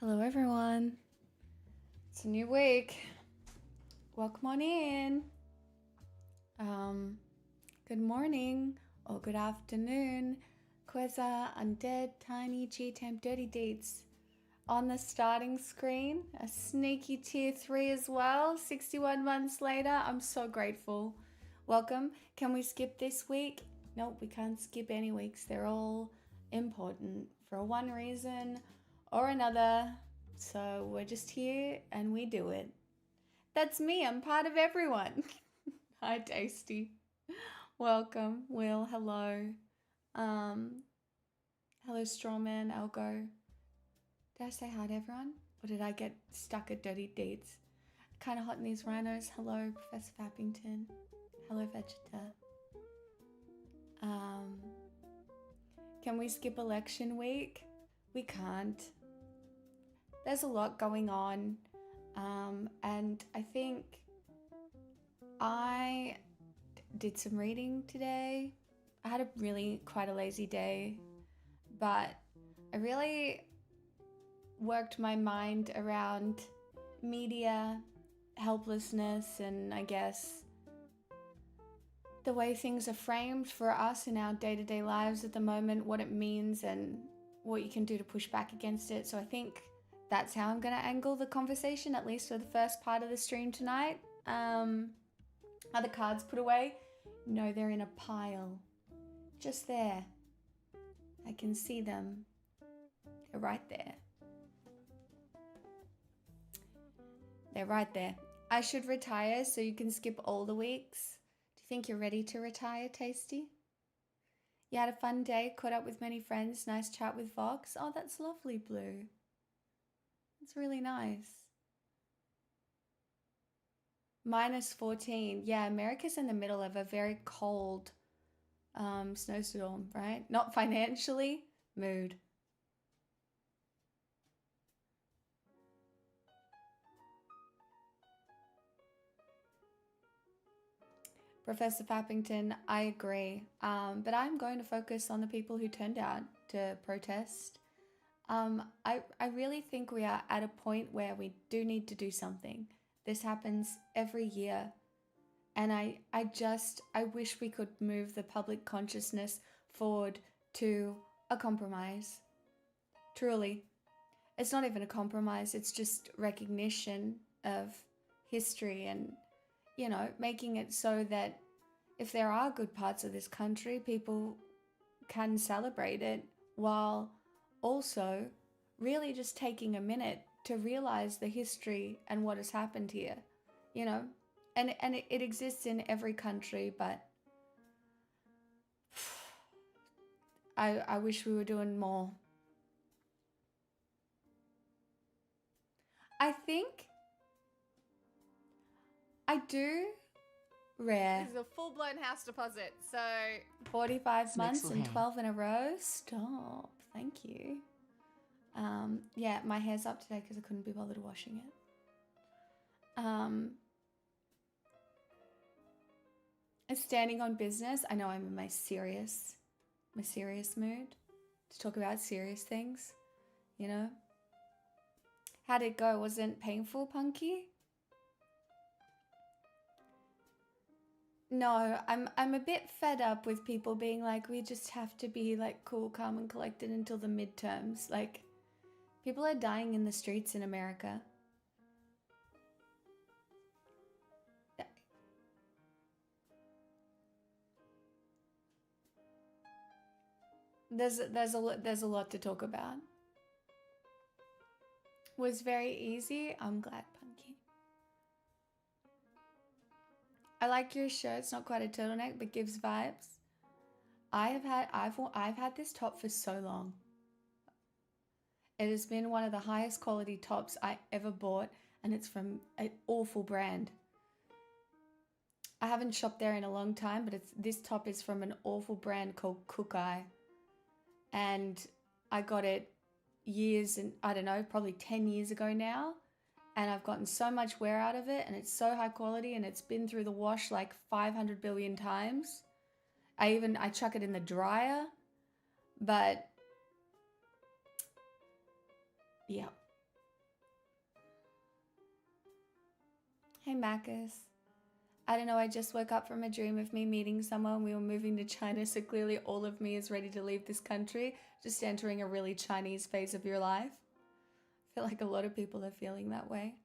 Hello, everyone. It's a new week. Welcome on in. Good morning or good afternoon. Queza, Undead, Tiny, G-Temp, Dirty Deeds on the starting screen. A sneaky tier 3 as well. 61 months later. I'm so grateful. Welcome. Can we skip this week? Nope, we can't skip any weeks. They're all important for one reason or another. So we're just here and we do it. That's me. I'm part of everyone. Hi, Tasty. Welcome. Will, hello. Hello, Strawman, Algo. Did I say hi to everyone? Or did I get stuck at Dirty Deeds? Kind of hot in these rhinos. Hello, Professor Fappington. Hello, Vegeta. Can we skip election week? We can't. There's a lot going on. And I think I did some reading today. I had quite a lazy day, but I really worked my mind around media, helplessness, and I guess the way things are framed for us in our day-to-day lives at the moment, what it means and what you can do to push back against it. So I think that's how I'm going to angle the conversation, at least for the first part of the stream tonight. Are the cards put away? No, they're in a pile. Just there. I can see them. They're right there. They're right there. I should retire so you can skip all the weeks. Do you think you're ready to retire, Tasty? You had a fun day, caught up with many friends, nice chat with Vox. Oh, that's lovely, Blue. It's really nice. -14. Yeah, America's in the middle of a very cold snowstorm, right? Not financially, mood. Professor Fappington, I agree. But I'm going to focus on the people who turned out to protest. I really think we are at a point where we do need to do something. This happens every year. And I wish we could move the public consciousness forward to a compromise. Truly. It's not even a compromise, it's just recognition of history and, making it so that if there are good parts of this country, people can celebrate it while also really just taking a minute to realize the history and what has happened here, and it exists in every country, but I wish we were doing more. I think I do rare. This is a full-blown house deposit, so 45 months and 12 in a row. Stop. Thank you. Yeah, my hair's up today because I couldn't be bothered washing it. Standing on business. I know I'm in my serious mood to talk about serious things, How'd it go? Wasn't painful, Punky? No, I'm a bit fed up with people being like, we just have to be like cool, calm, and collected until the midterms. Like, people are dying in the streets in America. There's a lot to talk about. Was very easy. I'm glad, Punky. I like your shirt. It's not quite a turtleneck, but gives vibes. I've had this top for so long. It has been one of the highest quality tops I ever bought, and it's from an awful brand. I haven't shopped there in a long time, but this top is from an awful brand called Cookeye. And I got it years, and I don't know, probably 10 years ago now. And I've gotten so much wear out of it, and it's so high quality, and it's been through the wash like 500 billion times. I chuck it in the dryer, but yeah. Hey, Marcus. I don't know, I just woke up from a dream of me meeting someone. We were moving to China, so clearly all of me is ready to leave this country, just entering a really Chinese phase of your life. I feel like a lot of people are feeling that way.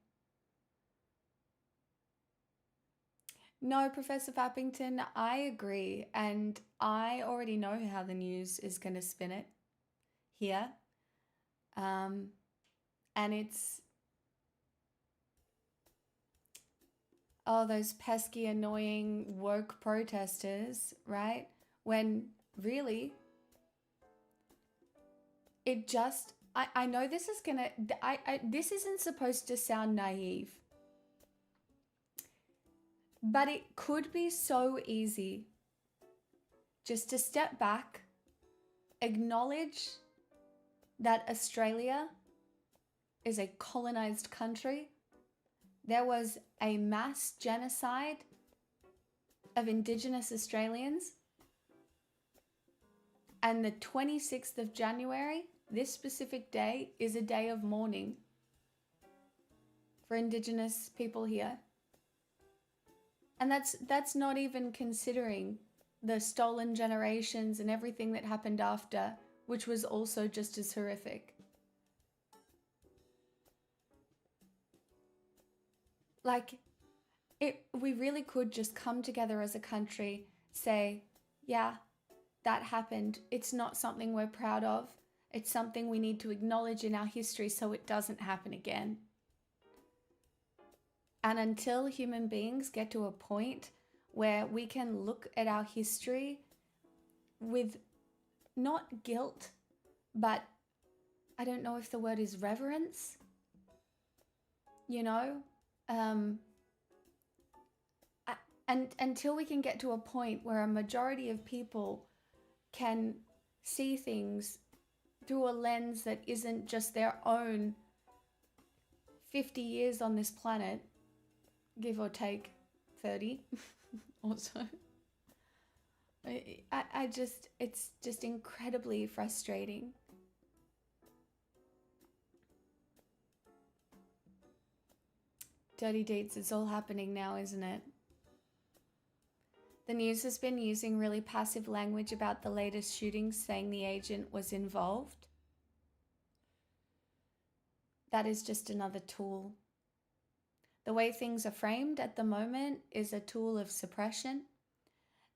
No, Professor Fappington, I agree. And I already know how the news is going to spin it here. And it's, oh, those pesky, annoying woke protesters, right? When really, it just, I know this is gonna, this isn't supposed to sound naive, but it could be so easy just to step back, acknowledge that Australia is a colonized country. There was a mass genocide of Indigenous Australians. And the 26th of January, this specific day, is a day of mourning for Indigenous people here. And that's not even considering the stolen generations and everything that happened after, which was also just as horrific. Like, we really could just come together as a country, say, yeah, that happened. It's not something we're proud of. It's something we need to acknowledge in our history so it doesn't happen again. And until human beings get to a point where we can look at our history with not guilt, but I don't know if the word is reverence, you know? And until we can get to a point where a majority of people can see things through a lens that isn't just their own 50 years on this planet, give or take 30 or so. It's just incredibly frustrating. Dirty deeds, it's all happening now, isn't it? The news has been using really passive language about the latest shootings, saying the agent was involved. That is just another tool. The way things are framed at the moment is a tool of suppression.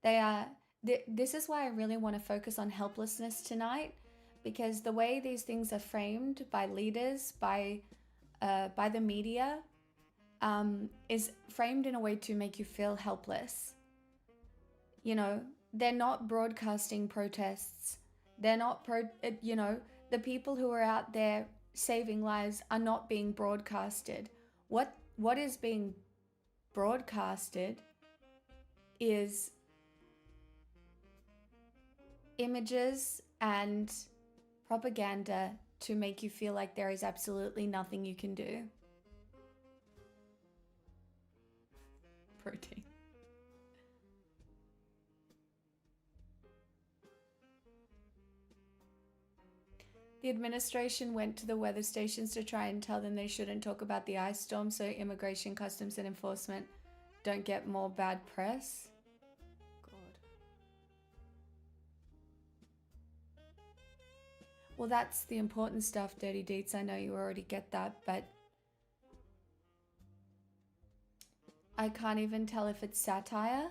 This is why I really want to focus on helplessness tonight, because the way these things are framed by leaders, by the media, is framed in a way to make you feel helpless. You know, they're not broadcasting protests. They're not, the people who are out there saving lives are not being broadcasted. What is being broadcasted is images and propaganda to make you feel like there is absolutely nothing you can do. Protein. The administration went to the weather stations to try and tell them they shouldn't talk about the ice storm so immigration, customs and enforcement don't get more bad press. God. Well, that's the important stuff, Dirty Deets. I know you already get that, but I can't even tell if it's satire.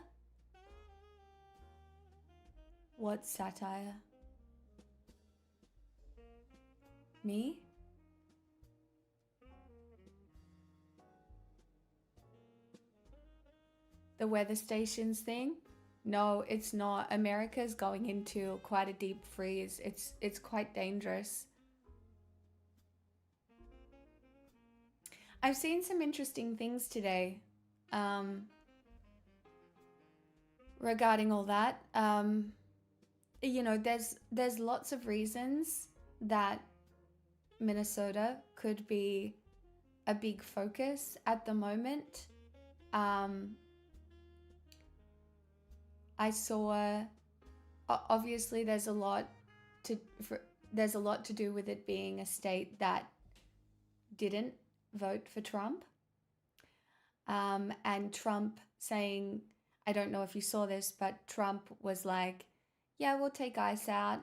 What's satire? Me? The weather stations thing? No, it's not. America's going into quite a deep freeze. It's quite dangerous. I've seen some interesting things today regarding all that. You know, there's lots of reasons that Minnesota could be a big focus at the moment. I saw, obviously there's a lot to do with it being a state that didn't vote for Trump. and Trump saying, I don't know if you saw this, but Trump was like, yeah, we'll take ICE out.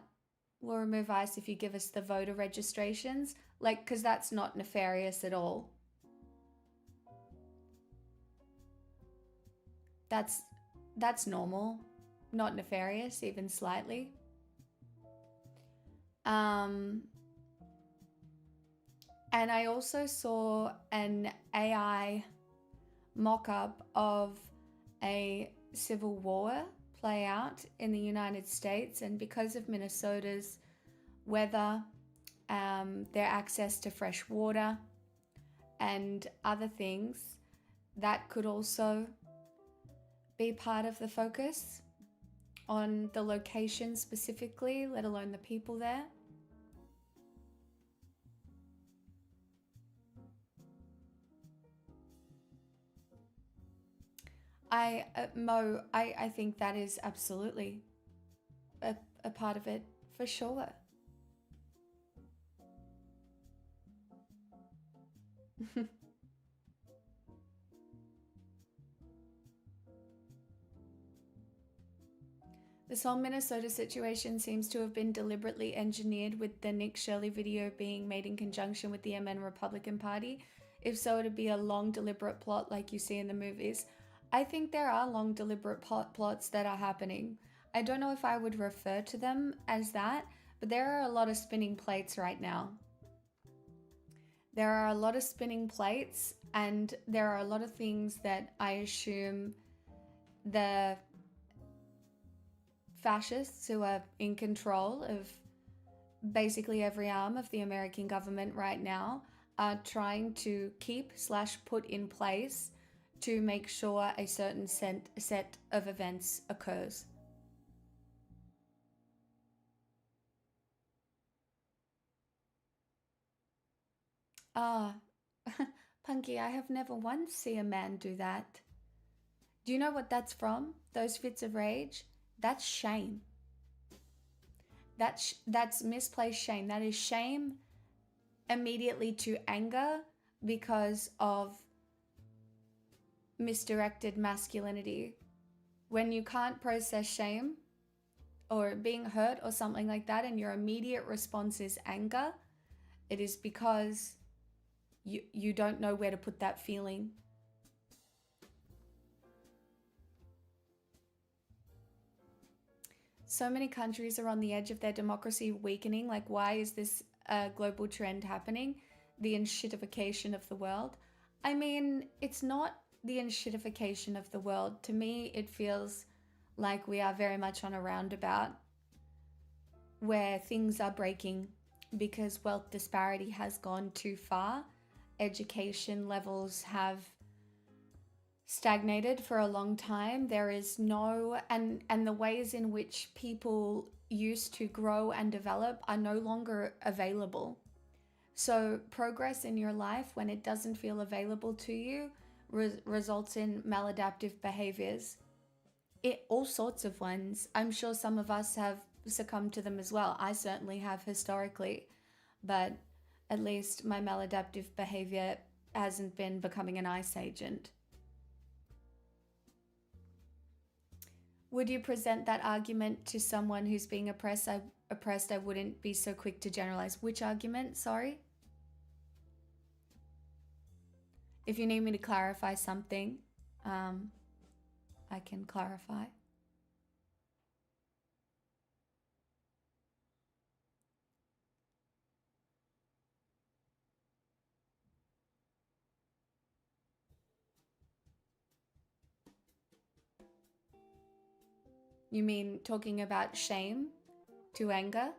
We'll remove ICE if you give us the voter registrations. Like, because that's not nefarious at all. That's that's normal, not nefarious, even slightly. Um, and I also saw an AI mock-up of a civil war play out in the United States, and because of Minnesota's weather, their access to fresh water and other things, that could also be part of the focus on the location specifically, let alone the people there. I think that is absolutely a part of it for sure. This whole Minnesota situation seems to have been deliberately engineered, with the Nick Shirley video being made in conjunction with the MN Republican Party. If so, it'd be a long, deliberate plot like you see in the movies. I think there are long, deliberate plots that are happening. I don't know if I would refer to them as that, but there are a lot of spinning plates right now. There are a lot of spinning plates, and there are a lot of things that I assume the fascists who are in control of basically every arm of the American government right now are trying to keep/put in place to make sure a certain set of events occurs. Ah, Punky, I have never once seen a man do that. Do you know what that's from? Those fits of rage? That's shame. That's misplaced shame. That is shame immediately to anger because of misdirected masculinity. When you can't process shame or being hurt or something like that, and your immediate response is anger, it is because you don't know where to put that feeling. So many countries are on the edge of their democracy weakening. Like, why is this a global trend happening? The enshittification of the world. I mean, it's not the enshittification of the world. To me, it feels like we are very much on a roundabout where things are breaking because wealth disparity has gone too far. Education levels have stagnated for a long time. There is no, and the ways in which people used to grow and develop are no longer available. So progress in your life, when it doesn't feel available to you, results in maladaptive behaviors. All sorts of ones. I'm sure some of us have succumbed to them as well. I certainly have historically, but at least my maladaptive behavior hasn't been becoming an ICE agent. Would you present that argument to someone who's being oppressed? I wouldn't be so quick to generalize. Which argument? Sorry? If you need me to clarify something, I can clarify. You mean talking about shame to anger?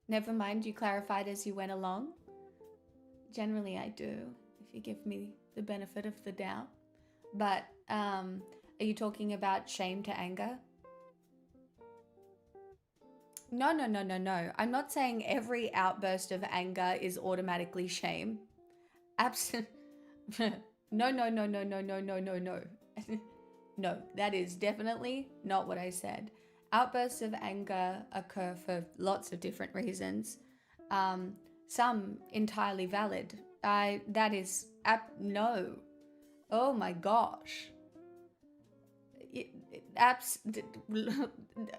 Never mind, you clarified as you went along. Generally, I do, if you give me the benefit of the doubt. But are you talking about shame to anger? No. I'm not saying every outburst of anger is automatically shame. Absolutely. No. No, that is definitely not what I said. Outbursts of anger occur for lots of different reasons. Some entirely valid. No. Oh my gosh.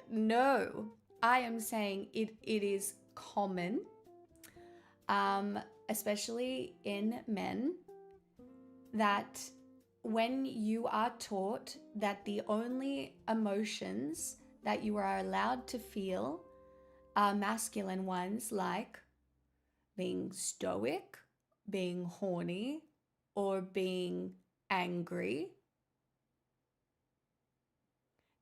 No. I am saying it is common, um, especially in men, that when you are taught that the only emotions that you are allowed to feel are masculine ones, like being stoic, being horny, or being angry.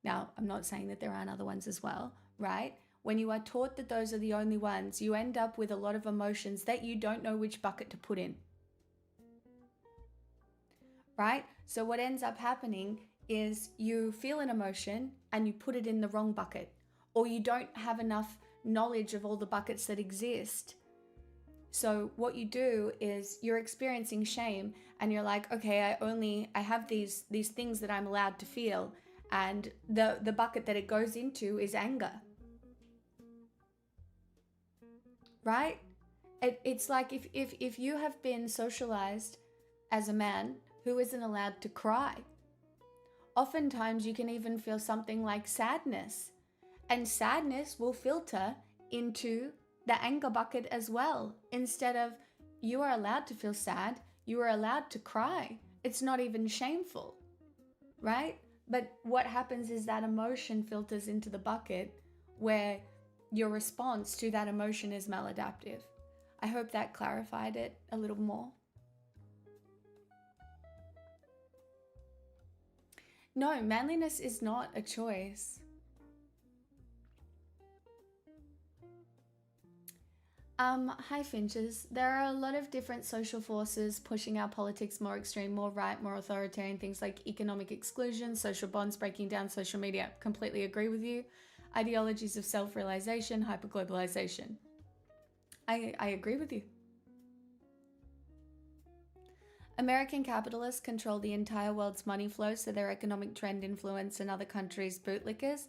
Now, I'm not saying that there aren't other ones as well, right? When you are taught that those are the only ones, you end up with a lot of emotions that you don't know which bucket to put in, right? So, what ends up happening is you feel an emotion and you put it in the wrong bucket, or you don't have enough knowledge of all the buckets that exist. So what you do is you're experiencing shame and you're like, okay, I have these things that I'm allowed to feel, and the bucket that it goes into is anger. Right? It's like if you have been socialized as a man who isn't allowed to cry, oftentimes you can even feel something like sadness, and sadness will filter into the anger bucket as well. Instead of, you are allowed to feel sad, you are allowed to cry. It's not even shameful, right? But what happens is that emotion filters into the bucket where your response to that emotion is maladaptive. I hope that clarified it a little more. No, manliness is not a choice. Hi Finches. There are a lot of different social forces pushing our politics more extreme, more right, more authoritarian, things like economic exclusion, social bonds breaking down, social media. Completely agree with you. Ideologies of self-realization, hyperglobalization. I agree with you. American capitalists control the entire world's money flow, so their economic trend influence in other countries' bootlickers.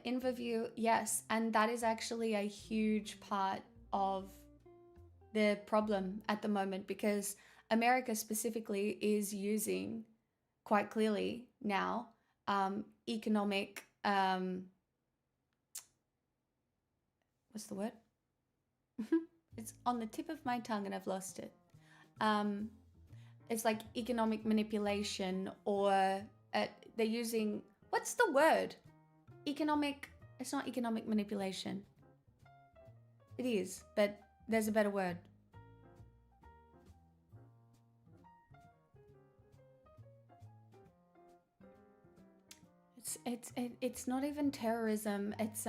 In review, yes, and that is actually a huge part of the problem at the moment, because America specifically is using, quite clearly now, economic, what's the word? It's on the tip of my tongue and I've lost it. It's like economic manipulation, or they're using, what's the word? It's not economic manipulation. It is, but there's a better word. It's not even terrorism. It's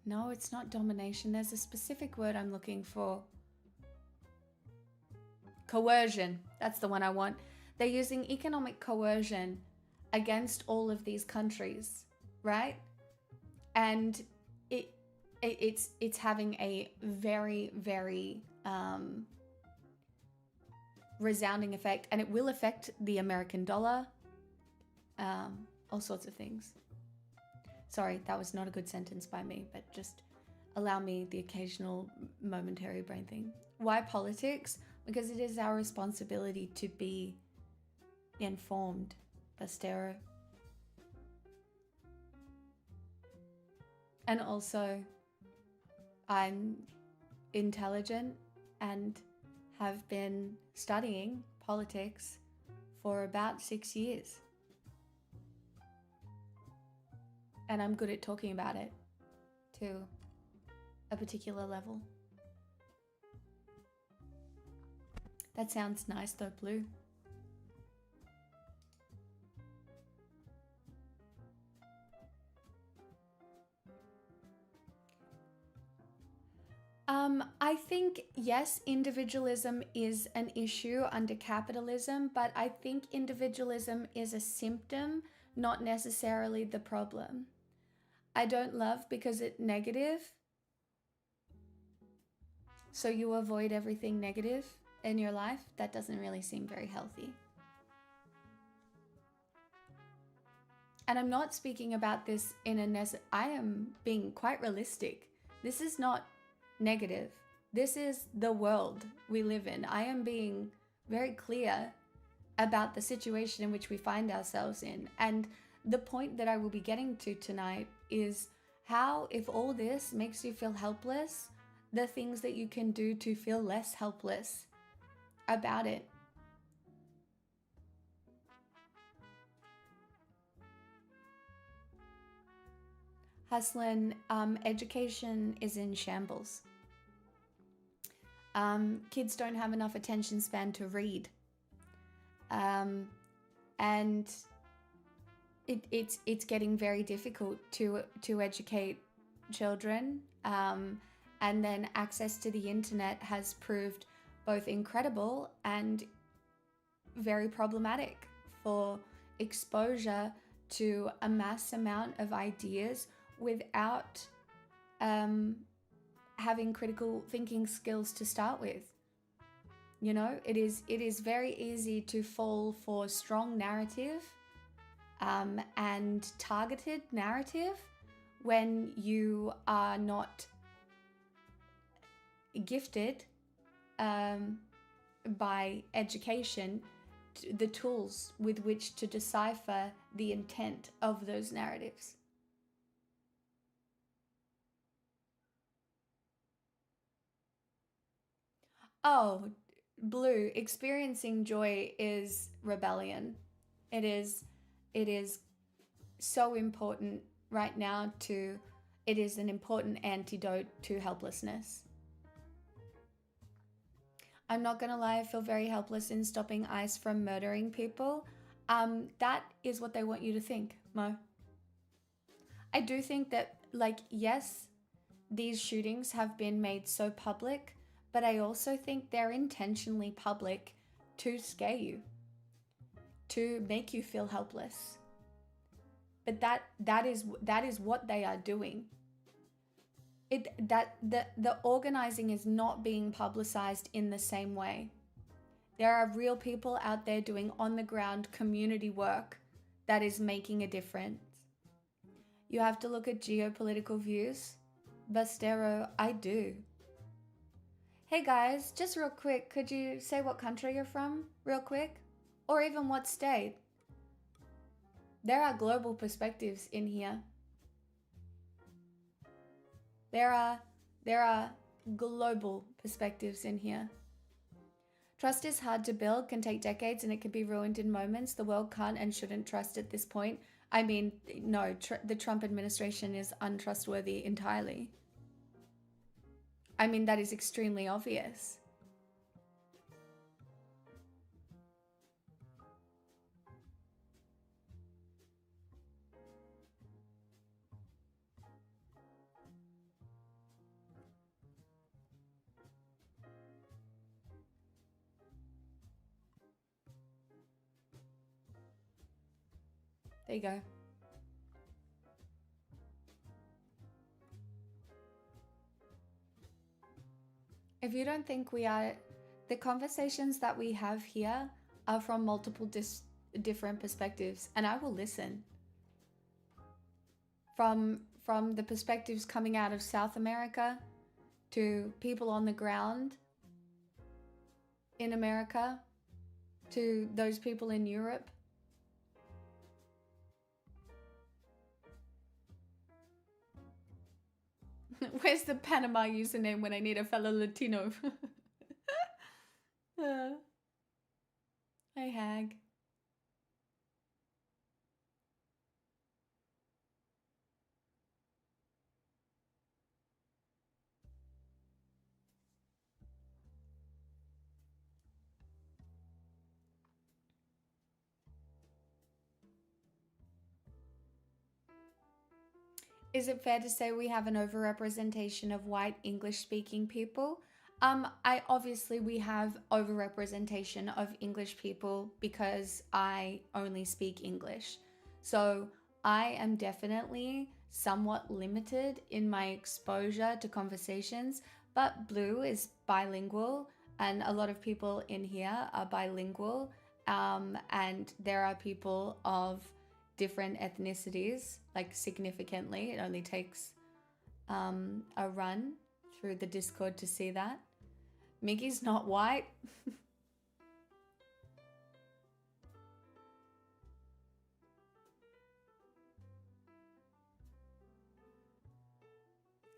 no, it's not domination. There's a specific word I'm looking for. Coercion. That's the one I want. They're using economic coercion against all of these countries, right? And it's having a very, very resounding effect, and it will affect the American dollar, all sorts of things. Sorry, that was not a good sentence by me, but just allow me the occasional momentary brain thing. Why politics? Because it is our responsibility to be informed, Bastero. And also, I'm intelligent and have been studying politics for about 6 years. And I'm good at talking about it to a particular level. That sounds nice though, Blue. I think, yes, individualism is an issue under capitalism, but I think individualism is a symptom, not necessarily the problem. I don't love because it's negative, so you avoid everything negative in your life. That doesn't really seem very healthy. And I'm not speaking about this in a I am being quite realistic. This is not negative. This is the world we live in. I am being very clear about the situation in which we find ourselves in. And the point that I will be getting to tonight is how, if all this makes you feel helpless, the things that you can do to feel less helpless about it. Hustlin, education is in shambles. Kids don't have enough attention span to read. And it's getting very difficult to educate children. And then access to the internet has proved both incredible and very problematic for exposure to a mass amount of ideas without having critical thinking skills to start with. You know, it is very easy to fall for strong narrative and targeted narrative when you are not gifted by education the tools with which to decipher the intent of those narratives. Oh, Blue, experiencing joy is rebellion. It is so important right now it is an important antidote to helplessness. I'm not gonna lie, I feel very helpless in stopping ICE from murdering people. That is what they want you to think, Mo. I do think that, like, yes, these shootings have been made so public, but I also think they're intentionally public to scare you, to make you feel helpless. But that is what they are doing. The organizing is not being publicized in the same way. There are real people out there doing on the ground community work that is making a difference. You have to look at geopolitical views. Bastero, I do. Hey guys, just real quick, could you say what country you're from, real quick? Or even what state? There are global perspectives in here. There are global perspectives in here. Trust is hard to build, can take decades, and it can be ruined in moments. The world can't and shouldn't trust at this point. I mean, no, the Trump administration is untrustworthy entirely. I mean, that is extremely obvious. There you go. If you don't think we are, the conversations that we have here are from multiple different perspectives, and I will listen. From the perspectives coming out of South America to people on the ground in America to those people in Europe. Where's the Panama username when I need a fellow Latino? Hey, Hag. Is it fair to say we have an overrepresentation of white English-speaking people? We have overrepresentation of English people because I only speak English. So I am definitely somewhat limited in my exposure to conversations, but Blue is bilingual and a lot of people in here are bilingual. And there are people of different ethnicities, like significantly. It only takes a run through the Discord to see that. Miggy's not white.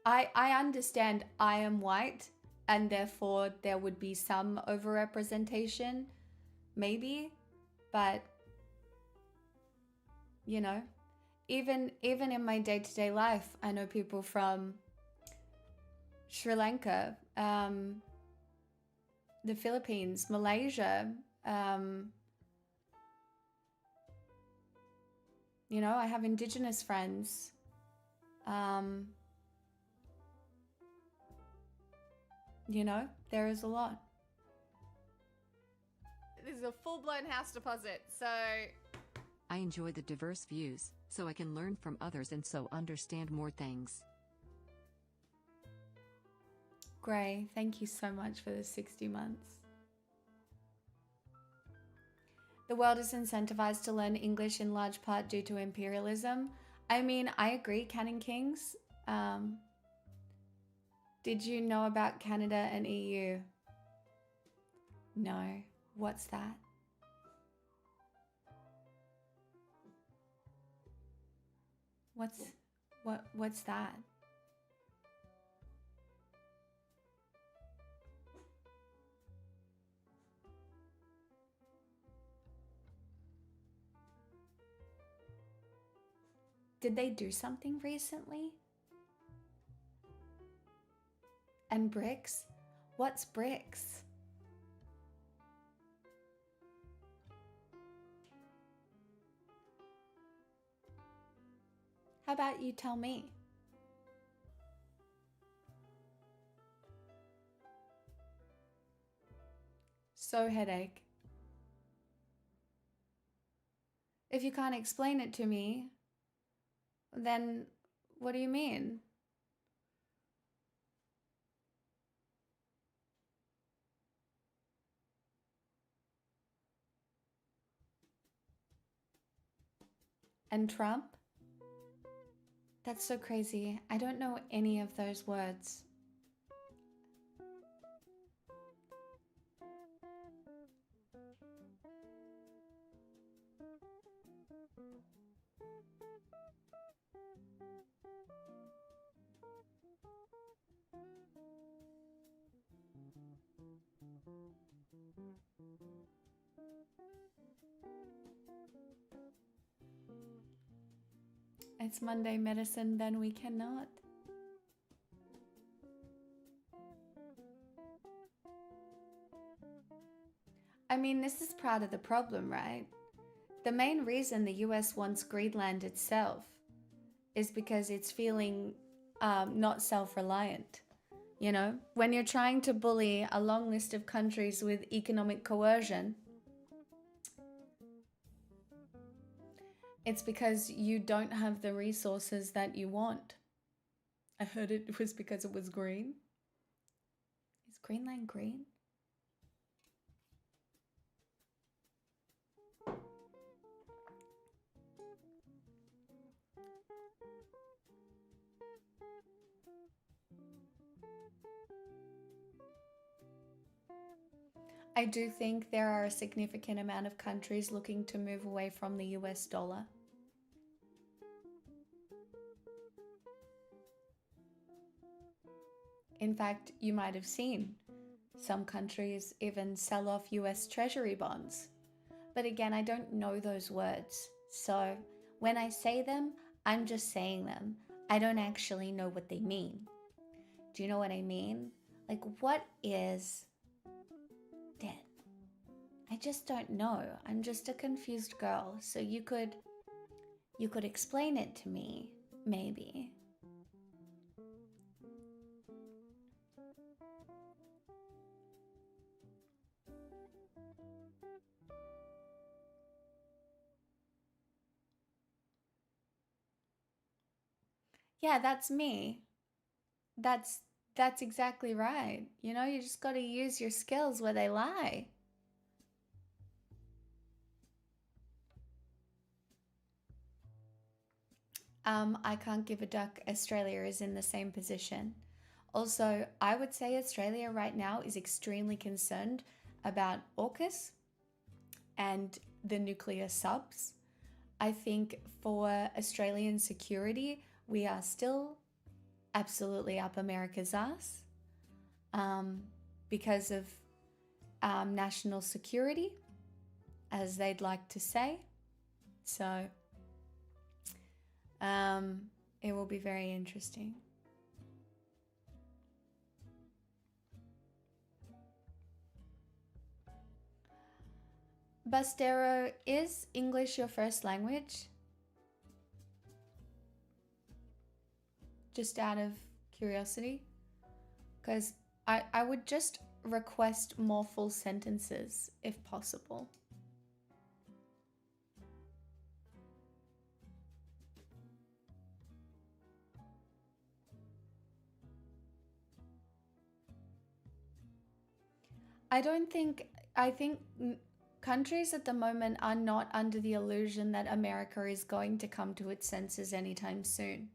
I understand I am white and therefore there would be some overrepresentation, maybe, but you know, even in my day-to-day life, I know people from Sri Lanka, the Philippines, Malaysia, I have indigenous friends. There is a lot. This is a full-blown house deposit, so... I enjoy the diverse views, so I can learn from others and so understand more things. Gray, thank you so much for the 60 months. The world is incentivized to learn English in large part due to imperialism. I mean, I agree, Canon Kings. Did you know about Canada and EU? No. What's that? What's that? Did they do something recently? And BRICS? What's BRICS? How about you tell me? So headache. If you can't explain it to me, then what do you mean? And Trump? That's so crazy. I don't know any of those words. It's Monday medicine, then we cannot. I mean, this is part of the problem, right? The main reason the US wants Greenland itself is because it's feeling not self-reliant. When you're trying to bully a long list of countries with economic coercion, it's because you don't have the resources that you want. I heard it was because it was green. Is Greenland green? I do think there are a significant amount of countries looking to move away from the US dollar. In fact, you might have seen some countries even sell off US Treasury bonds. But again, I don't know those words. So when I say them, I'm just saying them. I don't actually know what they mean. Do you know what I mean? Like, what is debt? I just don't know. I'm just a confused girl. So you could explain it to me, maybe. Yeah, that's me. That's exactly right. You just got to use your skills where they lie. I can't give a duck. Australia is in the same position. Also, I would say Australia right now is extremely concerned about AUKUS and the nuclear subs. I think for Australian security, we are still absolutely up America's ass um, because of national security, as they'd like to say. So it will be very interesting. Bastero, is English your first language? Just out of curiosity? Because I would just request more full sentences if possible. I think countries at the moment are not under the illusion that America is going to come to its senses anytime soon.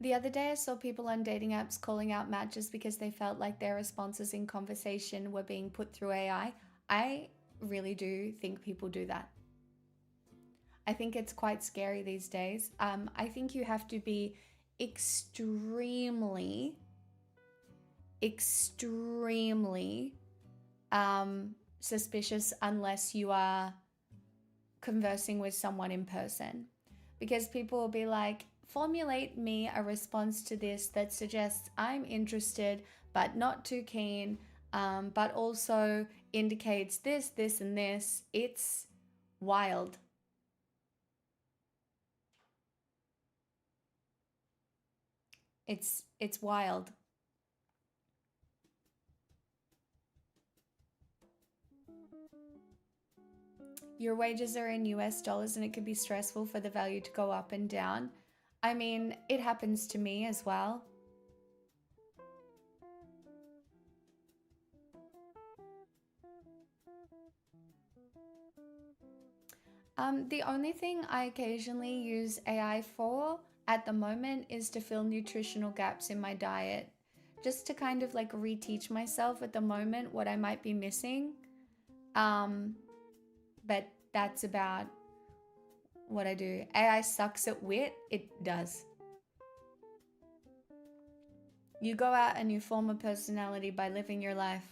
The other day, I saw people on dating apps calling out matches because they felt like their responses in conversation were being put through AI. I really do think people do that. I think it's quite scary these days. I think you have to be extremely, extremely suspicious unless you are conversing with someone in person. Because people will be like, formulate me a response to this that suggests I'm interested but not too keen, but also indicates this, this, and this. It's wild. It's wild. Your wages are in US dollars and it can be stressful for the value to go up and down. I mean, it happens to me as well. The only thing I occasionally use AI for at the moment is to fill nutritional gaps in my diet, just to kind of like reteach myself at the moment what I might be missing. But that's about what I do. AI sucks at wit, it does. You go out and you form a personality by living your life.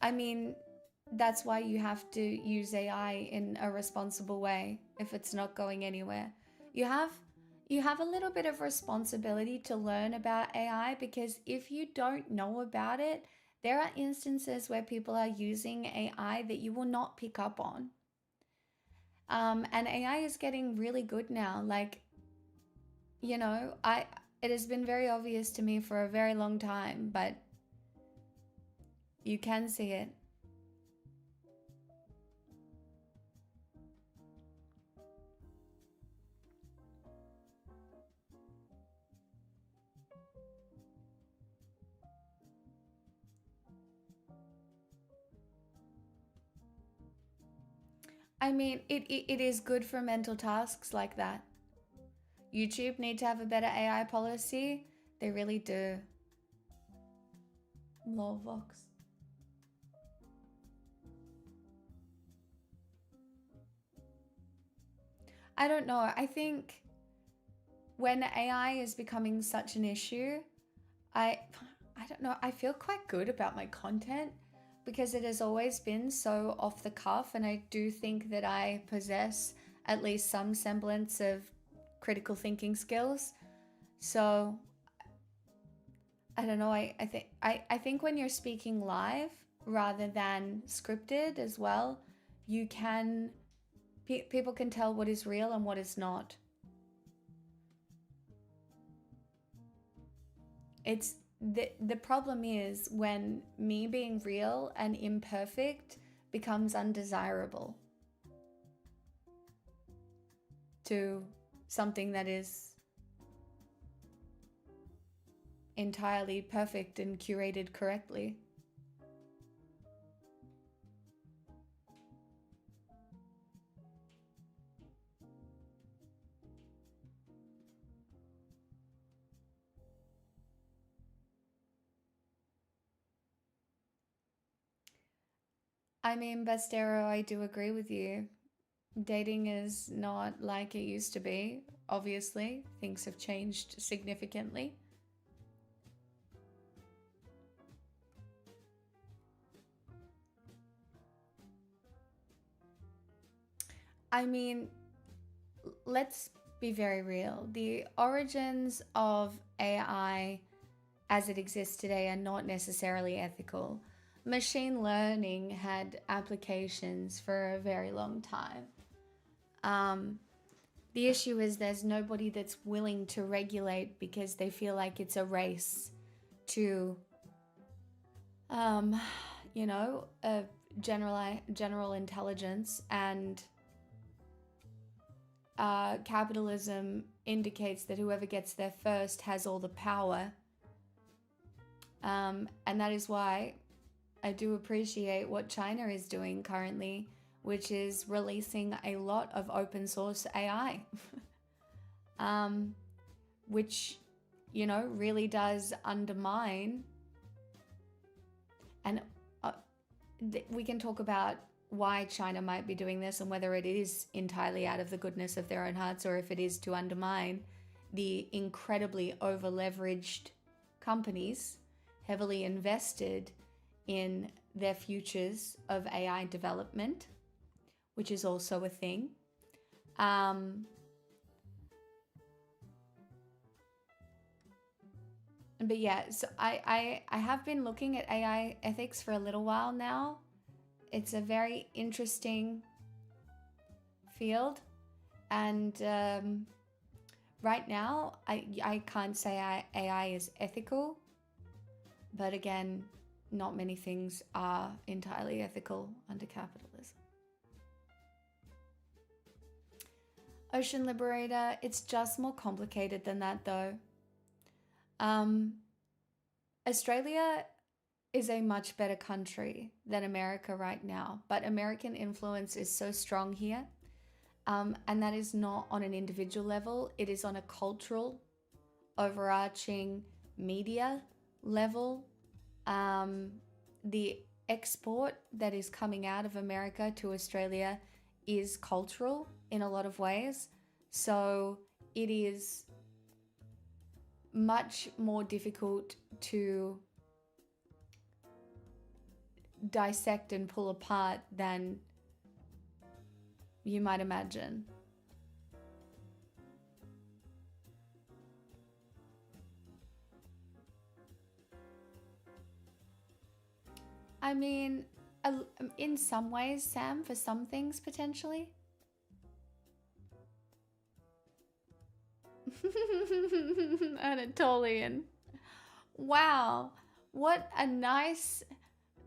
I mean, that's why you have to use AI in a responsible way if it's not going anywhere. You have a little bit of responsibility to learn about AI, because if you don't know about it, there are instances where people are using AI that you will not pick up on. And AI is getting really good now. Like, it has been very obvious to me for a very long time, but you can see it. I mean, it is good for mental tasks like that. YouTube need to have a better AI policy. They really do. Vox. I don't know. I think when AI is becoming such an issue, I don't know. I feel quite good about my content because it has always been so off the cuff, and I do think that I possess at least some semblance of critical thinking skills. So I don't know. I think when you're speaking live rather than scripted as well, you can people can tell what is real and what is not. It's the problem is when me being real and imperfect becomes undesirable to something that is entirely perfect and curated correctly. I mean, Bastero, I do agree with you. Dating is not like it used to be. Obviously, things have changed significantly. I mean, let's be very real. The origins of AI as it exists today are not necessarily ethical. Machine learning had applications for a very long time. The issue is there's nobody that's willing to regulate because they feel like it's a race to, um, a general intelligence, and capitalism indicates that whoever gets there first has all the power. And that is why I do appreciate what China is doing currently, which is releasing a lot of open source AI, which, really does undermine. And we can talk about why China might be doing this and whether it is entirely out of the goodness of their own hearts or if it is to undermine the incredibly over-leveraged companies heavily invested in their futures of AI development, which is also a thing. But yeah, so I have been looking at AI ethics for a little while now. It's a very interesting field, and right now I can't say AI is ethical, but again, not many things are entirely ethical under capitalism. Ocean Liberator, it's just more complicated than that though. Australia is a much better country than America right now, but American influence is so strong here. And that is not on an individual level, it is on a cultural, overarching media level. The export that is coming out of America to Australia is cultural in a lot of ways. So it is much more difficult to dissect and pull apart than you might imagine. I mean, in some ways, Sam, for some things, potentially. Anatolian. Wow, what a nice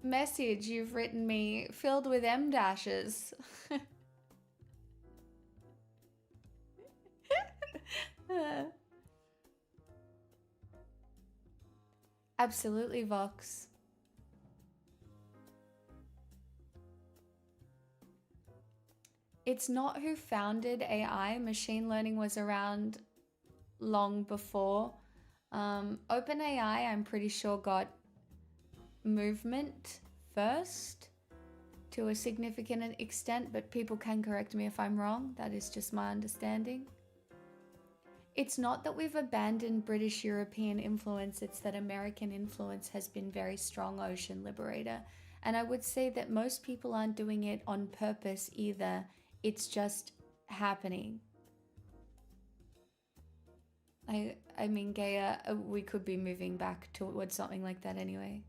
message you've written me, filled with M dashes. Absolutely, Vox. It's not who founded AI. Machine learning was around long before. OpenAI, I'm pretty sure, got movement first to a significant extent, but people can correct me if I'm wrong. That is just my understanding. It's not that we've abandoned British European influence, it's that American influence has been very strong, Ocean Liberator. And I would say that most people aren't doing it on purpose either. It's just happening. I mean, Gaia, we could be moving back towards something like that anyway.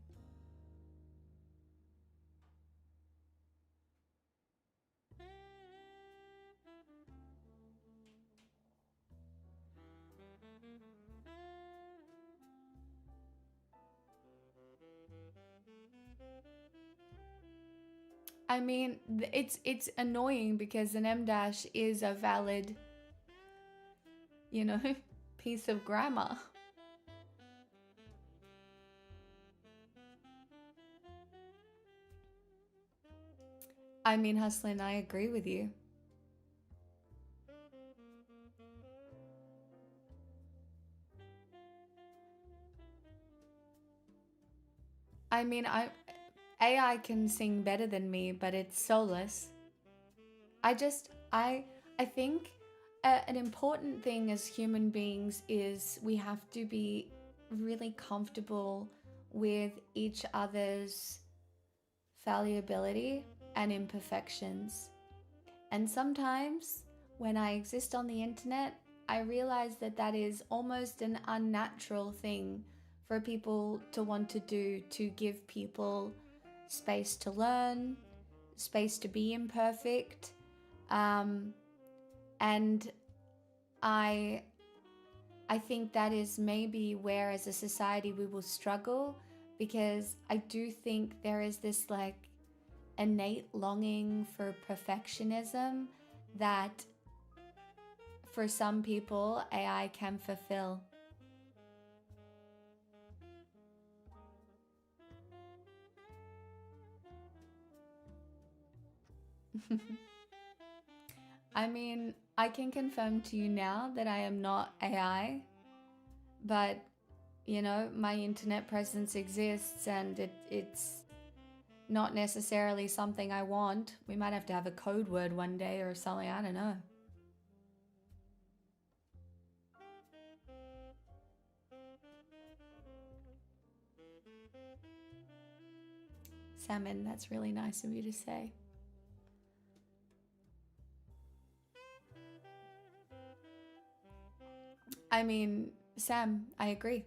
I mean, it's annoying because an M dash is a valid, piece of grammar. I mean, Hustlin, I agree with you. I mean, AI can sing better than me, but it's soulless. I just I think an important thing as human beings is we have to be really comfortable with each other's fallibility and imperfections. And sometimes when I exist on the internet, I realize that that is almost an unnatural thing for people to want to do, to give people space to learn, space to be imperfect. Um, and I I think that is maybe where as a society we will struggle, because I do think there is this like innate longing for perfectionism that for some people AI can fulfill. I mean, I can confirm to you now that I am not AI, but you know, my internet presence exists and it's not necessarily something I want. We might have to have a code word one day or something, I don't know. Salmon, that's really nice of you to say. I mean, Sam, I agree.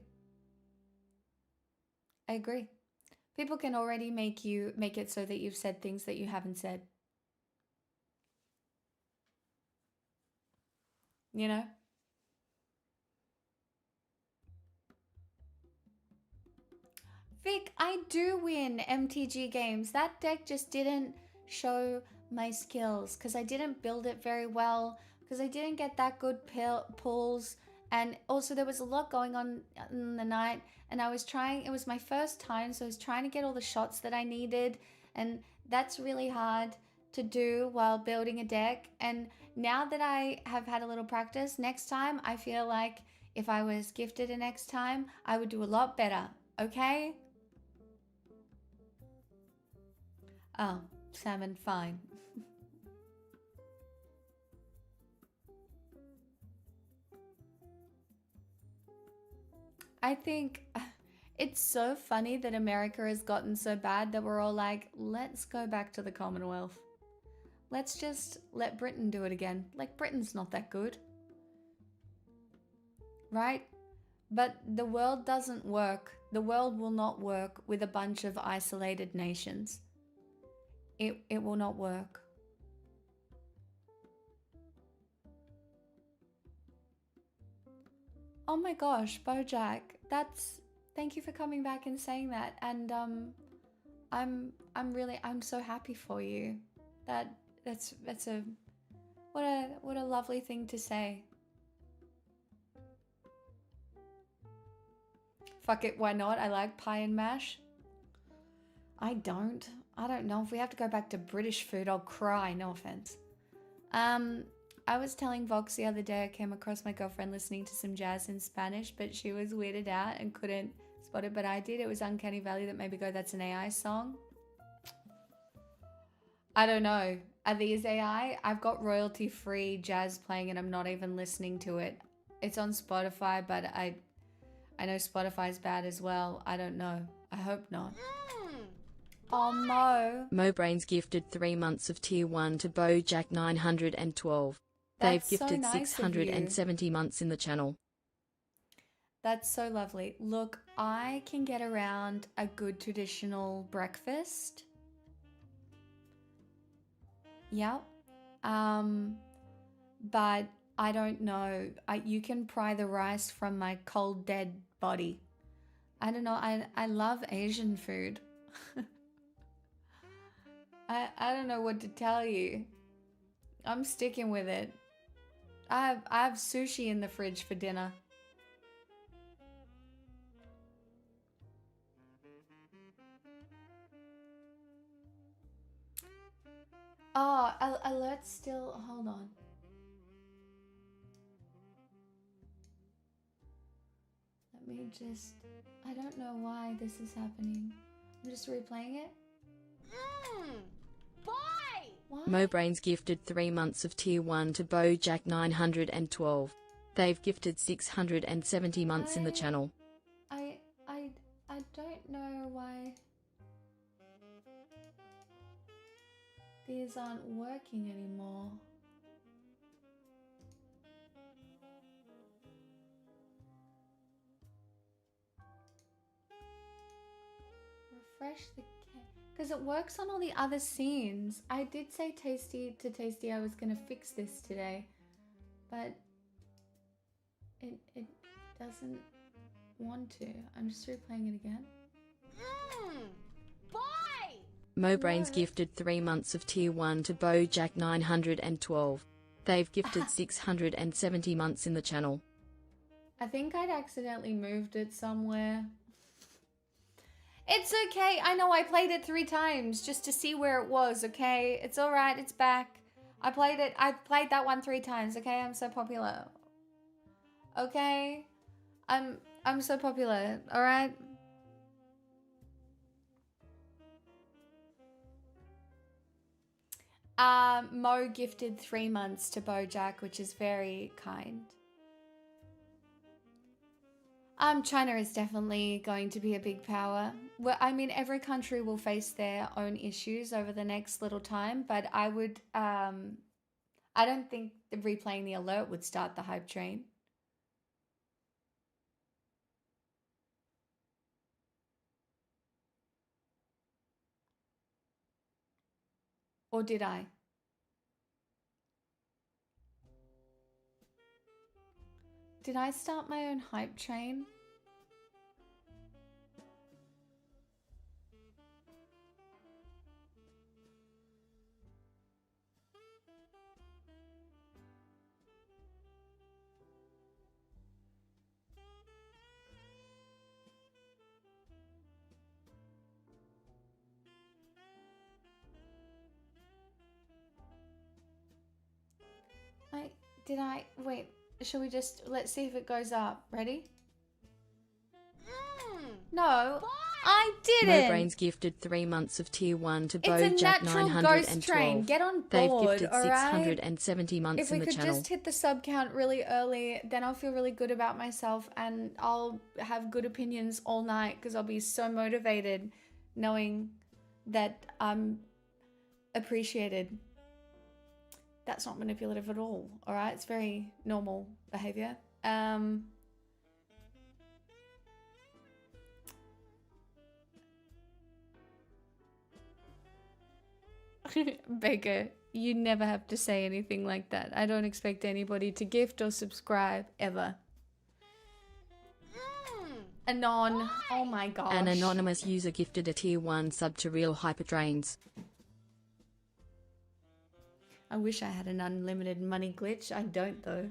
I agree. People can already make it so that you've said things that you haven't said, you know? Vic, I do win MTG games. That deck just didn't show my skills because I didn't build it very well, because I didn't get that good pulls. And also, there was a lot going on in the night, and I was trying, it was my first time, so I was trying to get all the shots that I needed. And that's really hard to do while building a deck. And now that I have had a little practice, next time I feel like if I was gifted a next time, I would do a lot better. Okay? Oh, salmon, fine. I think it's so funny that America has gotten so bad that we're all like, let's go back to the Commonwealth. Let's just let Britain do it again. Like, Britain's not that good, right? But the world doesn't work. The world will not work with a bunch of isolated nations. It will not work. Oh my gosh, Bojack, that's thank you for coming back and saying that. And I'm so happy for you. That that's a what a lovely thing to say. Fuck it, why not? I like pie and mash. I don't. I don't know. If we have to go back to British food, I'll cry. No offense. Um, I was telling Vox the other day I came across my girlfriend listening to some jazz in Spanish, but she was weirded out and couldn't spot it, but I did. It was Uncanny Valley that made me go, that's an AI song. I don't know. Are these AI? I've got royalty-free jazz playing and I'm not even listening to it. It's on Spotify, but I know Spotify's bad as well. I don't know. I hope not. Oh, Mo. MoBrains gifted 3 months of Tier 1 to Bojack 912. That's They've so gifted nice of you. 670 months in the channel. That's so lovely. Look, I can get around a good traditional breakfast. Yep. But I don't know. You can pry the rice from my cold dead body. I don't know. I love Asian food. I don't know what to tell you. I'm sticking with it. I have sushi in the fridge for dinner. Oh, alert still. Hold on. Let me just. I don't know why this is happening. I'm just replaying it. Boy! Why? MoBrain's gifted 3 months of Tier 1 to Bojack 912. They've gifted 670 months in the channel. I don't know why these aren't working anymore. Refresh the because it works on all the other scenes. I did say Tasty I was gonna fix this today, but it doesn't want to. I'm just replaying it again. Boy! MoBrain's What? gifted 3 months of Tier 1 to Bojack 912. They've gifted 670 months in the channel. I think I'd accidentally moved it somewhere. It's okay. I know I played it 3 times just to see where it was, okay? It's alright, it's back. I played that one 3 times, okay? I'm so popular. Okay? I'm so popular, alright? Mo gifted 3 months to Bojack, which is very kind. China is definitely going to be a big power. Well, I mean, every country will face their own issues over the next little time, but I would, I don't think replaying the alert would start the hype train. Or did I? Did I start my own hype train? Wait, shall we just, let's see if it goes up. Ready? No, I didn't. MoBrain's gifted 3 months of Tier 1 to It's a Bojack natural 912. ghost train. Get on They've board, gifted alright? 670 months If we in the could channel. just hit the sub count really early, then I'll feel really good about myself and I'll have good opinions all night because I'll be so motivated knowing that I'm appreciated. That's not manipulative at all, alright? It's very normal behavior. Baker, you never have to say anything like that. I don't expect anybody to gift or subscribe ever. Anon, oh my gosh. An anonymous user gifted a Tier 1 sub to Real Hypertrains. I wish I had an unlimited money glitch. I don't though.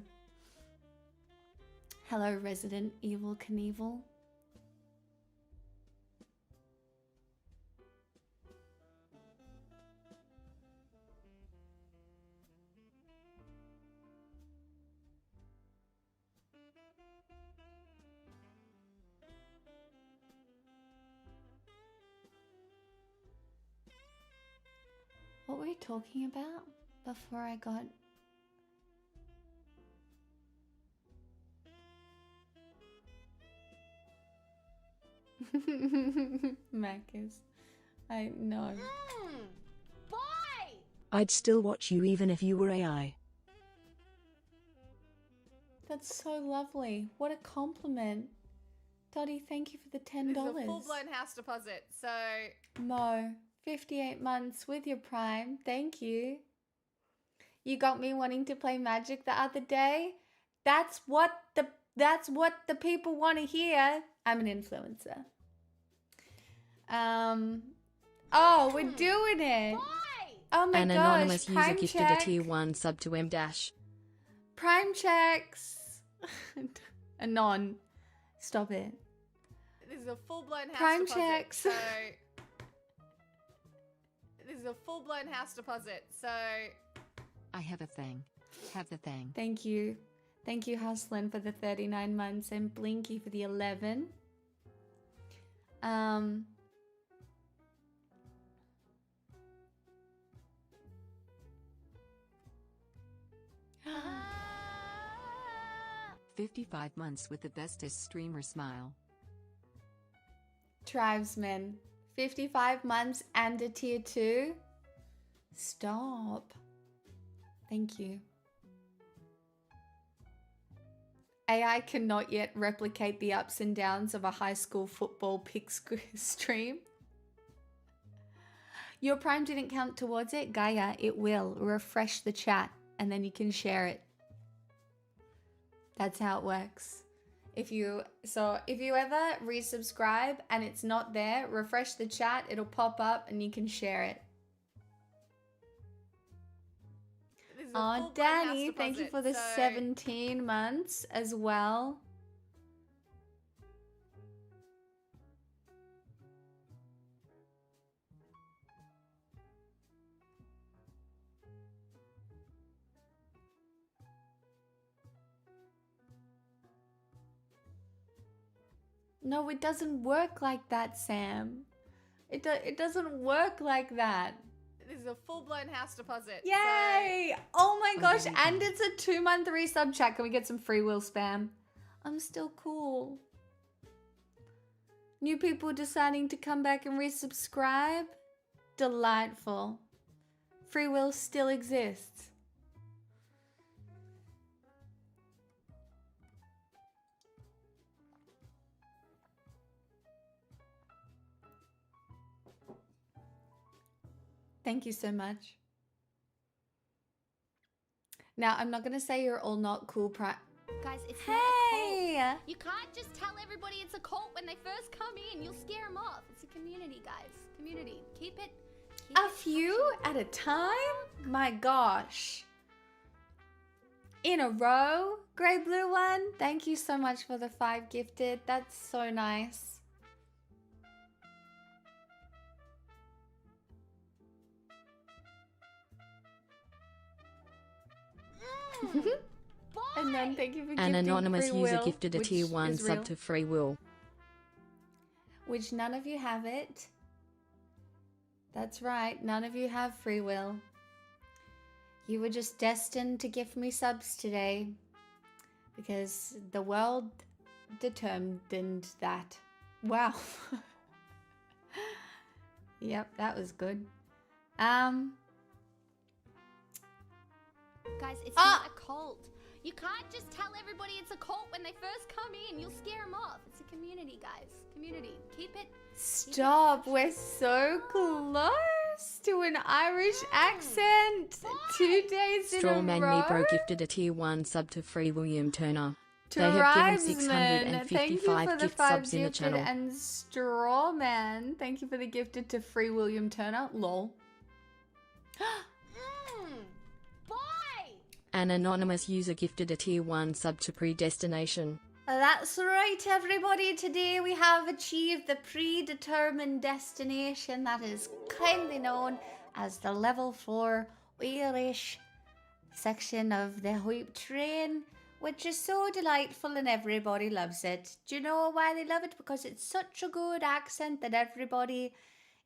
Hello, Resident Evil Knievel. What were we talking about before I got... Macus. I know. Boy! I'd still watch you even if you were AI. That's so lovely. What a compliment. Dottie, thank you for the $10. This is a full-blown house deposit, so... Mo, 58 months with your Prime. Thank you. You got me wanting to play Magic the other day. That's what the people want to hear. I'm an influencer. Oh, we're doing it. Oh my An gosh. anonymous user Prime gifted check. a Tier 1 sub to M Dash. Prime checks. Anon. Stop it. This is a full-blown house Prime deposit, checks. so... This is is a full-blown house deposit, so... I have a thing. Have the thing. Thank you. Thank you, Hustlin, for the 39 months and Blinky for the 11. Um... 55 months with the bestest streamer smile. Tribesman, 55 months and a tier 2? Stop. Thank you. AI cannot yet replicate the ups and downs of a high school football pick stream. Your Prime didn't count towards it? Gaia, it will. Refresh the chat and then you can share it. That's how it works. If you ever resubscribe and it's not there, refresh the chat, it'll pop up and you can share it. Oh, Danny, thank you for the 17 months as well. No, it doesn't work like that, Sam. It doesn't work like that. This is a full-blown house deposit. Yay! So... Oh my gosh, and it's a 2-month resub chat. Can we get some free will spam? I'm still cool. New people deciding to come back and resubscribe? Delightful. Free will still exists. Thank you so much. Now, I'm not going to say you're all not cool. Guys, it's not a Hey! cult. You can't just tell everybody it's a cult when they first come in. You'll scare them off. It's a community, guys. Community. Keep it A few at a time? My gosh. In a row? Grey Blue One, thank you so much for the 5 gifted. That's so nice. And then thank you for An gifting anonymous Free user Will, gifted a which tier 1 is sub real. to Free Will. Which none of you have it. That's right, none of you have free will. You were just destined to give me subs today. Because the world determined that. Wow. Yep, that was good. Guys, it's not a cult. You can't just tell everybody it's a cult when they first come in. You'll scare them off. It's a community, guys. Community. Keep it. Stop, we're so close to an Irish accent. 2 days in a Strawman row. Mibro gifted a tier 1 sub to Free William Turner. They have given Tribesman, thank you 655 for the gift 5 subs in the gifted, channel. and Strawman, thank you for the gifted to Free William Turner. Lol. Boy! An anonymous user gifted a tier 1 sub to Predestination. That's right, everybody. Today we have achieved the predetermined destination that is kindly known as the level 4 Irish section of the Hoop Train, which is so delightful and everybody loves it. Do you know why they love it? Because it's such a good accent that everybody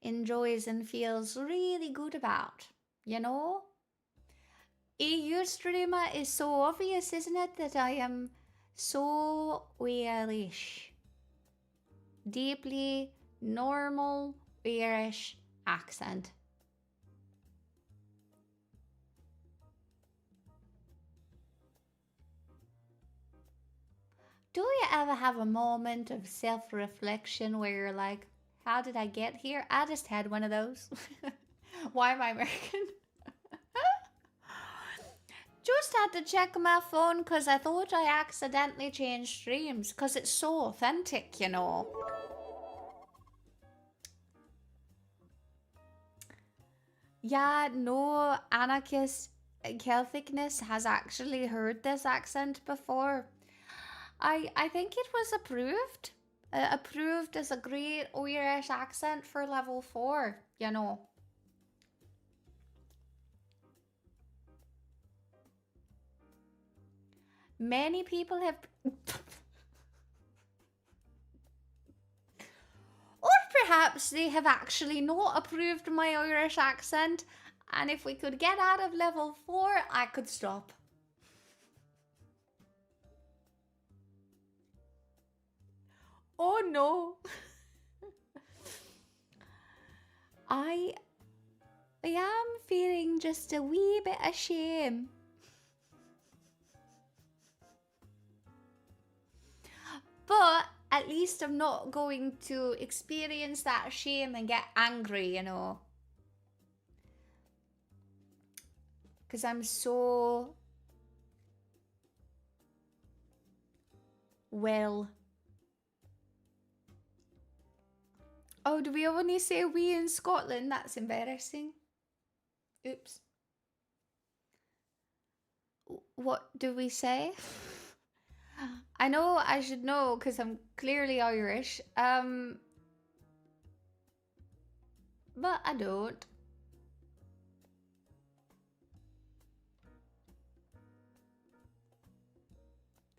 enjoys and feels really good about, you know? EU streamer is so obvious, isn't it, that I am so Irish. Deeply normal Irish accent. Do you ever have a moment of self-reflection where you're like, how did I get here? I just had one of those. Why am I American? Just had to check my phone because I thought I accidentally changed streams because it's so authentic, you know. Yeah, no anarchist Celticness has actually heard this accent before. I think it was approved. Approved as a great Irish accent for level 4, you know. Many people have. Or perhaps they have actually not approved my Irish accent, and if we could get out of level 4, I could stop. Oh no. I am feeling just a wee bit of shame. But at least I'm not going to experience that shame and get angry, you know. Because I'm so well. Oh, do we only say we in Scotland? That's embarrassing. Oops. What do we say? I know I should know because I'm clearly Irish. But I don't.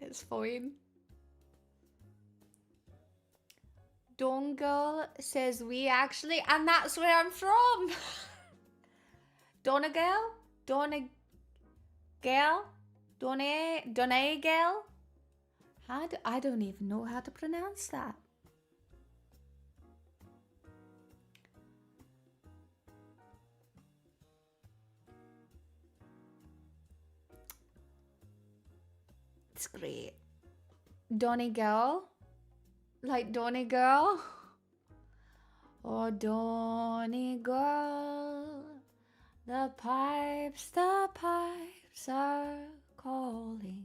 It's fine. Dongle says we actually, and that's where I'm from. Donegal? Donegal? Donegal? I don't even know how to pronounce that. It's great. Donegal? Like Donegal? Oh, Donegal. The pipes are calling.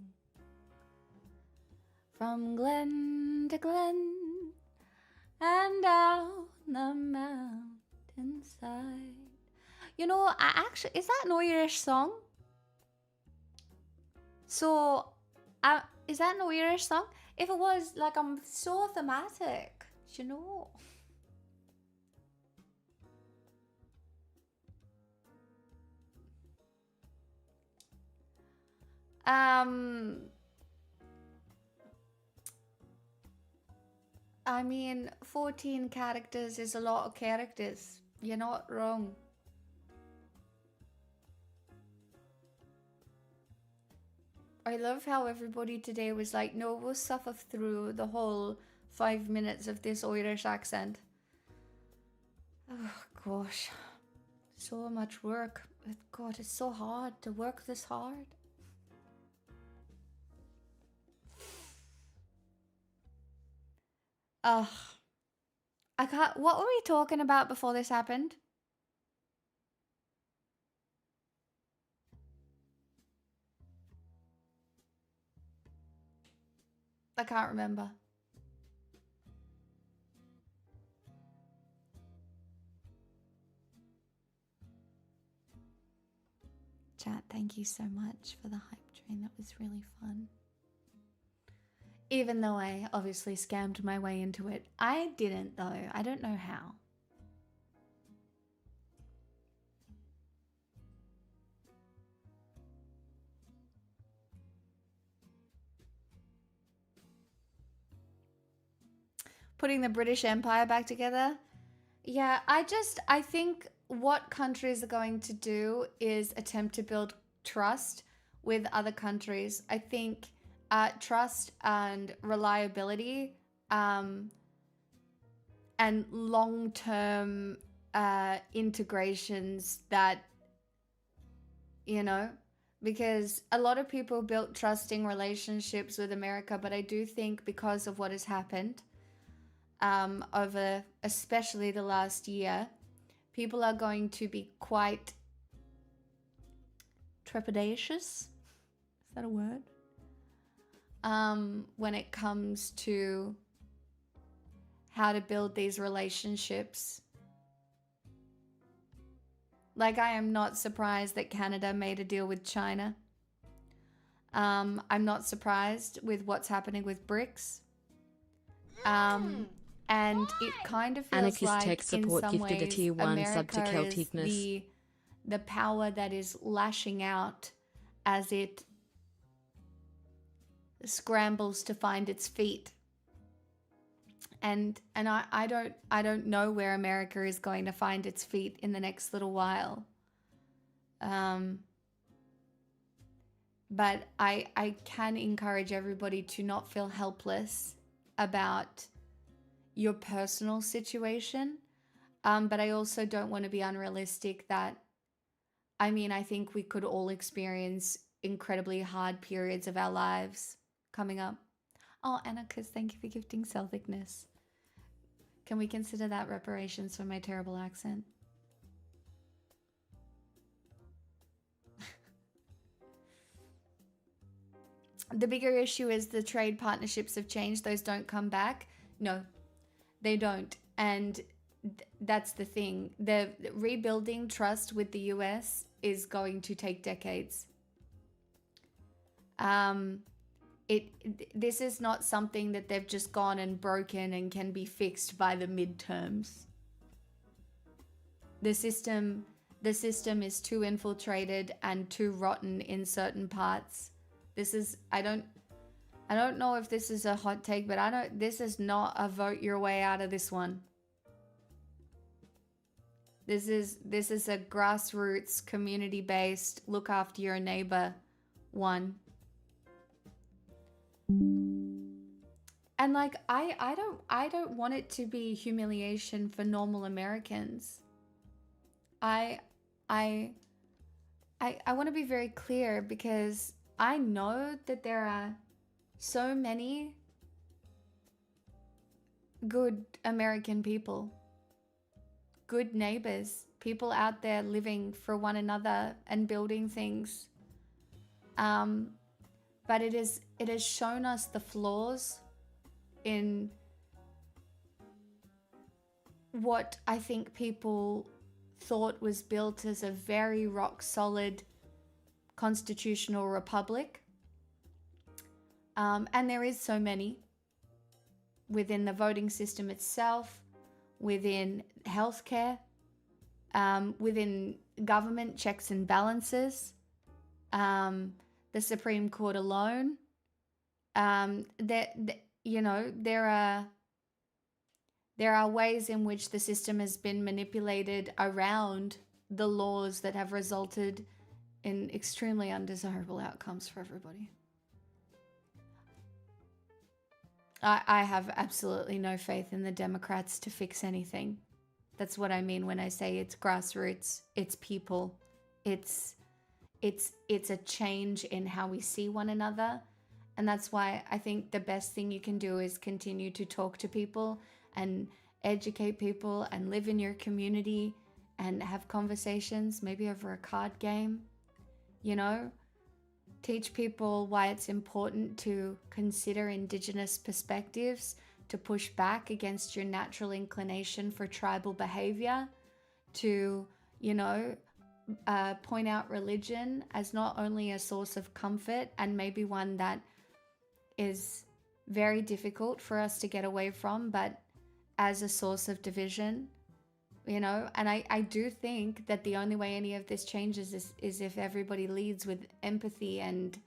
From glen to glen and down the mountainside. You know, is that an Irish song? So, is that an Irish song? If it was, like, I'm so thematic, you know. I mean, 14 characters is a lot of characters. You're not wrong. I love how everybody today was like, no, we'll suffer through the whole 5 minutes of this Irish accent. Oh, gosh. So much work. God, it's so hard to work this hard. Ugh. I can't. What were we talking about before this happened? I can't remember. Chat, thank you so much for the hype train. That was really fun. Even though I obviously scammed my way into it. I didn't, though. I don't know how. Putting the British Empire back together. Yeah, I think what countries are going to do is attempt to build trust with other countries. I think trust and reliability and long-term integrations that, you know, because a lot of people built trusting relationships with America, but I do think because of what has happened over especially the last year, people are going to be quite trepidatious. Is that a word? When it comes to how to build these relationships. Like, I am not surprised that Canada made a deal with China. I'm not surprised with what's happening with BRICS. And it kind of feels Anarchist like, tech support in some gifted a ways, tier 1 sub to America is Celticness. the power that is lashing out as it scrambles to find its feet. And I don't know where America is going to find its feet in the next little while. But I can encourage everybody to not feel helpless about your personal situation. But I also don't want to be unrealistic that, I mean, I think we could all experience incredibly hard periods of our lives coming up. Oh, Anarchist, thank you for gifting Celticness. Can we consider that reparations for my terrible accent? The bigger issue is the trade partnerships have changed. Those don't come back. No, they don't. And that's the thing. The rebuilding trust with the US is going to take decades. This is not something that they've just gone and broken and can be fixed by the midterms. The system is too infiltrated and too rotten in certain parts. This is, I don't know if this is a hot take, but this is not a vote your way out of this one. This is a grassroots, community-based, look after your neighbor one. And like I don't want it to be humiliation for normal Americans. I want to be very clear, because I know that there are so many good American people, good neighbors, people out there living for one another and building things. But it has shown us the flaws in what I think people thought was built as a very rock solid constitutional republic. And there is so many within the voting system itself, within healthcare, within government checks and balances, the Supreme Court alone. There are ways in which the system has been manipulated around the laws that have resulted in extremely undesirable outcomes for everybody. I have absolutely no faith in the Democrats to fix anything. That's what I mean when I say it's grassroots, it's people, it's a change in how we see one another. And that's why I think the best thing you can do is continue to talk to people and educate people and live in your community and have conversations, maybe over a card game, teach people why it's important to consider Indigenous perspectives, to push back against your natural inclination for tribal behavior, to, point out religion as not only a source of comfort and maybe one that is very difficult for us to get away from, but as a source of division, and I do think that the only way any of this changes is if everybody leads with empathy and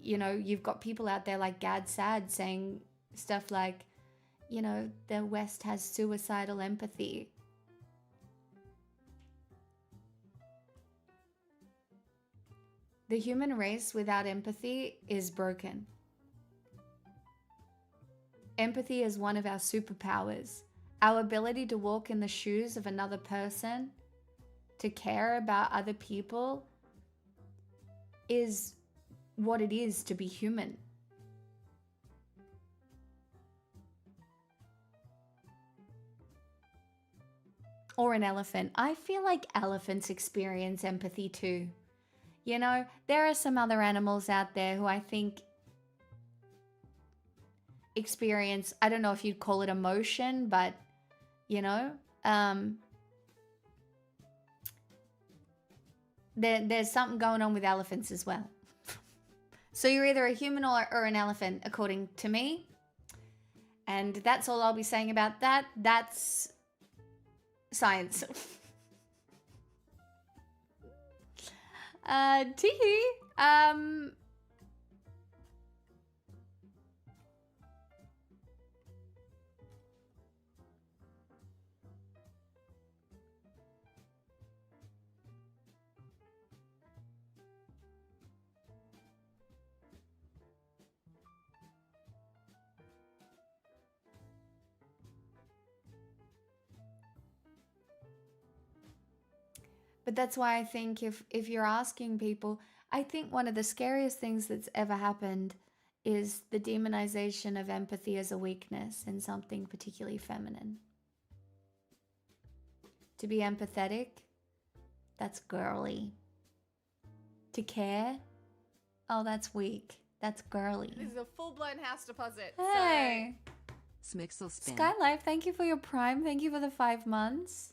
you've got people out there like Gad Sad saying stuff like, the West has suicidal empathy. The human race without empathy is broken. Empathy is one of our superpowers. Our ability to walk in the shoes of another person, to care about other people, is what it is to be human. Or an elephant. I feel like elephants experience empathy too. There are some other animals out there who I think experience, I don't know if you'd call it emotion, but there's something going on with elephants as well. So you're either a human or an elephant, according to me. And that's all I'll be saying about that. That's science. Teehee. But that's why I think if you're asking people, I think one of the scariest things that's ever happened is the demonization of empathy as a weakness in something particularly feminine. To be empathetic, that's girly. To care, oh, that's weak. That's girly. This is a full-blown house deposit. Hey! Smixel spin. Skylife, thank you for your prime. Thank you for the 5 months.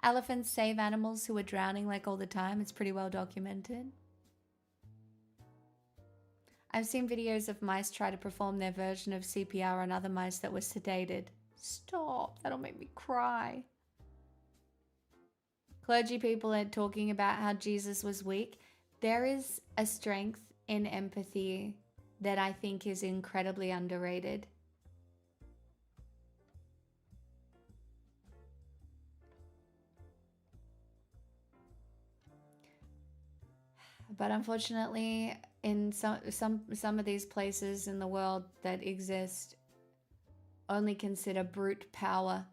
Elephants save animals who are drowning like all the time. It's pretty well documented. I've seen videos of mice try to perform their version of CPR on other mice that were sedated. Stop, that'll make me cry. Clergy people are talking about how Jesus was weak. There is a strength in empathy that I think is incredibly underrated. But unfortunately, in some of these places in the world that exist, only consider brute power.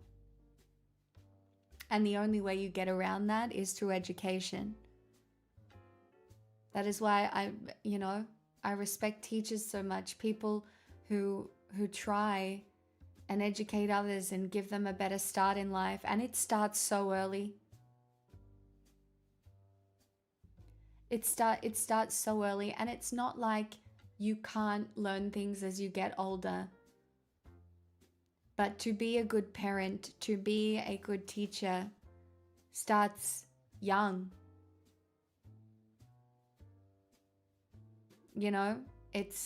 And the only way you get around that is through education. That is why I respect teachers so much. People who try and educate others and give them a better start in life. And it starts so early. It starts so early, and it's not like you can't learn things as you get older. But to be a good parent, to be a good teacher, starts young. You know, it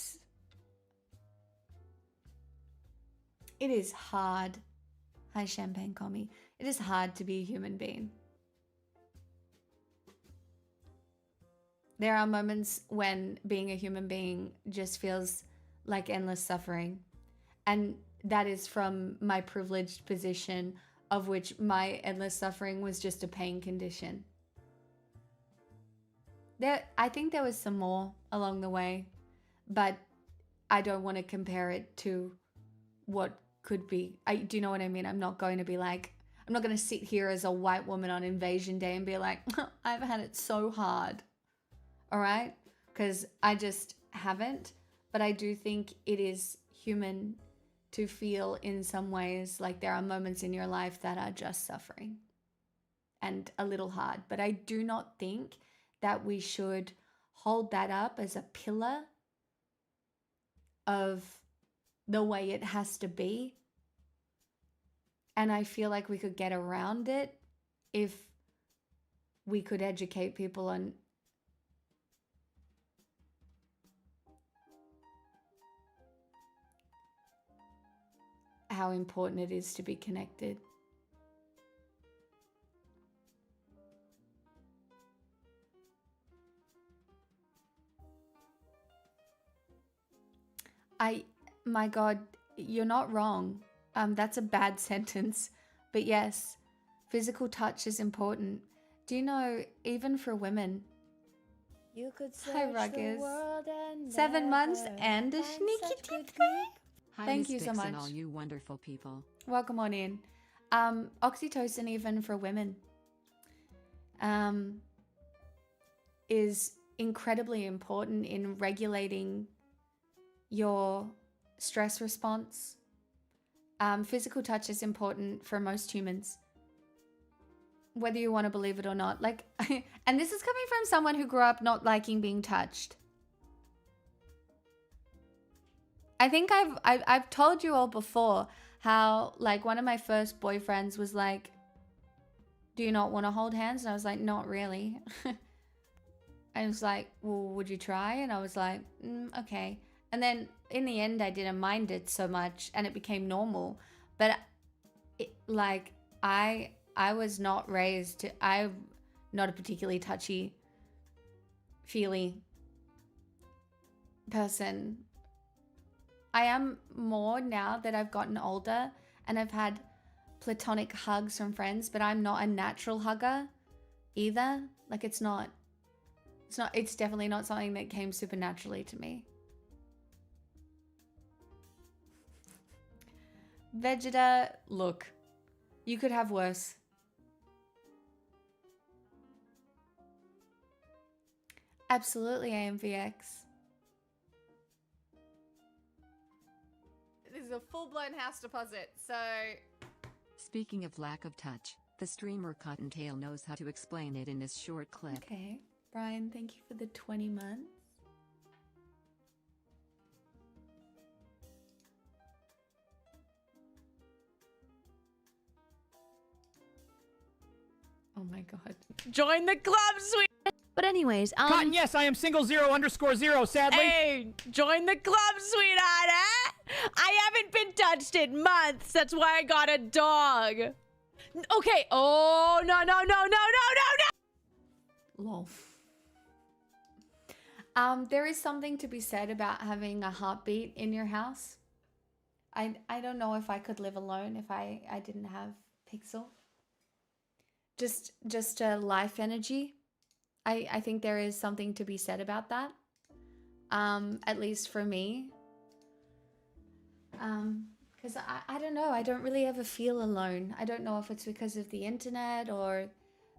is hard. Hi, Champagne Commie. It is hard to be a human being. There are moments when being a human being just feels like endless suffering. And that is from my privileged position, of which my endless suffering was just a pain condition. I think there was some more along the way, but I don't want to compare it to what could be. Do you know what I mean? I'm not going to sit here as a white woman on Invasion Day and be like, I've had it so hard. All right? Because I just haven't. But I do think it is human to feel in some ways like there are moments in your life that are just suffering and a little hard. But I do not think that we should hold that up as a pillar of the way it has to be. And I feel like we could get around it if we could educate people on how important it is to be connected. My God, you're not wrong. That's a bad sentence. But yes, physical touch is important. Do you know, even for women, You could Hi, search Ruggers. the world and 7 months never and a find sneaky such good tip. grip. Hi, Thank Miss you so Dixon, much. all you wonderful people. Welcome on in. Oxytocin, even for women, is incredibly important in regulating your stress response. Physical touch is important for most humans, whether you want to believe it or not. Like, and this is coming from someone who grew up not liking being touched. I think I've told you all before how, like, one of my first boyfriends was like, do you not want to hold hands? And I was like, not really. I was like, well, would you try? And I was like, okay. And then in the end, I didn't mind it so much and it became normal. But I was not raised to, I'm not a particularly touchy, feely person. I am more now that I've gotten older and I've had platonic hugs from friends, but I'm not a natural hugger either. Like, it's definitely not something that came supernaturally to me. Vegeta, look, you could have worse. Absolutely, AMVX. This is a full-blown house deposit, so... Speaking of lack of touch, the streamer Cottontail knows how to explain it in this short clip. Okay. Brian, thank you for the 20 months. Oh my god. Join the club, sweet. But anyways, Cotton, yes, I am single0_0, sadly. Hey, join the club, sweetheart, eh? I haven't been touched in months. That's why I got a dog. Okay. Oh, no, no, no, no, no, no, no. Lol. There is something to be said about having a heartbeat in your house. I don't know if I could live alone if I didn't have Pixel. Just a life energy. I think there is something to be said about that. At least for me. Because I don't know, I don't really ever feel alone. I don't know if it's because of the internet or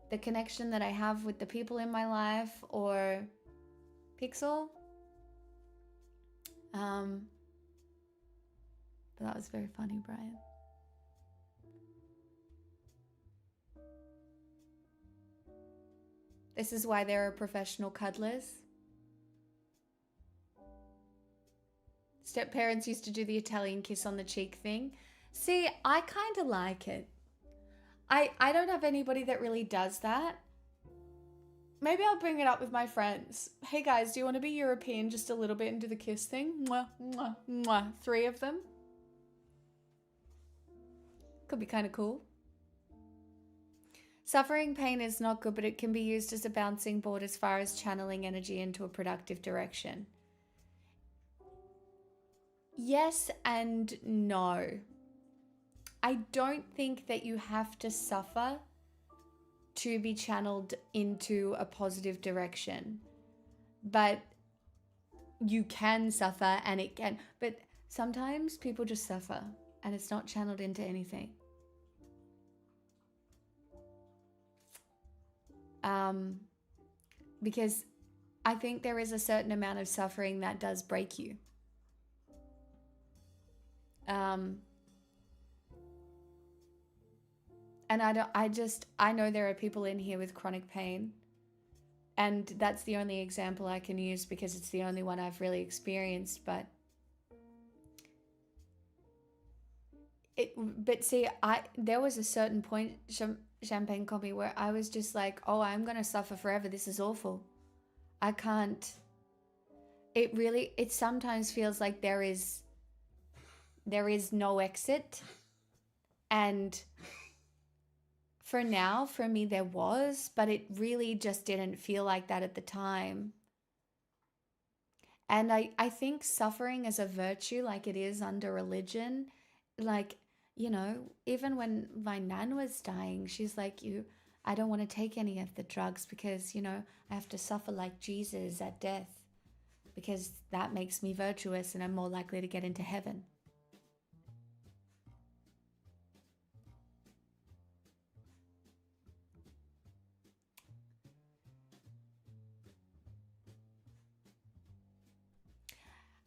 the connection that I have with the people in my life or Pixel. But that was very funny, Brian. This is why there are professional cuddlers. Step parents used to do the Italian kiss on the cheek thing. See, I kind of like it. I don't have anybody that really does that. Maybe I'll bring it up with my friends. Hey guys, do you want to be European just a little bit and do the kiss thing? Mwah, mwah, mwah. 3 of them. Could be kind of cool. Suffering pain is not good, but it can be used as a bouncing board as far as channeling energy into a productive direction. Yes and no. I don't think that you have to suffer to be channeled into a positive direction. But you can suffer and it can. But sometimes people just suffer and it's not channeled into anything. Because I think there is a certain amount of suffering that does break you. And I know there are people in here with chronic pain, and that's the only example I can use because it's the only one I've really experienced, but see, there was a certain point, Champagne Copy, where I was just like, oh, I'm going to suffer forever. This is awful. I can't. It sometimes feels like there is no exit. And for now, for me, there was, but it really just didn't feel like that at the time. And I think suffering as a virtue, like it is under religion, like, you know, even when my nan was dying, she's like, I don't want to take any of the drugs because, you know, I have to suffer like Jesus at death because that makes me virtuous and I'm more likely to get into heaven.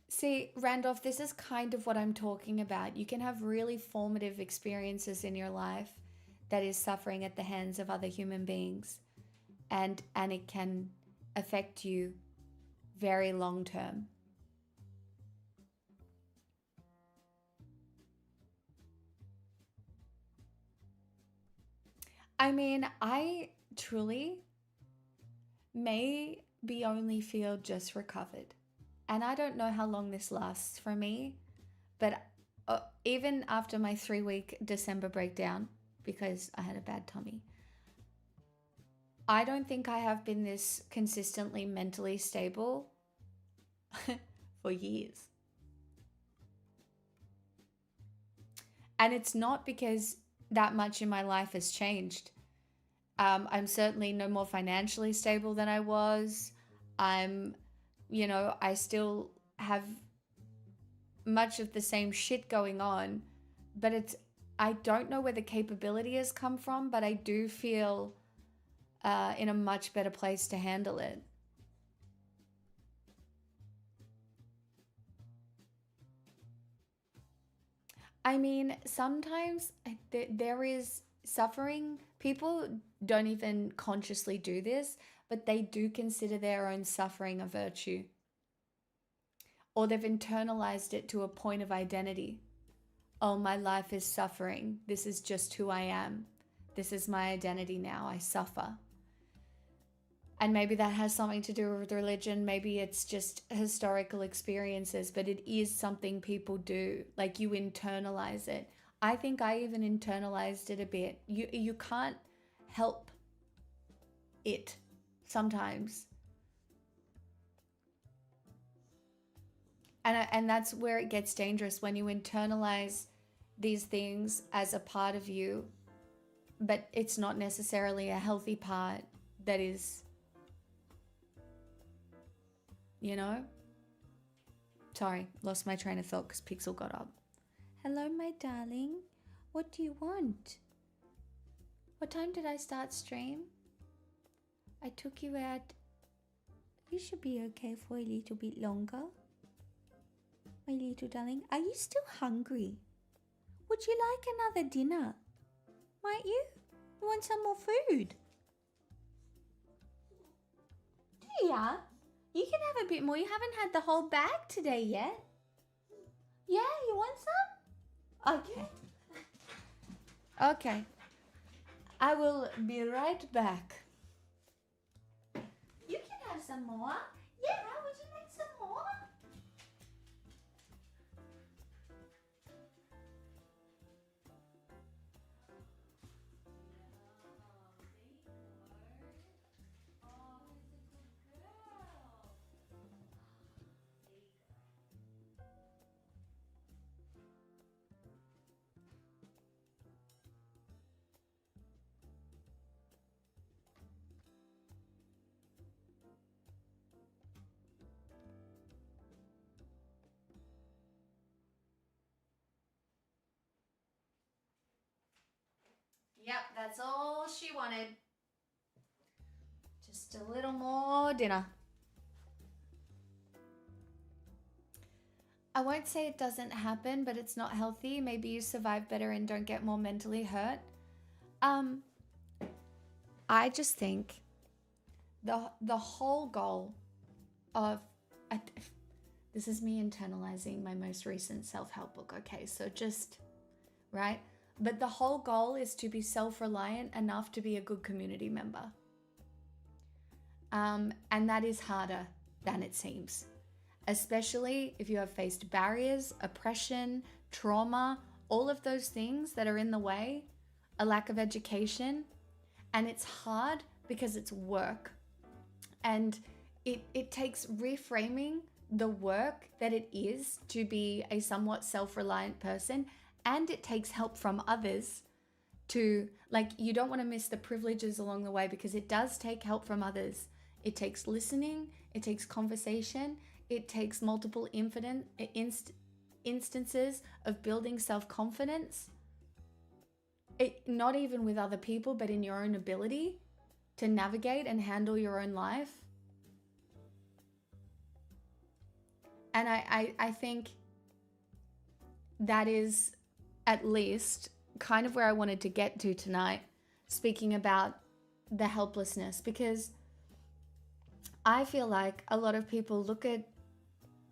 See, Randolph, this is kind of what I'm talking about. You can have really formative experiences in your life that is suffering at the hands of other human beings, and it can affect you very long term. I mean, I truly may be only feel just recovered. And I don't know how long this lasts for me, but even after my 3-week December breakdown, because I had a bad tummy, I don't think I have been this consistently mentally stable for years. And it's not because that much in my life has changed. I'm certainly no more financially stable than I was. You know, I still have much of the same shit going on, but I don't know where the capability has come from, but I do feel in a much better place to handle it. I mean, sometimes there is suffering. People don't even consciously do this, but they do consider their own suffering a virtue. Or they've internalized it to a point of identity. Oh, my life is suffering. This is just who I am. This is my identity now. I suffer. And maybe that has something to do with religion. Maybe it's just historical experiences, but it is something people do. Like you internalize it. I think I even internalized it a bit. You can't help it sometimes. And that's where it gets dangerous, when you internalize these things as a part of you, but it's not necessarily a healthy part that is, you know? Sorry, lost my train of thought because Pixel got up. Hello, my darling. What do you want? What time did I start stream? I took you out. You should be okay for a little bit longer. My little darling, are you still hungry? Would you like another dinner? Might you? You want some more food? Do ya? You can have a bit more. You haven't had the whole bag today yet. Yeah, you want some? Okay. Okay. I will be right back. You can have some more. Yeah, would you like some more? Yep, that's all she wanted. Just a little more dinner. I won't say it doesn't happen, but it's not healthy. Maybe you survive better and don't get more mentally hurt. I just think the whole goal of this is me internalizing my most recent self-help book. Okay, so just right. But the whole goal is to be self-reliant enough to be a good community member. And that is harder than it seems, especially if you have faced barriers, oppression, trauma, all of those things that are in the way, a lack of education. And it's hard because it's work. And it takes reframing the work that it is to be a somewhat self-reliant person. And it takes help from others to, like, you don't want to miss the privileges along the way, because it does take help from others. It takes listening, it takes conversation, it takes multiple instances of building self-confidence. Not even with other people, but in your own ability to navigate and handle your own life. And I think that is at least kind of where I wanted to get to tonight, speaking about the helplessness, because I feel like a lot of people look at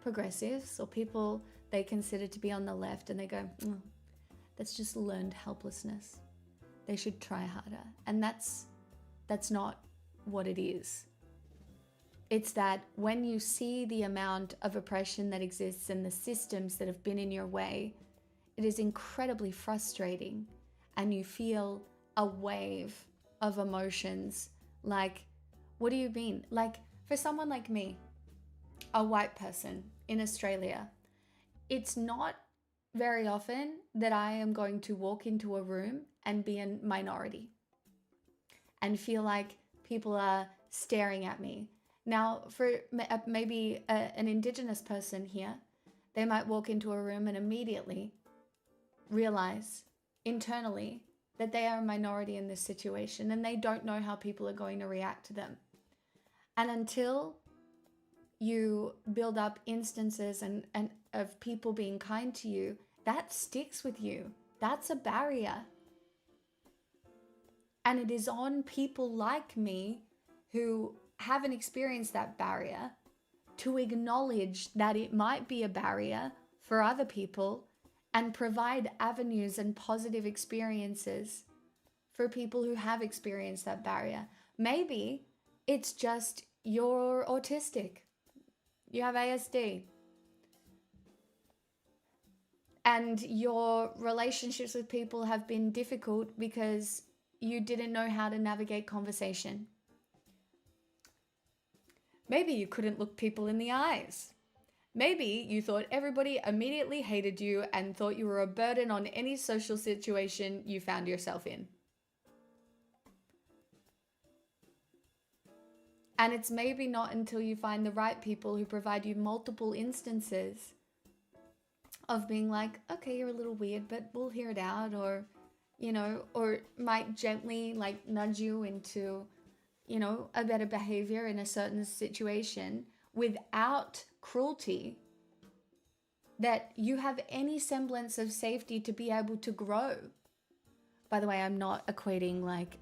progressives or people they consider to be on the left and they go, that's just learned helplessness. They should try harder. And that's not what it is. It's that when you see the amount of oppression that exists and the systems that have been in your way, it is incredibly frustrating, and you feel a wave of emotions. Like, what do you mean? Like, for someone like me, a white person in Australia, it's not very often that I am going to walk into a room and be a minority and feel like people are staring at me. Now, for maybe an Indigenous person here, they might walk into a room and immediately realize internally that they are a minority in this situation and they don't know how people are going to react to them. And until you build up instances and of people being kind to you that sticks with you. That's a barrier. And it is on people like me who haven't experienced that barrier to acknowledge that it might be a barrier for other people and provide avenues and positive experiences for people who have experienced that barrier. Maybe it's just you're autistic, you have ASD, and your relationships with people have been difficult because you didn't know how to navigate conversation. Maybe you couldn't look people in the eyes. Maybe you thought everybody immediately hated you and thought you were a burden on any social situation you found yourself in. And it's maybe not until you find the right people who provide you multiple instances of being like, okay, you're a little weird, but we'll hear it out, or, you know, or might gently like nudge you into, you know, a better behavior in a certain situation without cruelty, that you have any semblance of safety to be able to grow. By the way, I'm not equating like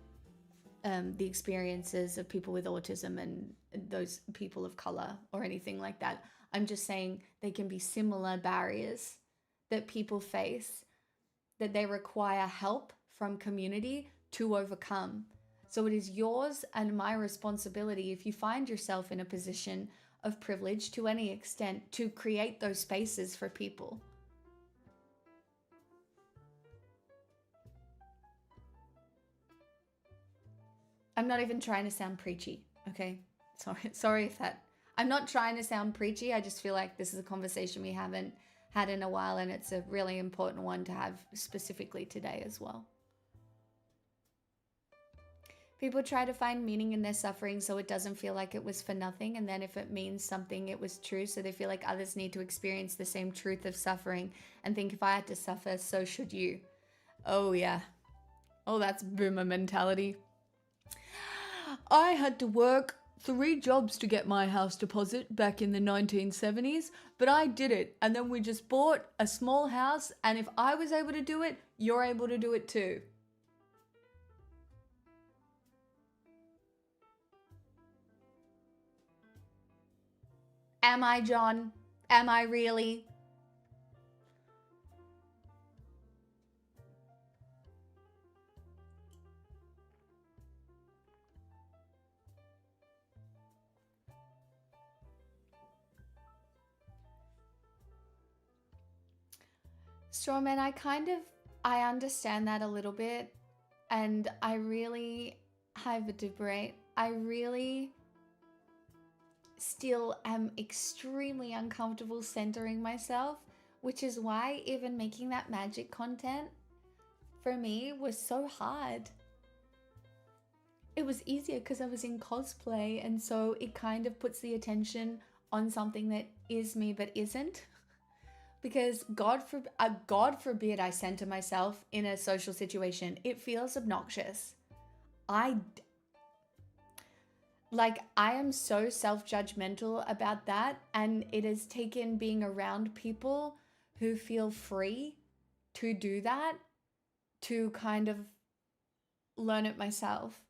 the experiences of people with autism and those people of color or anything like that. I'm just saying they can be similar barriers that people face that they require help from community to overcome. So it is yours and my responsibility, if you find yourself in a position of privilege to any extent, to create those spaces for people. I'm not even trying to sound preachy, okay? Sorry if that... I'm not trying to sound preachy. I just feel like this is a conversation we haven't had in a while, and it's a really important one to have specifically today as well. People try to find meaning in their suffering so it doesn't feel like it was for nothing, and then if it means something, it was true, so they feel like others need to experience the same truth of suffering and think if I had to suffer, so should you. Oh yeah. Oh, that's boomer mentality. I had to work 3 jobs to get my house deposit back in the 1970s, but I did it, and then we just bought a small house, and if I was able to do it, you're able to do it too. Am I, John? Am I really? Strawman, I understand that a little bit, and I really have a debate. I really still am extremely uncomfortable centering myself, which is why even making that magic content for me was so hard. It was easier because I was in cosplay, and so it kind of puts the attention on something that is me but isn't. Because God forbid I center myself in a social situation. It feels obnoxious. I am so self-judgmental about that, and it has taken being around people who feel free to do that to kind of learn it myself.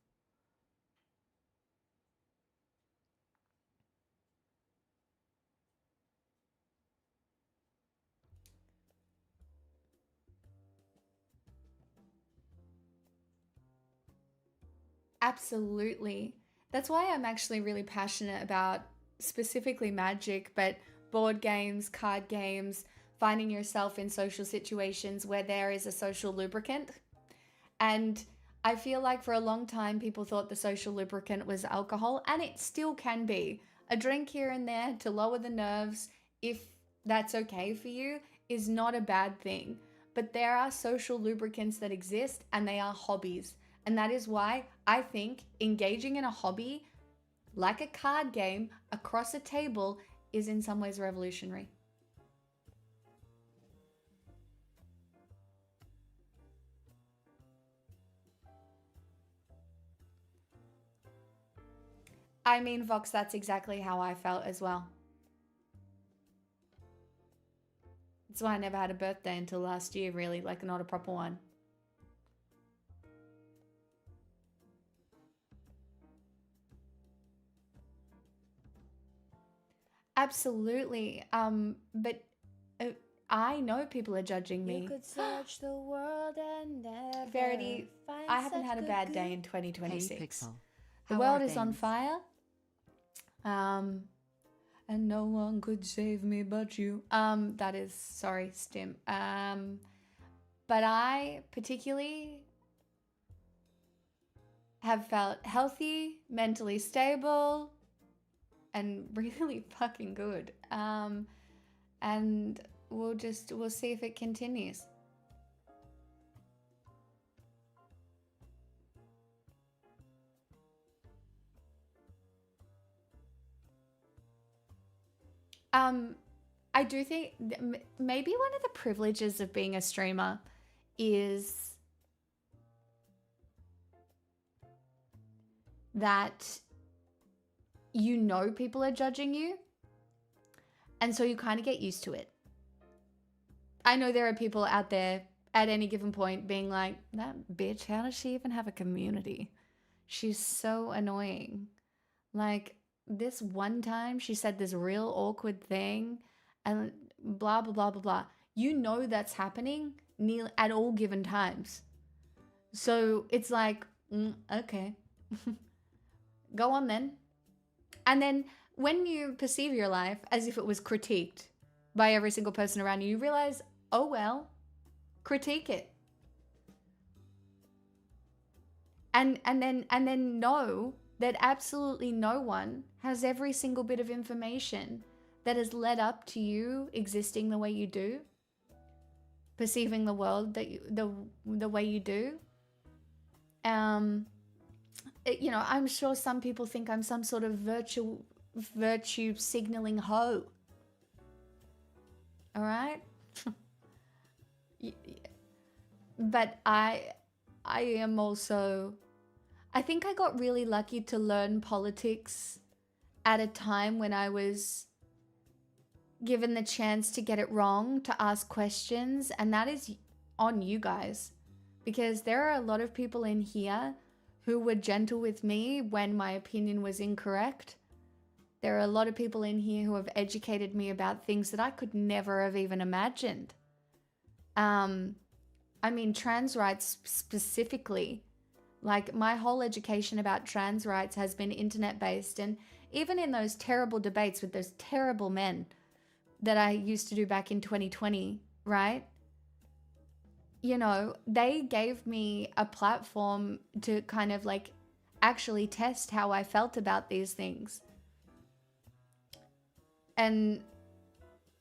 Absolutely. That's why I'm actually really passionate about specifically magic, but board games, card games, finding yourself in social situations where there is a social lubricant. And I feel like for a long time, people thought the social lubricant was alcohol, and it still can be. A drink here and there to lower the nerves, if that's okay for you, is not a bad thing. But there are social lubricants that exist, and they are hobbies. And that is why I think engaging in a hobby, like a card game, across a table, is in some ways revolutionary. I mean, Vox, that's exactly how I felt as well. That's why I never had a birthday until last year, really, like not a proper one. Absolutely. But uh, I know people are judging You me. could search the world and never Verity, find I haven't such had a good bad day goo. in Hey 2026. Pixel. The How world are is on things? fire. And no one could save me but you. That is, sorry, Stim. But I particularly have felt healthy, mentally stable, and really fucking good. And we'll see if it continues. I do think maybe one of the privileges of being a streamer is that you know people are judging you, and so you kind of get used to it. I know there are people out there at any given point being like, that bitch, how does she even have a community? She's so annoying. Like, this one time she said this real awkward thing and blah, blah, blah, blah, blah. You know that's happening at all given times. So it's like, okay, go on then. And then when you perceive your life as if it was critiqued by every single person around you, you realize, oh well, critique it. And then know that absolutely no one has every single bit of information that has led up to you existing the way you do, perceiving the world that the way you do. You know, I'm sure some people think I'm some sort of virtue signaling hoe. All right? But I am also, I think I got really lucky to learn politics at a time when I was given the chance to get it wrong, to ask questions, and that is on you guys. Because there are a lot of people in here who were gentle with me when my opinion was incorrect. There are a lot of people in here who have educated me about things that I could never have even imagined. I mean, trans rights specifically. Like, my whole education about trans rights has been internet-based, and even in those terrible debates with those terrible men that I used to do back in 2020, right? You know, they gave me a platform to kind of like actually test how I felt about these things. And,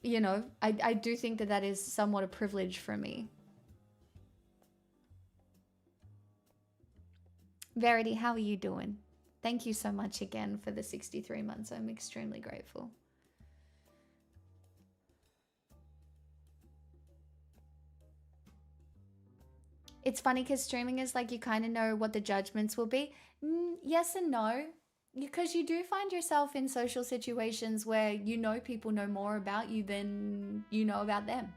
you know, I do think that that is somewhat a privilege for me. Verity, how are you doing? Thank you so much again for the 63 months. I'm extremely grateful. It's funny because streaming is like you kind of know what the judgments will be. Yes and no. Because you do find yourself in social situations where you know people know more about you than you know about them.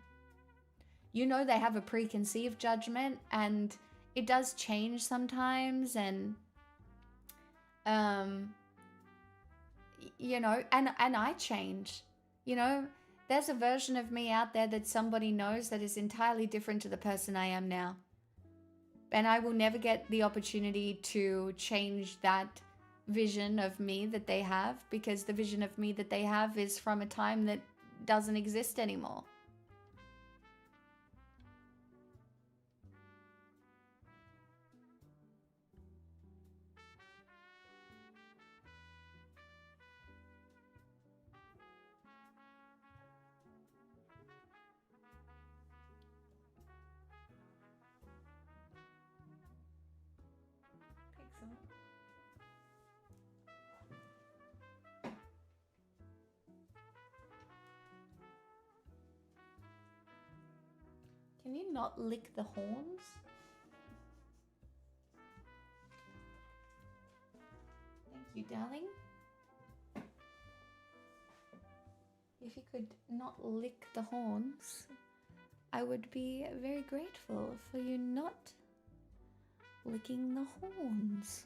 You know they have a preconceived judgment, and it does change sometimes, and you know, and I change. You know, there's a version of me out there that somebody knows that is entirely different to the person I am now. And I will never get the opportunity to change that vision of me that they have, because the vision of me that they have is from a time that doesn't exist anymore. Can you not lick the horns? Thank you, darling. If you could not lick the horns. I would be very grateful for you not licking the horns.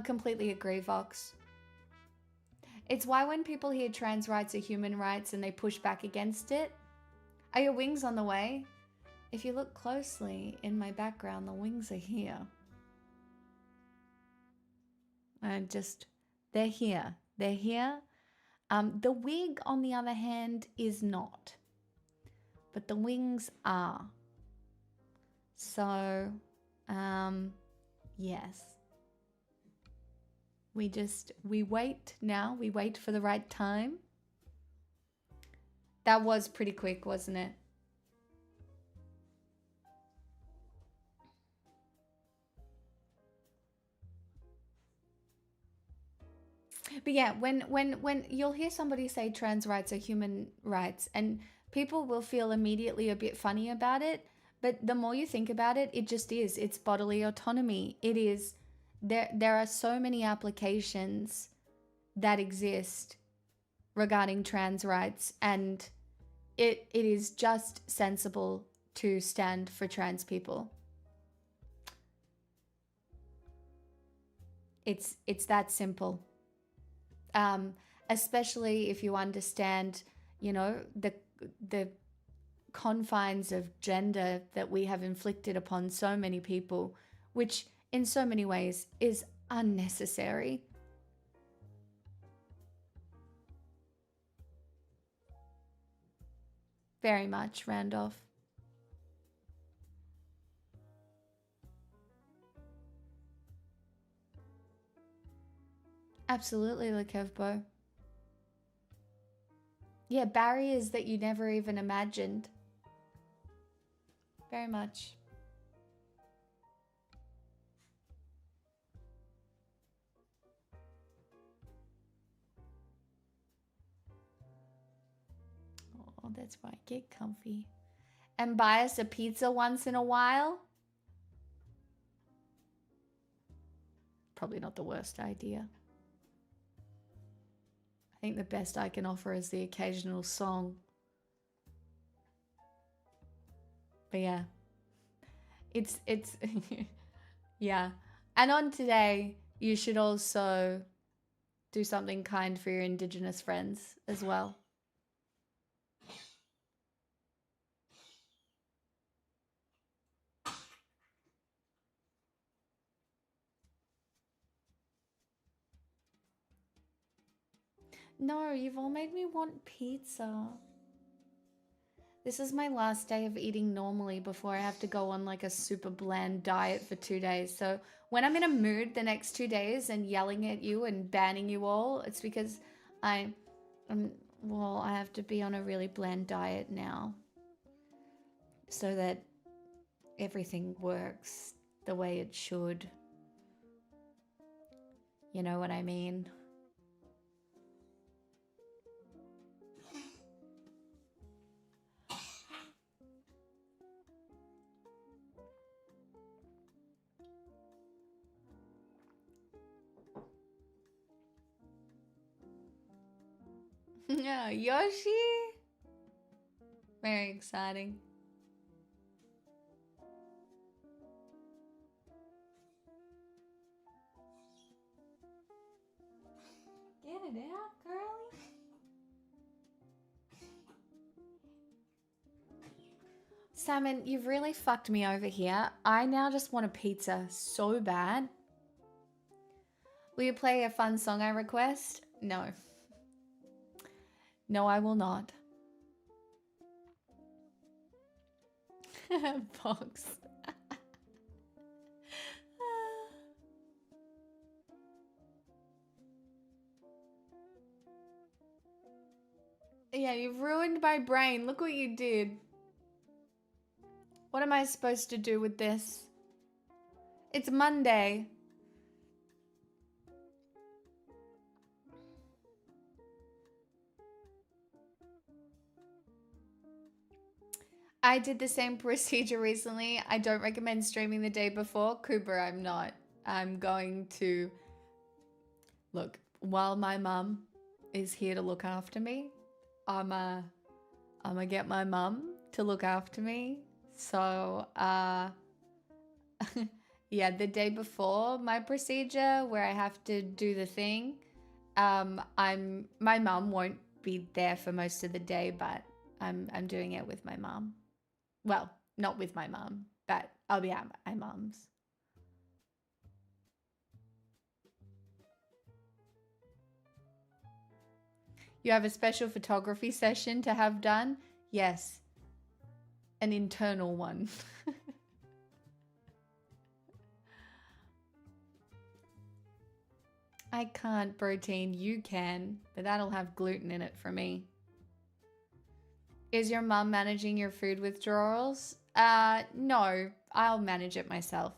Completely agree, Vox. It's why when people hear trans rights are human rights and they push back against it, are your wings on the way? If you look closely in my background, the wings are here. They're here. They're here. The wig, on the other hand, is not. But the wings are. So, yes. We wait now. We wait for the right time. That was pretty quick, wasn't it? But yeah, when you'll hear somebody say trans rights are human rights, and people will feel immediately a bit funny about it, but the more you think about it, it just is. It's bodily autonomy. It is. There are so many applications that exist regarding trans rights, and it is just sensible to stand for trans people. It's that simple. Especially if you understand, you know, the confines of gender that we have inflicted upon so many people, which in so many ways is unnecessary. Very much, Randolph. Absolutely, Lekevbo. Yeah, barriers that you never even imagined. Very much. Oh, that's right. Get comfy. And buy us a pizza once in a while. Probably not the worst idea. I think the best I can offer is the occasional song. But yeah. It's yeah. And on today, you should also do something kind for your Indigenous friends as well. No, you've all made me want pizza. This is my last day of eating normally before I have to go on like a super bland diet for 2 days. So when I'm in a mood the next 2 days and yelling at you and banning you all, it's because I have to be on a really bland diet now so that everything works the way it should. You know what I mean? Yeah, Yoshi. Very exciting. Get it out, girlie. Salmon, you've really fucked me over here. I now just want a pizza so bad. Will you play a fun song I request? No. No, I will not. Box. Yeah, you've ruined my brain. Look what you did. What am I supposed to do with this? It's Monday. I did the same procedure recently. I don't recommend streaming the day before. Cooper, I'm not. I'm going to... Look, while my mum is here to look after me, I'm I'm gonna get my mum to look after me. So, yeah, the day before my procedure where I have to do the thing, my mum won't be there for most of the day, but I'm doing it with my mum. Well, not with my mum, but I'll be at my mum's. You have a special photography session to have done? Yes. An internal one. I can't protein, you can, but that'll have gluten in it for me. Is your mum managing your food withdrawals? No, I'll manage it myself.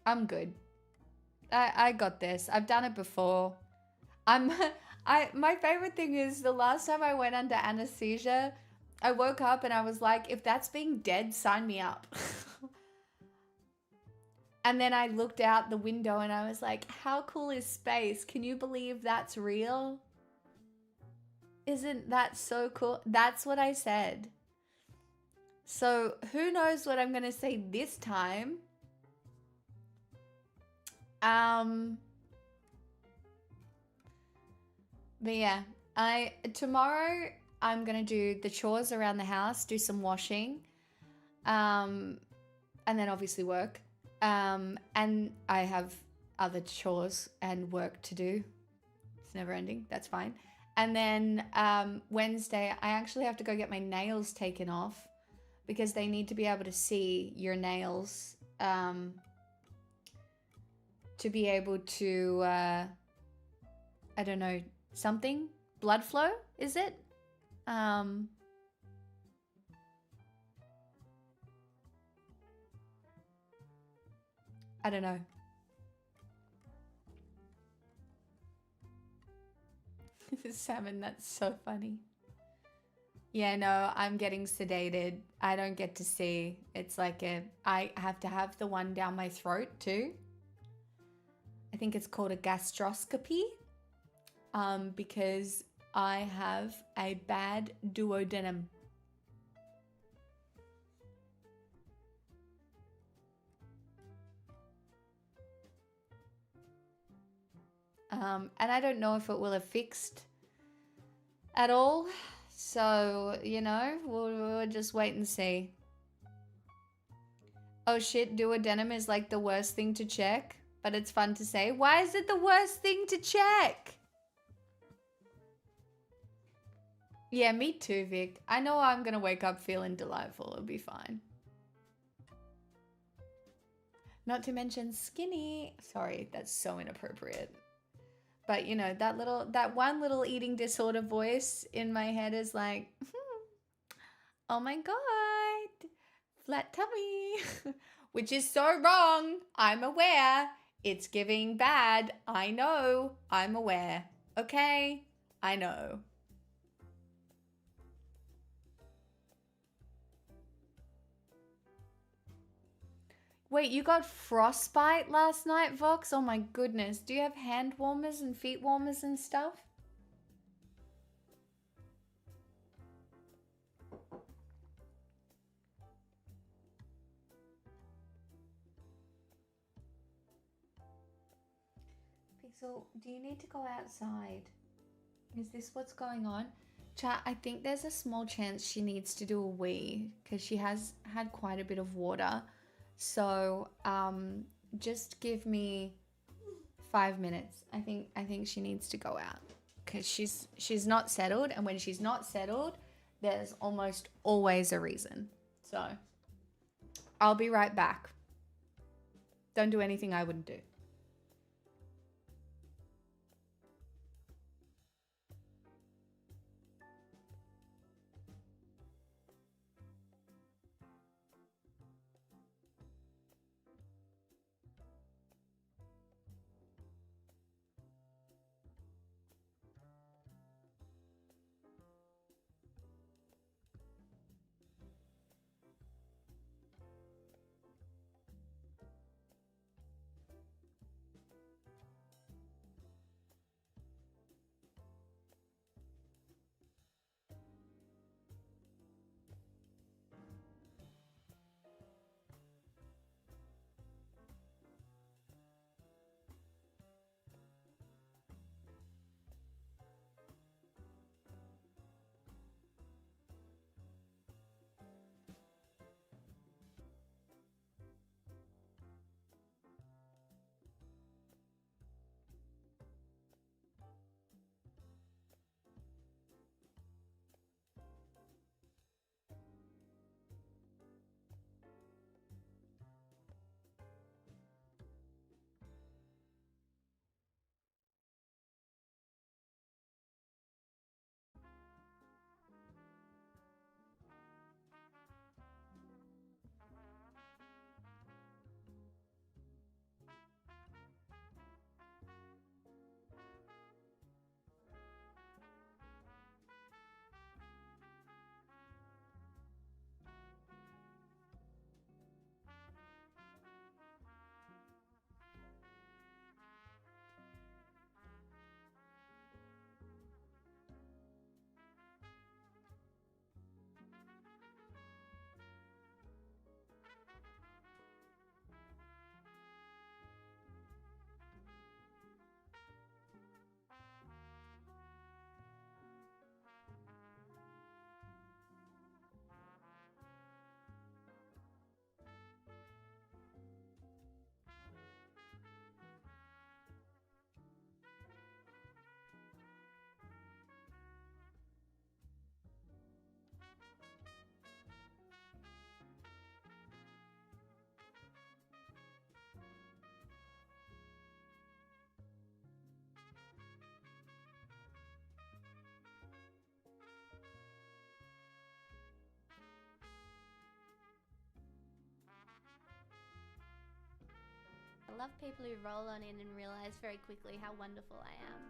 I'm good. I got this. I've done it before. My favorite thing is the last time I went under anesthesia, I woke up and I was like, if that's being dead, sign me up. And then I looked out the window and I was like, how cool is space? Can you believe that's real? Isn't that so cool? That's what I said. So who knows what I'm going to say this time? But yeah, tomorrow I'm going to do the chores around the house, do some washing, and then obviously work. And I have other chores and work to do. It's never ending. That's fine. And then Wednesday, I actually have to go get my nails taken off because they need to be able to see your nails to be able to, I don't know, something? Blood flow, is it? I don't know. Salmon, that's so funny. Yeah, no, I'm getting sedated. I don't get to see. It's like I have to have the one down my throat too. I think it's called a gastroscopy. Because I have a bad duodenum. And I don't know if it will have fixed at all. So, you know, we'll just wait and see. Oh shit, duodenum is like the worst thing to check, but it's fun to say. Why is it the worst thing to check? Yeah, me too, Vic. I know I'm gonna wake up feeling delightful. It'll be fine. Not to mention skinny. Sorry, that's so inappropriate. But you know, that one little eating disorder voice in my head is like, oh my god, flat tummy, which is so wrong. I'm aware. It's giving bad. I know. I'm aware. Okay? I know. Wait, you got frostbite last night, Vox? Oh my goodness. Do you have hand warmers and feet warmers and stuff? Pixel, do you need to go outside? Is this what's going on? Chat, I think there's a small chance she needs to do a wee because she has had quite a bit of water. So, just give me 5 minutes. I think she needs to go out because she's not settled, and when she's not settled, there's almost always a reason. So, I'll be right back. Don't do anything I wouldn't do. I love people who roll on in and realize very quickly how wonderful I am.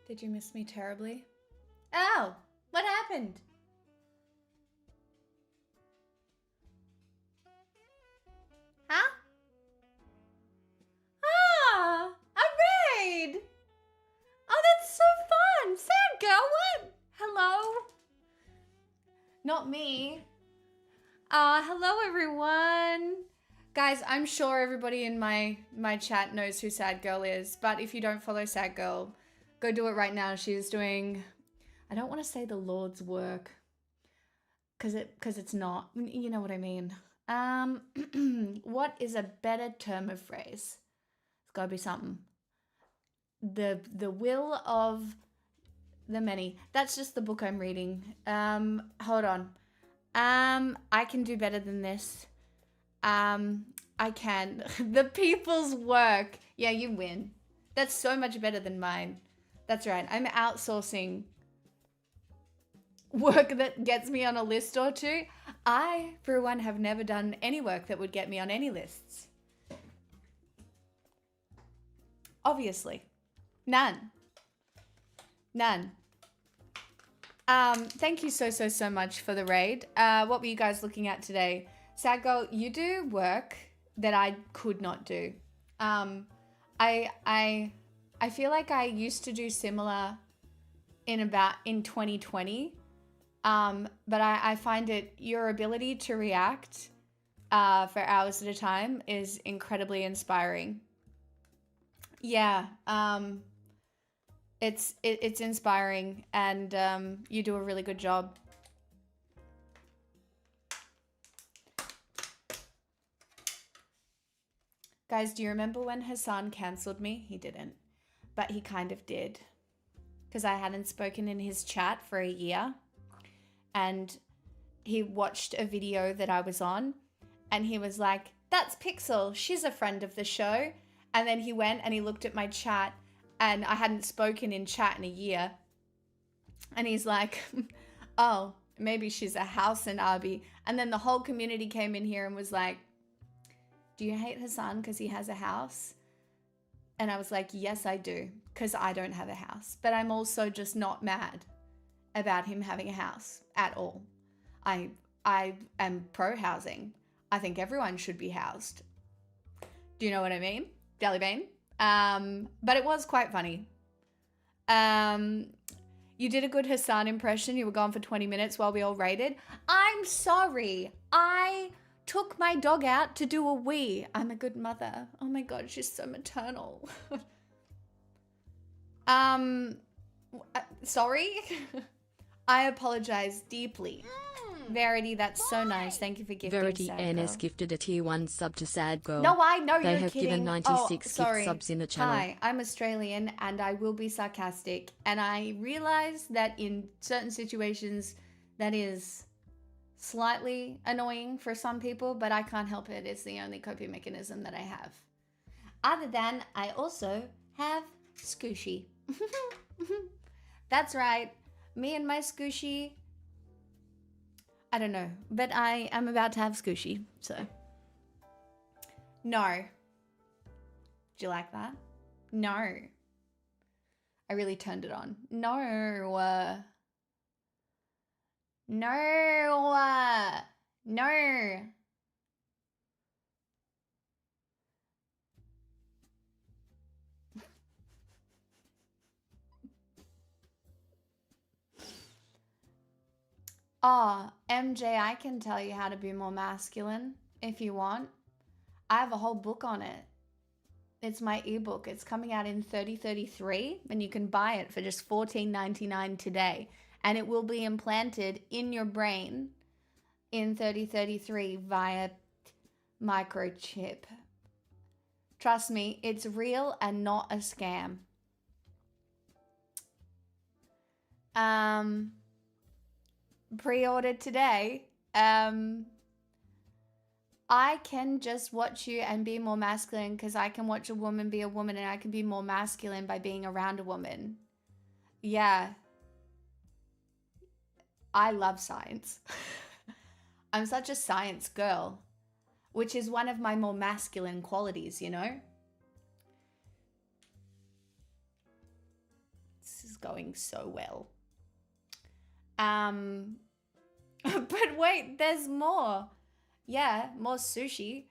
Did you miss me terribly? Ow! What happened? Huh? Ah! A raid! Oh, that's so fun! Sad girl, what? Hello? Not me. Hello everyone. Guys, I'm sure everybody in my chat knows who Sad Girl is, but if you don't follow Sad Girl, go do it right now. She's doing, I don't want to say the Lord's work, cause it's not. You know what I mean. What is a better term of phrase? It's gotta be something. The will of the many. That's just the book I'm reading. Hold on. I can do better than this. I can. The people's work. Yeah, you win. That's so much better than mine. That's right. I'm outsourcing work that gets me on a list or two. I, for one, have never done any work that would get me on any lists. Obviously. None. None. Thank you so much for the raid. What were you guys looking at today? Sad Girl, you do work that I could not do. I feel like I used to do similar in 2020. But I find your ability to react for hours at a time is incredibly inspiring. Yeah, it's inspiring, and you do a really good job. Guys, do you remember when Hassan cancelled me? He didn't, but he kind of did, because I hadn't spoken in his chat for a year, and he watched a video that I was on, and he was like, "That's Pixel, she's a friend of the show." And then he went and he looked at my chat, and I hadn't spoken in chat in a year, and he's like, "Oh, maybe she's a house in Abi." And then the whole community came in here and was like, "Do you hate Hassan because he has a house?" And I was like, "Yes, I do, because I don't have a house. But I'm also just not mad about him having a house at all. I am pro housing. I think everyone should be housed." Do you know what I mean? Dellybane? But it was quite funny. You did a good Hassan impression. You were gone for 20 minutes while we all raided. I'm sorry. I took my dog out to do a wee. I'm a good mother. Oh my God, she's so maternal. Sorry? I apologize deeply. Verity, that's so nice. Thank you for gifting Verity Sad NS Girl. gifted a tier 1 sub to Sad Girl. No, I know They you're have kidding. given 96 sorry. gift subs in the channel. Hi, I'm Australian and I will be sarcastic. And I realize that in certain situations that is slightly annoying for some people, but I can't help it. It's the only coping mechanism that I have. Other than I also have Scooshy. That's right. Me and my Scooshy. I don't know, but I am about to have Scooshy, so. No. Do you like that? No. I really turned it on. No. No. No. Oh, MJ, I can tell you how to be more masculine if you want. I have a whole book on it. It's my ebook. It's coming out in 3033 and you can buy it for just $14.99 today. And it will be implanted in your brain in 3033 via microchip. Trust me, it's real and not a scam. Pre-ordered today. I can just watch you and be more masculine because I can watch a woman be a woman and I can be more masculine by being around a woman. Yeah. I love science. I'm such a science girl, which is one of my more masculine qualities, you know? This is going so well. But wait, there's more. Yeah, more sushi.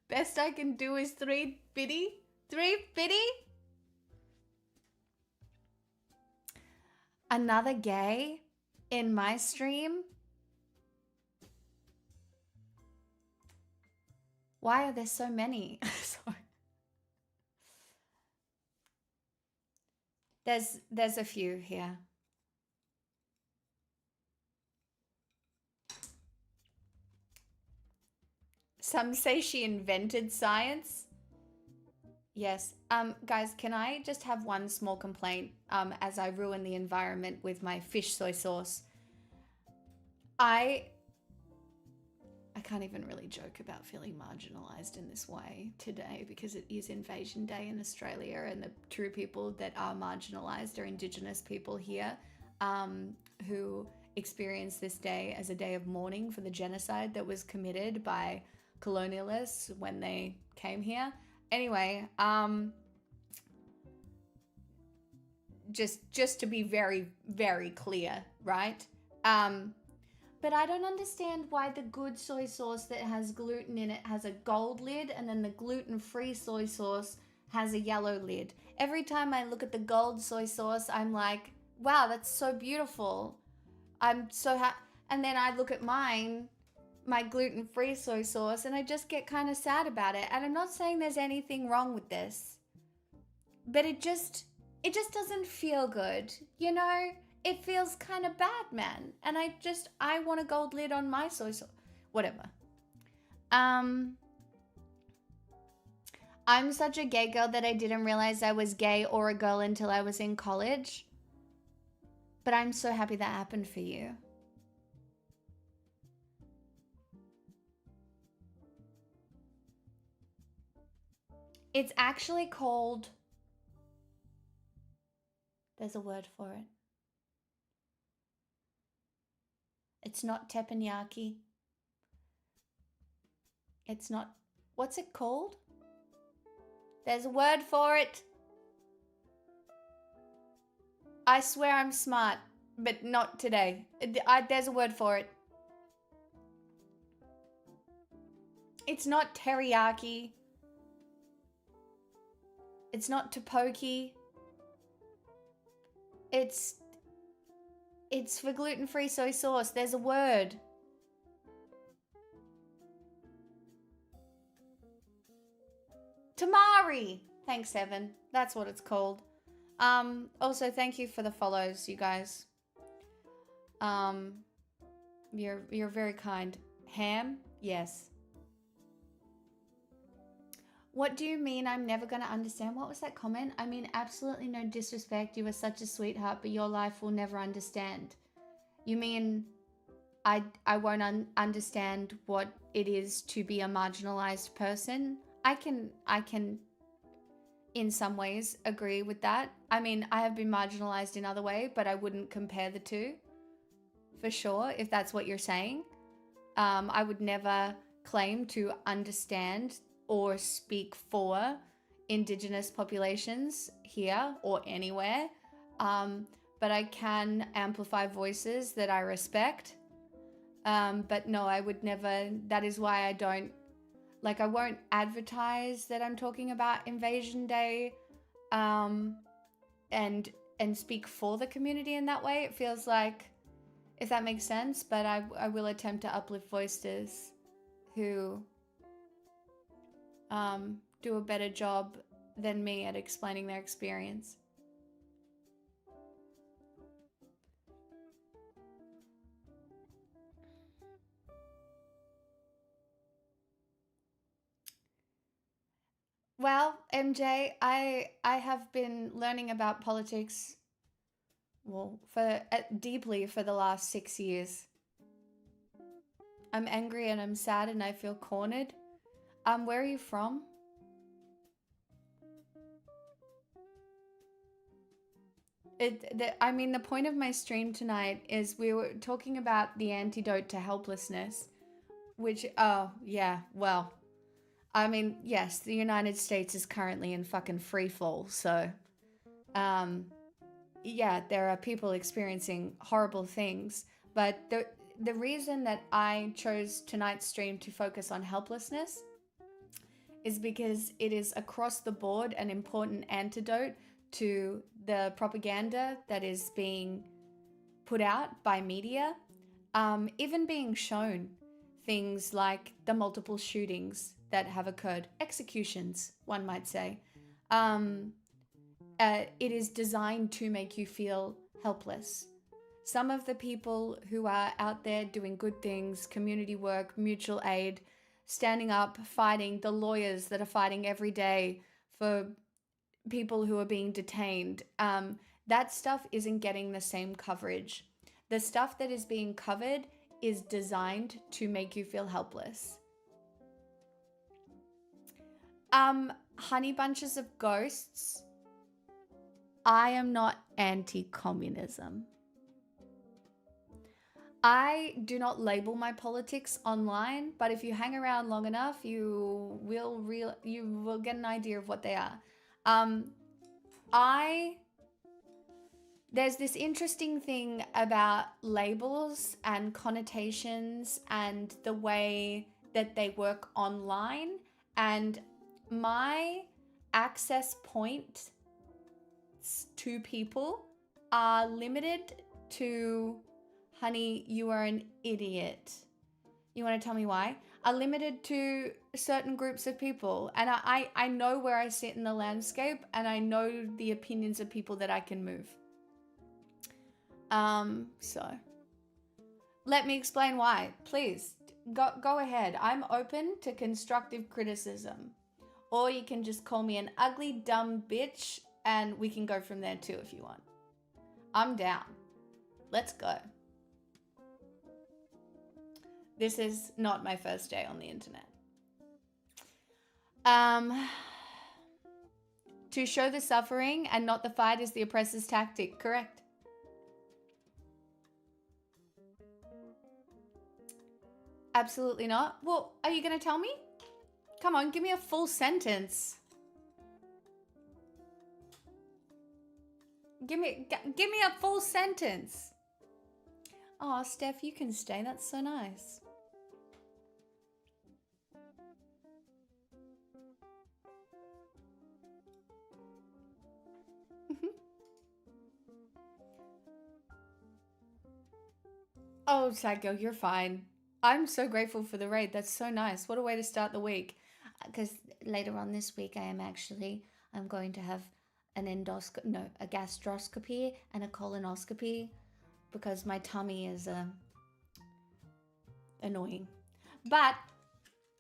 Best I can do is 350. 350? Another gay in my stream? Why are there so many? Sorry. There's a few here. Some say she invented science. Yes. Guys, can I just have one small complaint as I ruin the environment with my fish soy sauce? I can't even really joke about feeling marginalized in this way today because it is Invasion Day in Australia and the true people that are marginalized are Indigenous people here who experience this day as a day of mourning for the genocide that was committed by colonialists when they came here. Anyway, just to be very, very clear, right? But I don't understand why the good soy sauce that has gluten in it has a gold lid and then the gluten-free soy sauce has a yellow lid. Every time I look at the gold soy sauce, I'm like, wow, that's so beautiful. I'm so happy. And then I look at mine, my gluten-free soy sauce, and I just get kind of sad about it. And I'm not saying there's anything wrong with this, but it just doesn't feel good, you know? It feels kind of bad, man. And I want a gold lid on my soy sauce. Whatever. I'm such a gay girl that I didn't realize I was gay or a girl until I was in college. But I'm so happy that happened for you. It's actually called... There's a word for it. It's not teppanyaki. It's not... What's it called? There's a word for it. I swear I'm smart, but not today. There's a word for it. It's not teriyaki. It's not tteokbokki. It's for gluten-free soy sauce. There's a word. Sorry. Thanks, Evan. That's what it's called. Also, thank you for the follows, you guys. You're very kind. Ham? Yes. What do you mean I'm never going to understand? What was that comment? I mean, absolutely no disrespect. You are such a sweetheart, but your life will never understand. You mean I won't understand what it is to be a marginalized person? I can in some ways agree with that. I mean, I have been marginalized in other way, but I wouldn't compare the two for sure, if that's what you're saying. I would never claim to understand or speak for Indigenous populations here or anywhere. But I can amplify voices that I respect. But no, I would never, that is why I don't, like, I won't advertise that I'm talking about Invasion Day, and speak for the community in that way. It feels like, if that makes sense, but I will attempt to uplift voices who do a better job than me at explaining their experience. Well, MJ, I have been learning about politics, well, for deeply for the last 6 years. I'm angry and I'm sad and I feel cornered. Where are you from? I mean, the point of my stream tonight is we were talking about the antidote to helplessness, which, oh, yeah, well, I mean, yes, the United States is currently in fucking free fall, so, yeah, there are people experiencing horrible things, but the reason that I chose tonight's stream to focus on helplessness is because it is across the board an important antidote to the propaganda that is being put out by media, even being shown things like the multiple shootings that have occurred, executions, one might say. It is designed to make you feel helpless. Some of the people who are out there doing good things, community work, mutual aid, standing up, fighting, the lawyers that are fighting every day for people who are being detained, that stuff isn't getting the same coverage. The stuff that is being covered is designed to make you feel helpless. Honey bunches of ghosts. I am not anti-communism. I do not label my politics online, but if you hang around long enough, you will get an idea of what they are. There's this interesting thing about labels and connotations and the way that they work online, and my access points to people are limited to, honey, you are an idiot. You want to tell me why? Are limited to certain groups of people. And I know where I sit in the landscape, and I know the opinions of people that I can move. So let me explain why. Please, go ahead. I'm open to constructive criticism. Or you can just call me an ugly, dumb bitch, and we can go from there too if you want. I'm down. Let's go. This is not my first day on the internet. To show the suffering and not the fight is the oppressor's tactic. Correct. Absolutely not. Well, are you going to tell me? Come on, give me a full sentence. Give me a full sentence. Oh, Steph, you can stay. That's so nice. Oh, Psycho, you're fine. I'm so grateful for the raid. That's so nice. What a way to start the week. Because later on this week, I'm going to have a gastroscopy and a colonoscopy because my tummy is annoying. But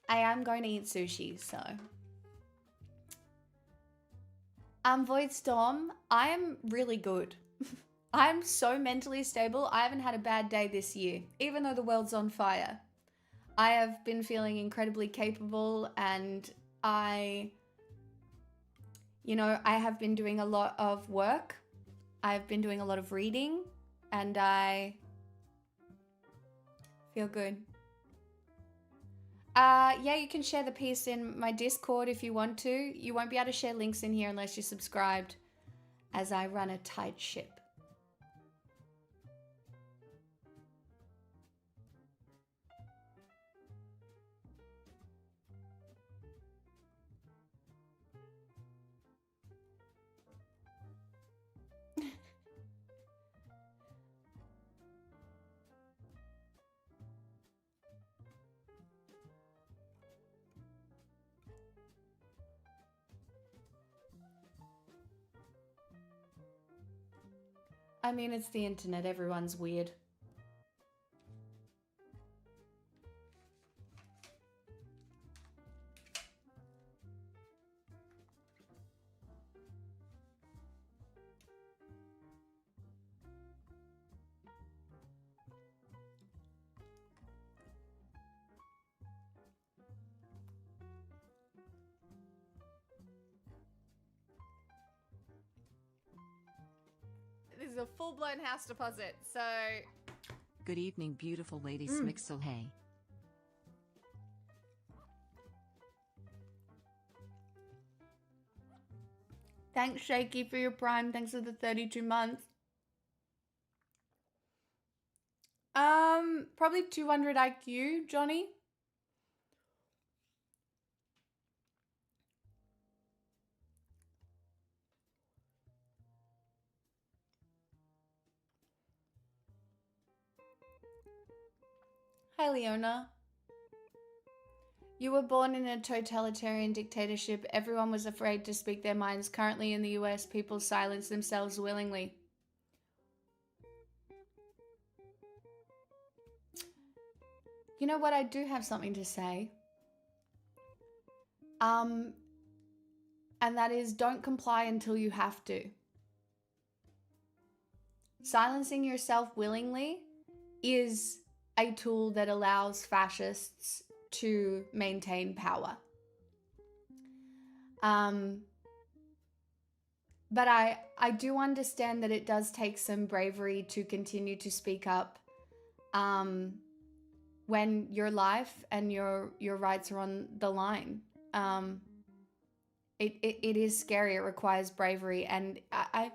I am going to eat sushi, so. Void Storm, I am really good. I'm so mentally stable. I haven't had a bad day this year, even though the world's on fire. I have been feeling incredibly capable, and I have been doing a lot of work. I've been doing a lot of reading, and I feel good. Yeah, you can share the piece in my Discord if you want to. You won't be able to share links in here unless you're subscribed, as I run a tight ship. I mean, it's the internet. Everyone's weird. This is a full-blown house deposit, so... Good evening, beautiful lady Smixel. Hey. Thanks, Shaky, for your prime. Thanks for the 32 months. Probably 200 IQ, Johnny. Hi, Leona. You were born in a totalitarian dictatorship. Everyone was afraid to speak their minds. Currently in the US, people silence themselves willingly. You know what? I do have something to say. And that is, don't comply until you have to. Silencing yourself willingly is a tool that allows fascists to maintain power. But I do understand that it does take some bravery to continue to speak up when your life and your rights are on the line. It is scary. It requires bravery, and I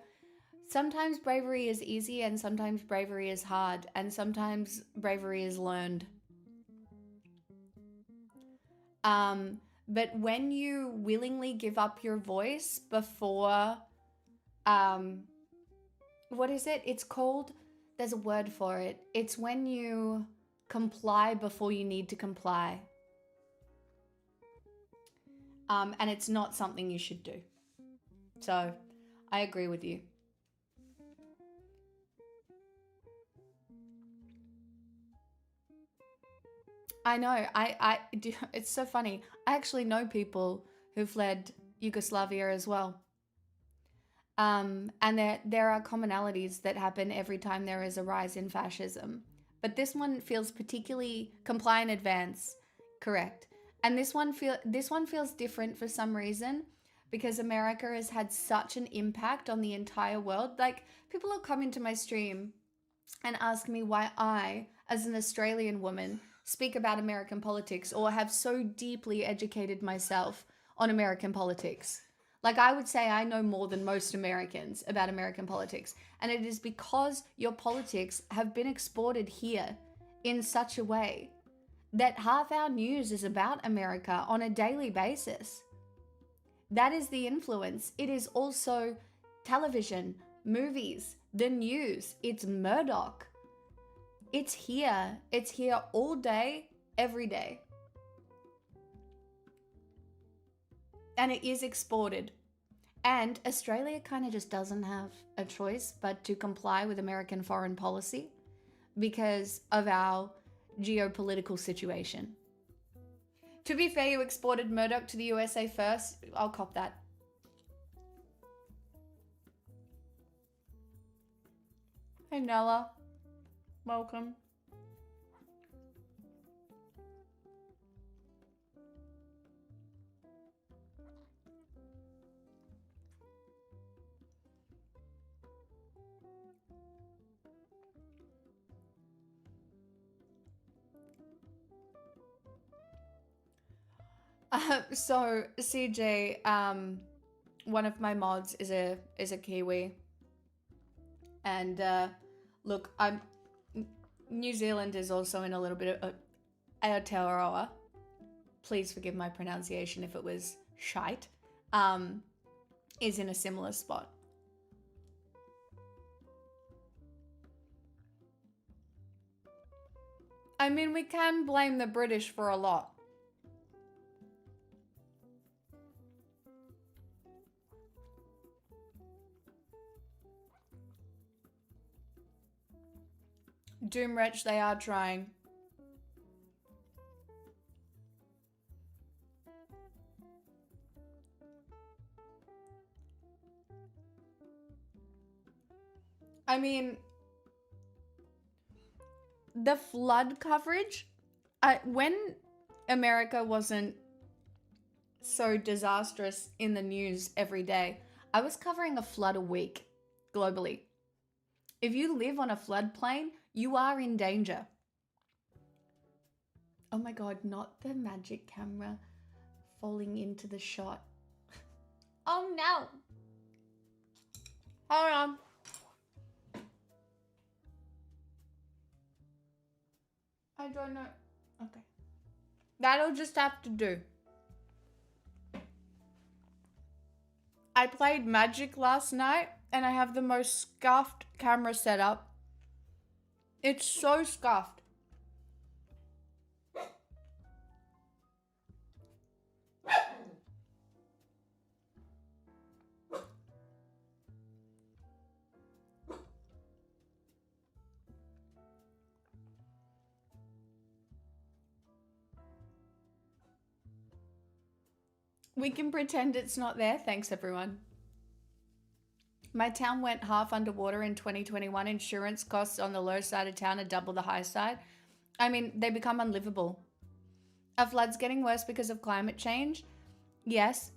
sometimes bravery is easy, and sometimes bravery is hard, and sometimes bravery is learned. But when you willingly give up your voice before, what is it? It's called, there's a word for it. It's when you comply before you need to comply. And it's not something you should do. So, I agree with you. I know, I do, it's so funny. I actually know people who fled Yugoslavia as well. And there are commonalities that happen every time there is a rise in fascism. But this one feels particularly comply in advance, correct. And this one feels different for some reason, because America has had such an impact on the entire world. Like, people will come into my stream and ask me why I, as an Australian woman, speak about American politics or have so deeply educated myself on American politics. Like, I would say I know more than most Americans about American politics. And it is because your politics have been exported here in such a way that half our news is about America on a daily basis. That is the influence. It is also television, movies, the news. It's Murdoch. It's here. It's here all day, every day. and it is exported. And Australia kind of just doesn't have a choice but to comply with American foreign policy because of our geopolitical situation. To be fair, you exported Murdoch to the USA first. I'll cop that. Hey Nella, welcome. So CJ, one of my mods is a Kiwi, and look, New Zealand is also in a little bit of Aotearoa. Please forgive my pronunciation if it was shite. Is in a similar spot. I mean, we can blame the British for a lot. Doomwretch, they are trying. I mean, the flood coverage, when America wasn't so disastrous in the news every day, I was covering a flood a week globally. If you live on a floodplain, you are in danger. Oh my god, not the magic camera falling into the shot. Oh no. Hold on. I don't know. Okay. That'll just have to do. I played Magic last night and I have the most scuffed camera setup. It's so scuffed. We can pretend it's not there. Thanks, everyone. My town went half underwater in 2021. Insurance costs on the low side of town are double the high side. I mean, they become unlivable. Are floods getting worse because of climate change? Yes.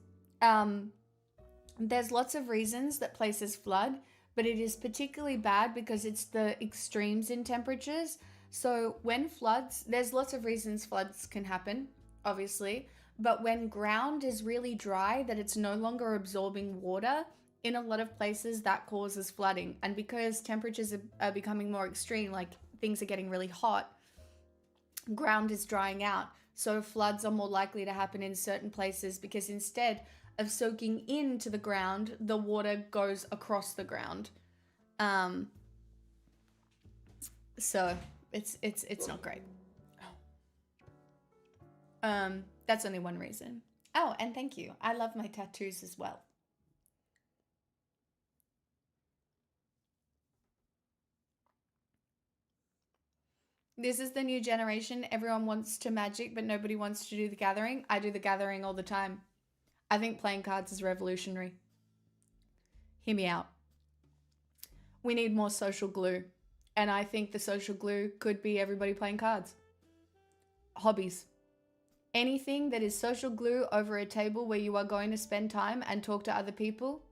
There's lots of reasons that places flood, but it is particularly bad because it's the extremes in temperatures. So when floods, there's lots of reasons floods can happen, obviously. But when ground is really dry, that it's no longer absorbing water, in a lot of places that causes flooding. And because temperatures are becoming more extreme, like things are getting really hot, ground is drying out. So floods are more likely to happen in certain places because instead of soaking into the ground, the water goes across the ground. So it's not great. That's only one reason. Oh, and thank you. I love my tattoos as well. This is the new generation. Everyone wants to magic, but nobody wants to do the gathering. I do the gathering all the time. I think playing cards is revolutionary. Hear me out. We need more social glue. And I think the social glue could be everybody playing cards. Hobbies. Anything that is social glue over a table where you are going to spend time and talk to other people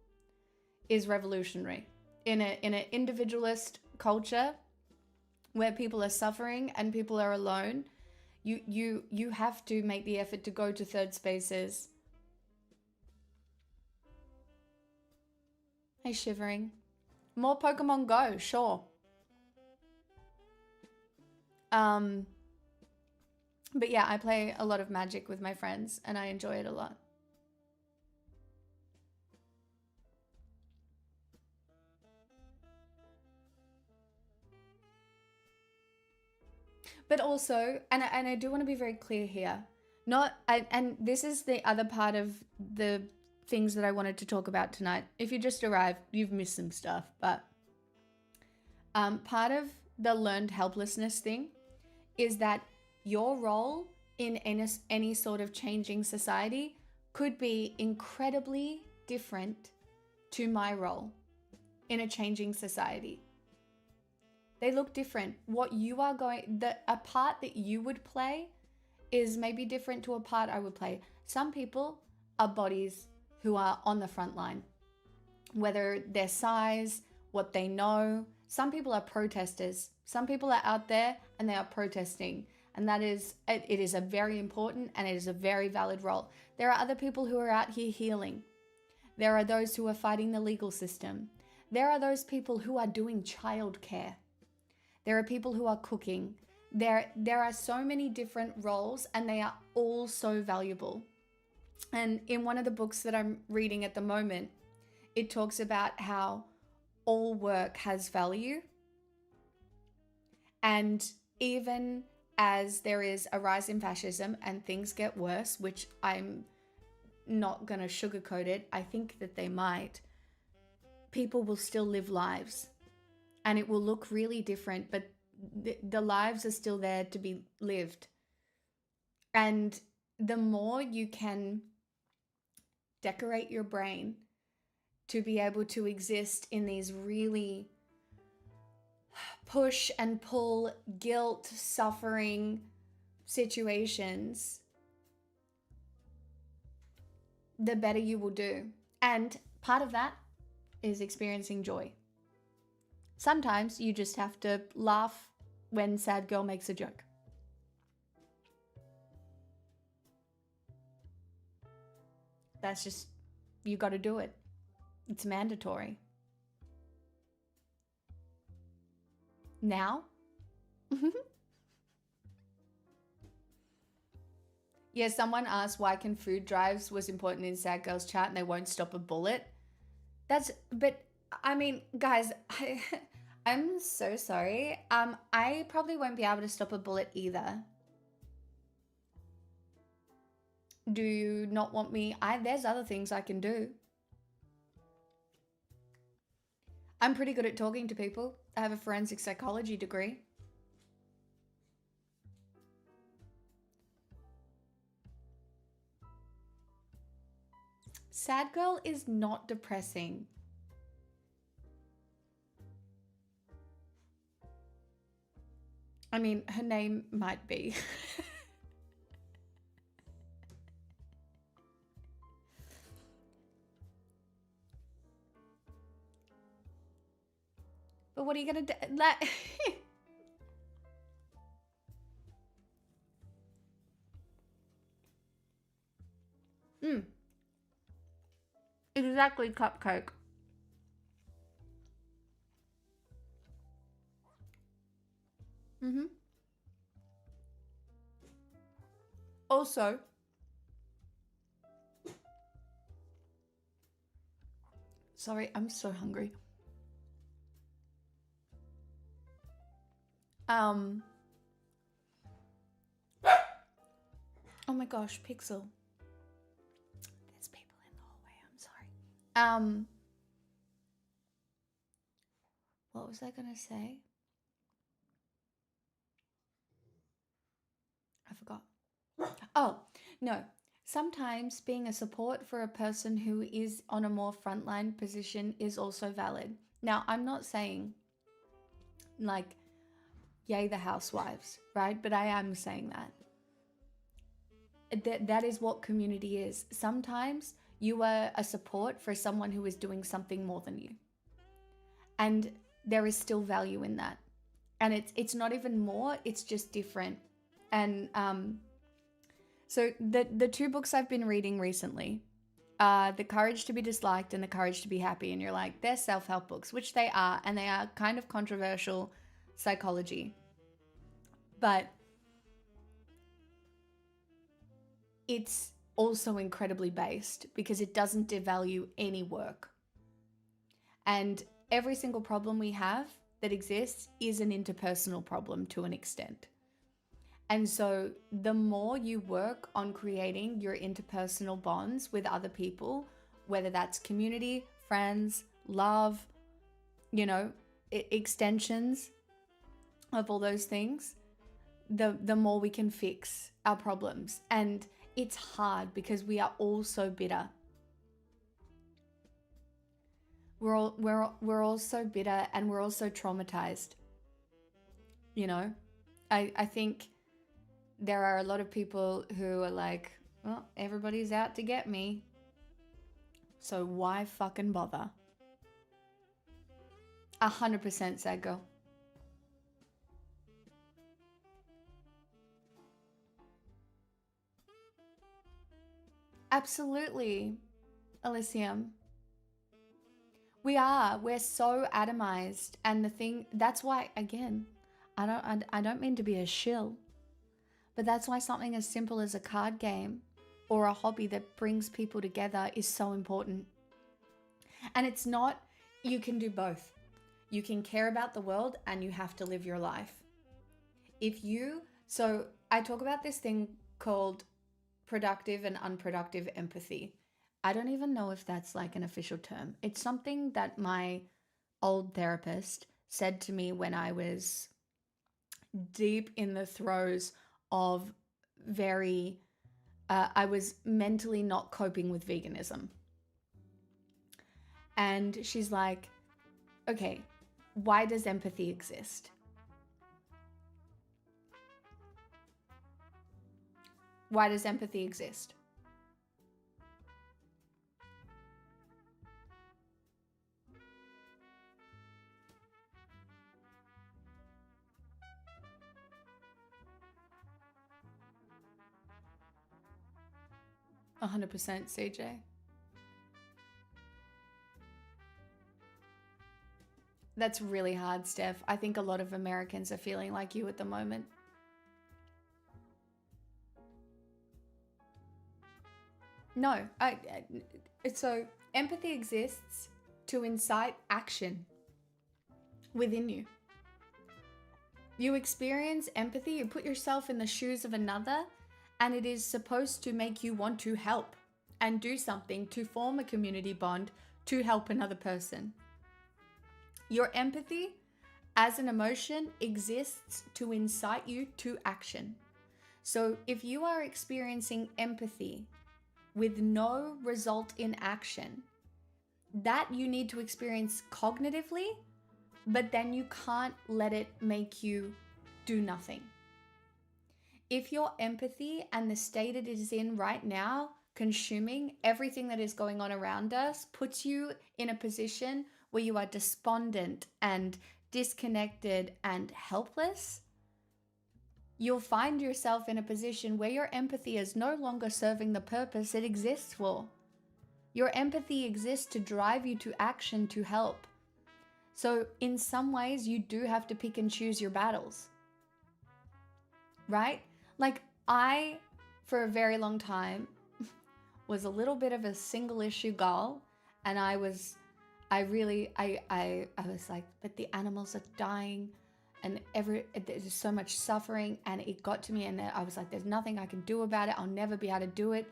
is revolutionary. In an individualist culture where people are suffering and people are alone, you have to make the effort to go to third spaces. Hey, Shivering. More Pokemon Go, sure. But yeah, I play a lot of Magic with my friends and I enjoy it a lot. But also, and I do want to be very clear here, Not, and this is the other part of the things that I wanted to talk about tonight. If you just arrived, you've missed some stuff, but part of the learned helplessness thing is that your role in any sort of changing society could be incredibly different to my role in a changing society. They look different. What you are a part that you would play is maybe different to a part I would play. Some people are bodies who are on the front line, whether their size, what they know. Some people are protesters. Some people are out there and they are protesting. And it is a very important and it is a very valid role. There are other people who are out here healing. There are those who are fighting the legal system. There are those people who are doing childcare. There are people who are cooking. There are so many different roles and they are all so valuable. And in one of the books that I'm reading at the moment, it talks about how all work has value. And even as there is a rise in fascism and things get worse, which I'm not going to sugarcoat it, I think that they might, people will still live lives. And it will look really different, but the lives are still there to be lived. And the more you can decorate your brain to be able to exist in these really push and pull, guilt, suffering situations, the better you will do. And part of that is experiencing joy. Sometimes you just have to laugh when sad girl makes a joke. That's just, you got to do it. It's mandatory. Now? Yeah, someone asked why can food drives was important in Sad Girls chat and they won't stop a bullet. But I mean, guys, I'm so sorry. I probably won't be able to stop a bullet either. Do you not want me? There's other things I can do. I'm pretty good at talking to people. I have a forensic psychology degree. Sad girl is not depressing. I mean, her name might be. But what are you gonna do? Exactly, cupcake. Also, sorry, I'm so hungry. Oh my gosh, Pixel. There's people in the hallway, I'm sorry. What was I gonna say? I forgot. Oh, no. Sometimes being a support for a person who is on a more frontline position is also valid. Now, I'm not saying like, yay the housewives, right? But I am saying that is what community is. Sometimes you are a support for someone who is doing something more than you. And there is still value in that. And it's not even more, it's just different. And so the two books I've been reading recently, The Courage to be Disliked and The Courage to be Happy. And you're like, they're self-help books, which they are. And they are kind of controversial psychology. But it's also incredibly based because it doesn't devalue any work. And every single problem we have that exists is an interpersonal problem to an extent. And so the more you work on creating your interpersonal bonds with other people, whether that's community, friends, love, you know, extensions of all those things, the more we can fix our problems. And it's hard because we are all so bitter. We're all so bitter, and we're all so traumatized. You know, I think there are a lot of people who are like, well, everybody's out to get me, so why fucking bother? 100% sad girl. Absolutely, Elysium. We're so atomized, and the thing, that's why, again, I don't mean to be a shill, but that's why something as simple as a card game or a hobby that brings people together is so important. And it's not, you can do both. You can care about the world and you have to live your life. So I talk about this thing called productive and unproductive empathy. I don't even know if that's like an official term. It's something that my old therapist said to me when I was deep in the throes of I was mentally not coping with veganism. And she's like, okay, why does empathy exist? Why does empathy exist? A 100% CJ. That's really hard, Steph. I think a lot of Americans are feeling like you at the moment. No, so empathy exists to incite action within you. You experience empathy, you put yourself in the shoes of another, and it is supposed to make you want to help and do something to form a community bond to help another person. Your empathy as an emotion exists to incite you to action. So if you are experiencing empathy with no result in action, that you need to experience cognitively, but then you can't let it make you do nothing. If your empathy and the state it is in right now, consuming everything that is going on around us, puts you in a position where you are despondent and disconnected and helpless, you'll find yourself in a position where your empathy is no longer serving the purpose it exists for. Your empathy exists to drive you to action to help. So in some ways, you do have to pick and choose your battles, right? Like I, for a very long time, was a little bit of a single issue girl, and I was like, but the animals are dying, and there's so much suffering, and it got to me, and I was like, there's nothing I can do about it. I'll never be able to do it.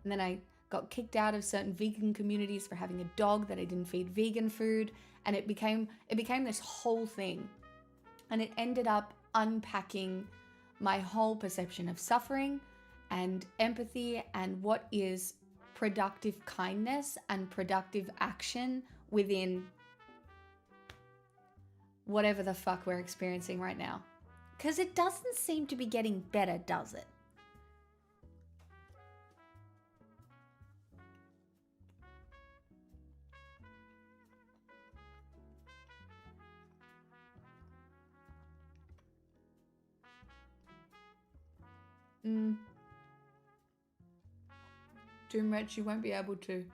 And then I got kicked out of certain vegan communities for having a dog that I didn't feed vegan food, and it became this whole thing, and it ended up unpacking my whole perception of suffering and empathy and what is productive kindness and productive action within whatever the fuck we're experiencing right now. Because it doesn't seem to be getting better, does it? Too much, you won't be able to.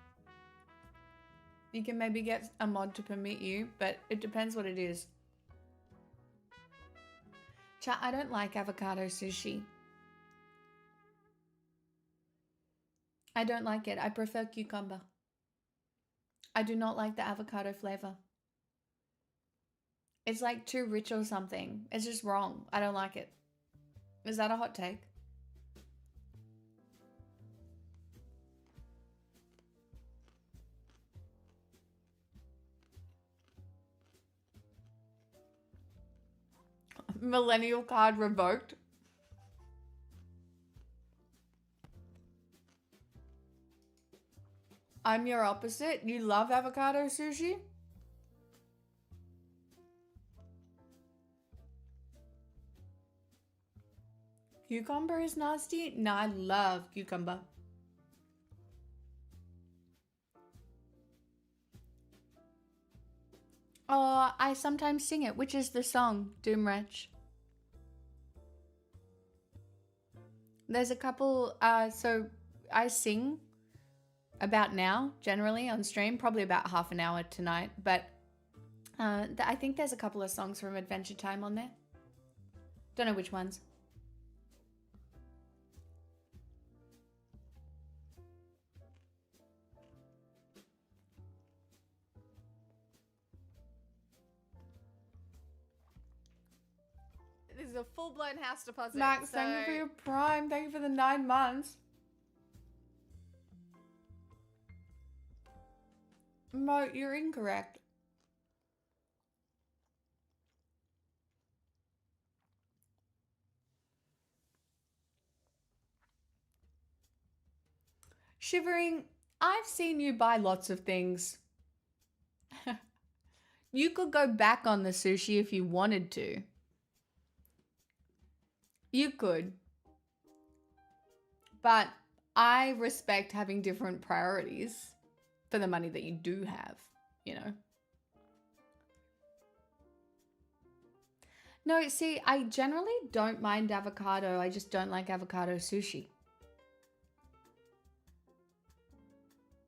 You can maybe get a mod to permit you, but it depends what it is. Chat, I don't like avocado sushi. I don't like it. I prefer cucumber. I do not like the avocado flavor. It's like too rich or something. It's just wrong. I don't like it. Is that a hot take? Millennial card revoked. I'm your opposite. You love avocado sushi? Cucumber is nasty? No, I love cucumber. Oh, I sometimes sing it. Which is the song, Doomwretch? There's a couple, so I sing about now, generally, on stream. Probably about half an hour tonight. But I think there's a couple of songs from Adventure Time on there. Don't know which ones. This is a full-blown house deposit. Max, thank you for your Prime. Thank you for the 9 months. Mo, you're incorrect. Shivering, I've seen you buy lots of things. You could go back on the sushi if you wanted to. You could. But I respect having different priorities for the money that you do have, you know. No, see, I generally don't mind avocado. I just don't like avocado sushi.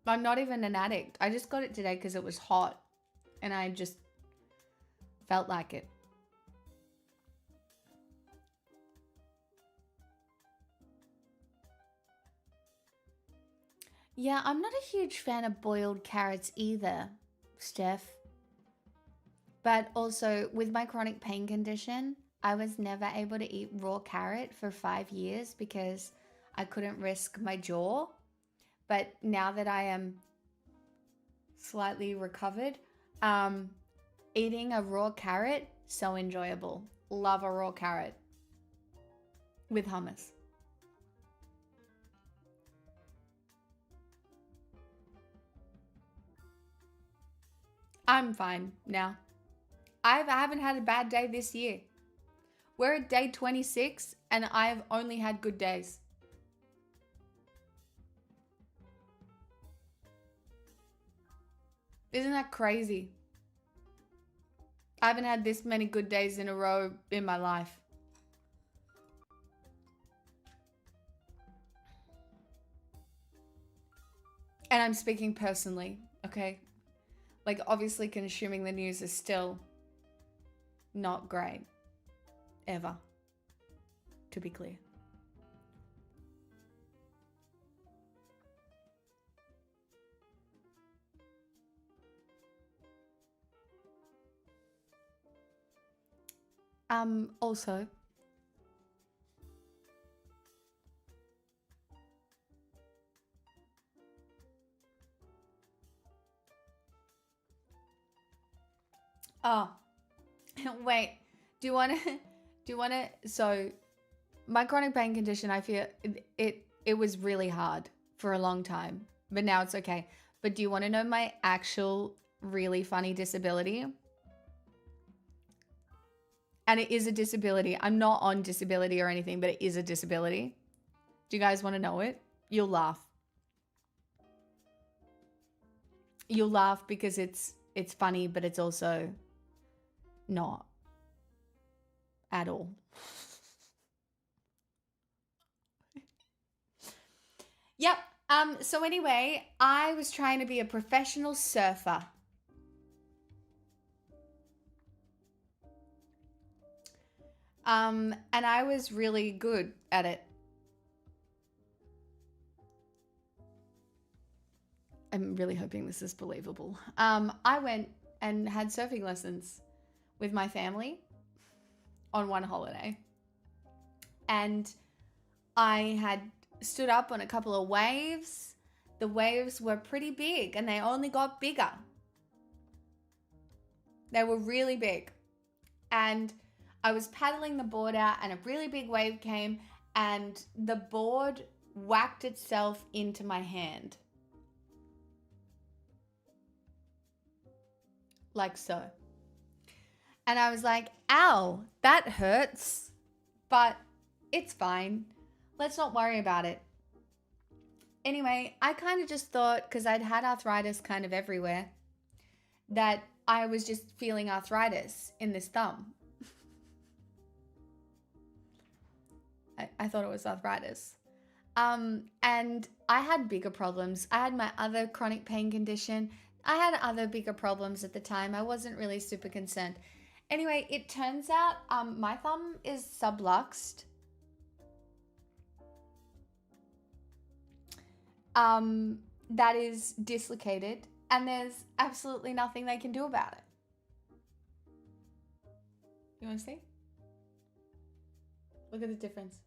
I'm not even an addict. I just got it today because it was hot and I just felt like it. Yeah, I'm not a huge fan of boiled carrots either, Steph. But also, with my chronic pain condition, I was never able to eat raw carrot for 5 years because I couldn't risk my jaw. But now that I am slightly recovered, eating a raw carrot, so enjoyable. Love a raw carrot with hummus. I'm fine now. I haven't had a bad day this year. We're at day 26 and I've only had good days. Isn't that crazy? I haven't had this many good days in a row in my life. And I'm speaking personally, okay? Like, obviously consuming the news is still not great. Ever. To be clear. Also, oh, wait, do you want to, so my chronic pain condition, I feel it was really hard for a long time, but now it's okay. But do you want to know my actual really funny disability? And it is a disability. I'm not on disability or anything, but it is a disability. Do you guys want to know it? You'll laugh. You'll laugh because it's funny, but it's also not at all. Yep. So anyway, I was trying to be a professional surfer. And I was really good at it. I'm really hoping this is believable. I went and had surfing lessons with my family on one holiday. and I had stood up on a couple of waves. The waves were pretty big and they only got bigger. They were really big. And I was paddling the board out and a really big wave came and the board whacked itself into my hand. Like so. And I was like, ow, that hurts, but it's fine. Let's not worry about it. Anyway, I kind of just thought, because I'd had arthritis kind of everywhere, that I was just feeling arthritis in this thumb. I thought it was arthritis. And I had bigger problems. I had my other chronic pain condition. I had other bigger problems at the time. I wasn't really super concerned. Anyway, it turns out my thumb is subluxed. That is dislocated, and there's absolutely nothing they can do about it. You want to see? Look at the difference.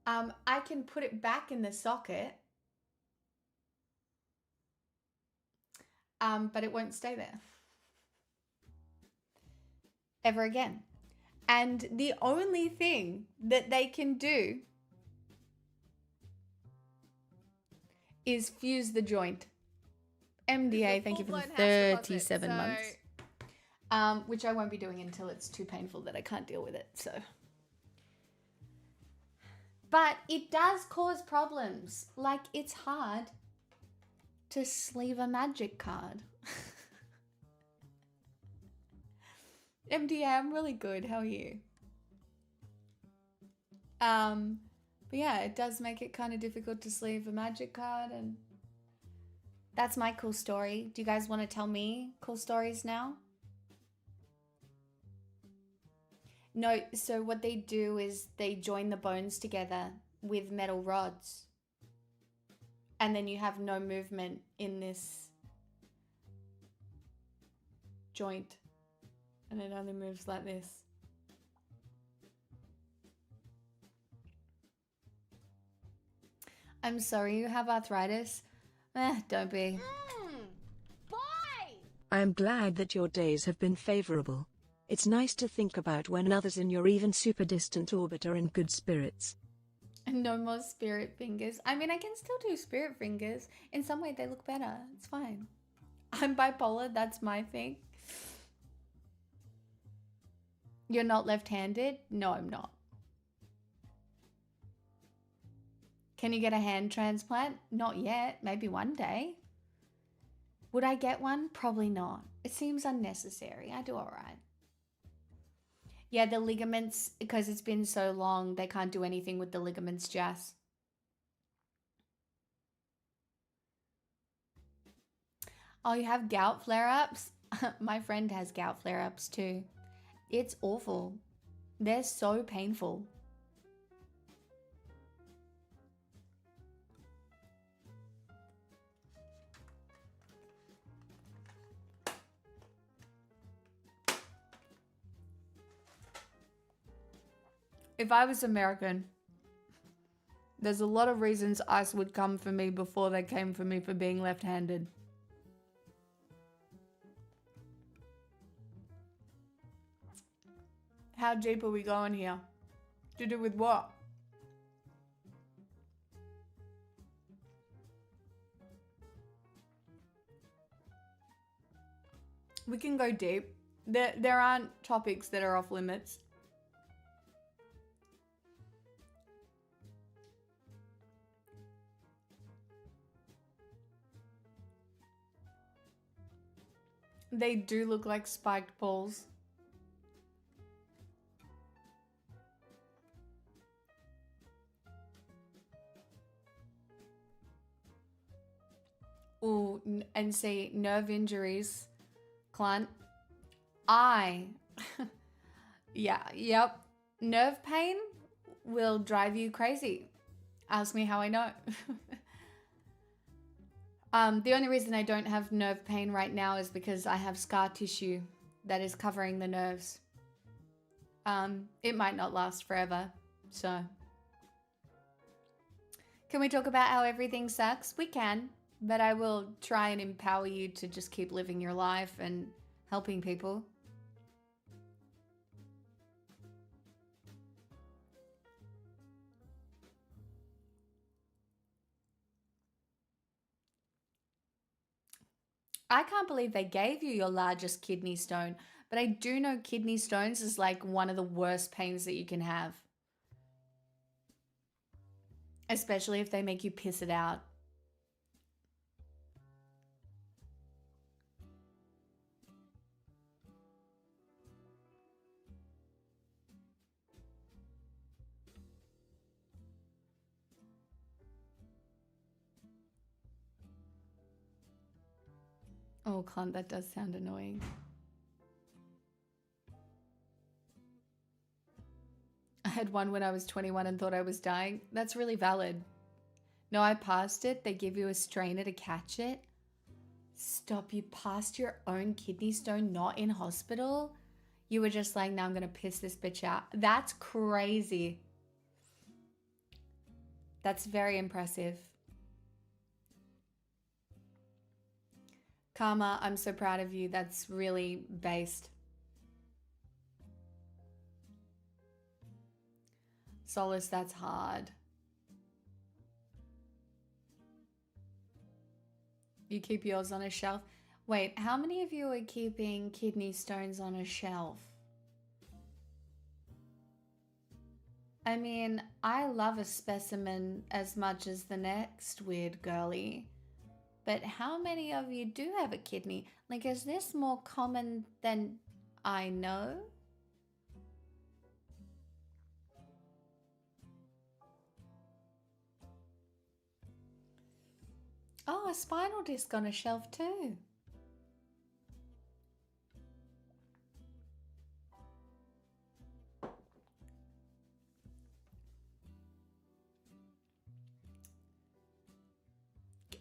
I can put it back in the socket, but it won't stay there ever again. And the only thing that they can do is fuse the joint. MDA, thank you for the 37 months. Which I won't be doing until it's too painful that I can't deal with it, so. But it does cause problems. Like, it's hard to sleeve a magic card. MDA, I'm really good. How are you? But yeah, it does make it kind of difficult to sleeve a magic card, and that's my cool story. Do you guys want to tell me cool stories now? No, so what they do is they join the bones together with metal rods. And then you have no movement in this joint. And it only moves like this. I'm sorry, you have arthritis? Don't be. Boy! I am glad that your days have been favorable. It's nice to think about when others in your even super distant orbit are in good spirits. No more spirit fingers. I mean, I can still do spirit fingers. In some way, they look better. It's fine. I'm bipolar. That's my thing. You're not left-handed? No, I'm not. Can you get a hand transplant? Not yet. Maybe one day. Would I get one? Probably not. It seems unnecessary. I do all right. Yeah, the ligaments, because it's been so long, they can't do anything with the ligaments, Jess. Oh, you have gout flare-ups? My friend has gout flare-ups too. It's awful. They're so painful. If I was American, there's a lot of reasons ICE would come for me before they came for me for being left-handed. How deep are we going here? To do with what? We can go deep. There aren't topics that are off limits. They do look like spiked balls. Ooh, and see, nerve injuries, Clint. Yeah, yep. Nerve pain will drive you crazy. Ask me how I know. The only reason I don't have nerve pain right now is because I have scar tissue that is covering the nerves. It might not last forever. So, can we talk about how everything sucks? We can, but I will try and empower you to just keep living your life and helping people. I can't believe they gave you your largest kidney stone, but I do know kidney stones is like one of the worst pains that you can have. Especially if they make you piss it out. Oh, cunt, that does sound annoying. I had one when I was 21 and thought I was dying. That's really valid. No, I passed it. They give you a strainer to catch it. Stop, you passed your own kidney stone not in hospital? You were just like, now I'm going to piss this bitch out. That's crazy. That's very impressive. Karma, I'm so proud of you. That's really based. Solace, that's hard. You keep yours on a shelf. Wait, how many of you are keeping kidney stones on a shelf? I mean, I love a specimen as much as the next weird girly. But how many of you do have a kidney? Like, is this more common than I know? Oh, a spinal disc on a shelf too.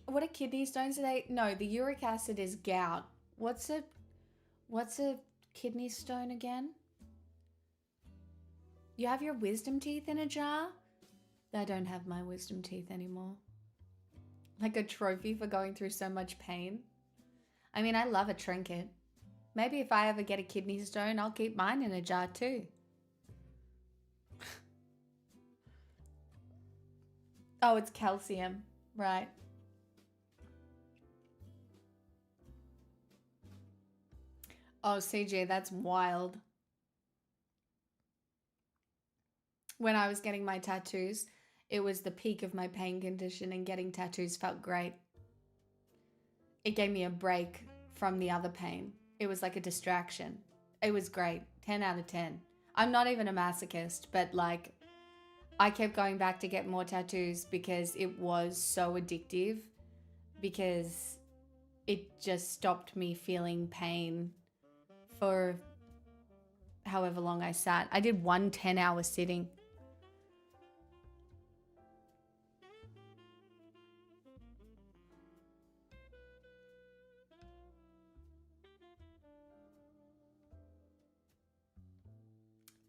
What are kidney stones today? No, the uric acid is gout. What's a kidney stone again? You have your wisdom teeth in a jar? I don't have my wisdom teeth anymore. Like a trophy for going through so much pain. I mean, I love a trinket. Maybe if I ever get a kidney stone, I'll keep mine in a jar too. Oh, it's calcium. Right. Oh, CJ, that's wild. When I was getting my tattoos, it was the peak of my pain condition, and getting tattoos felt great. It gave me a break from the other pain. It was like a distraction. It was great. 10 out of 10. I'm not even a masochist, but like, I kept going back to get more tattoos because it was so addictive, because it just stopped me feeling pain for however long I sat. I did one 10-hour sitting.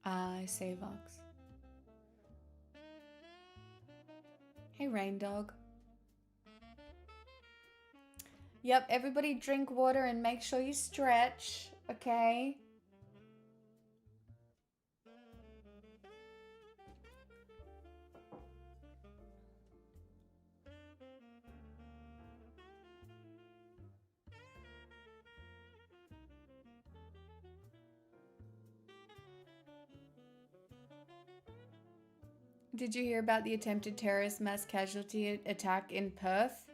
I say Vox. Hey, Rain Dog. Yep, everybody drink water and make sure you stretch, okay? Did you hear about the attempted terrorist mass casualty attack in Perth?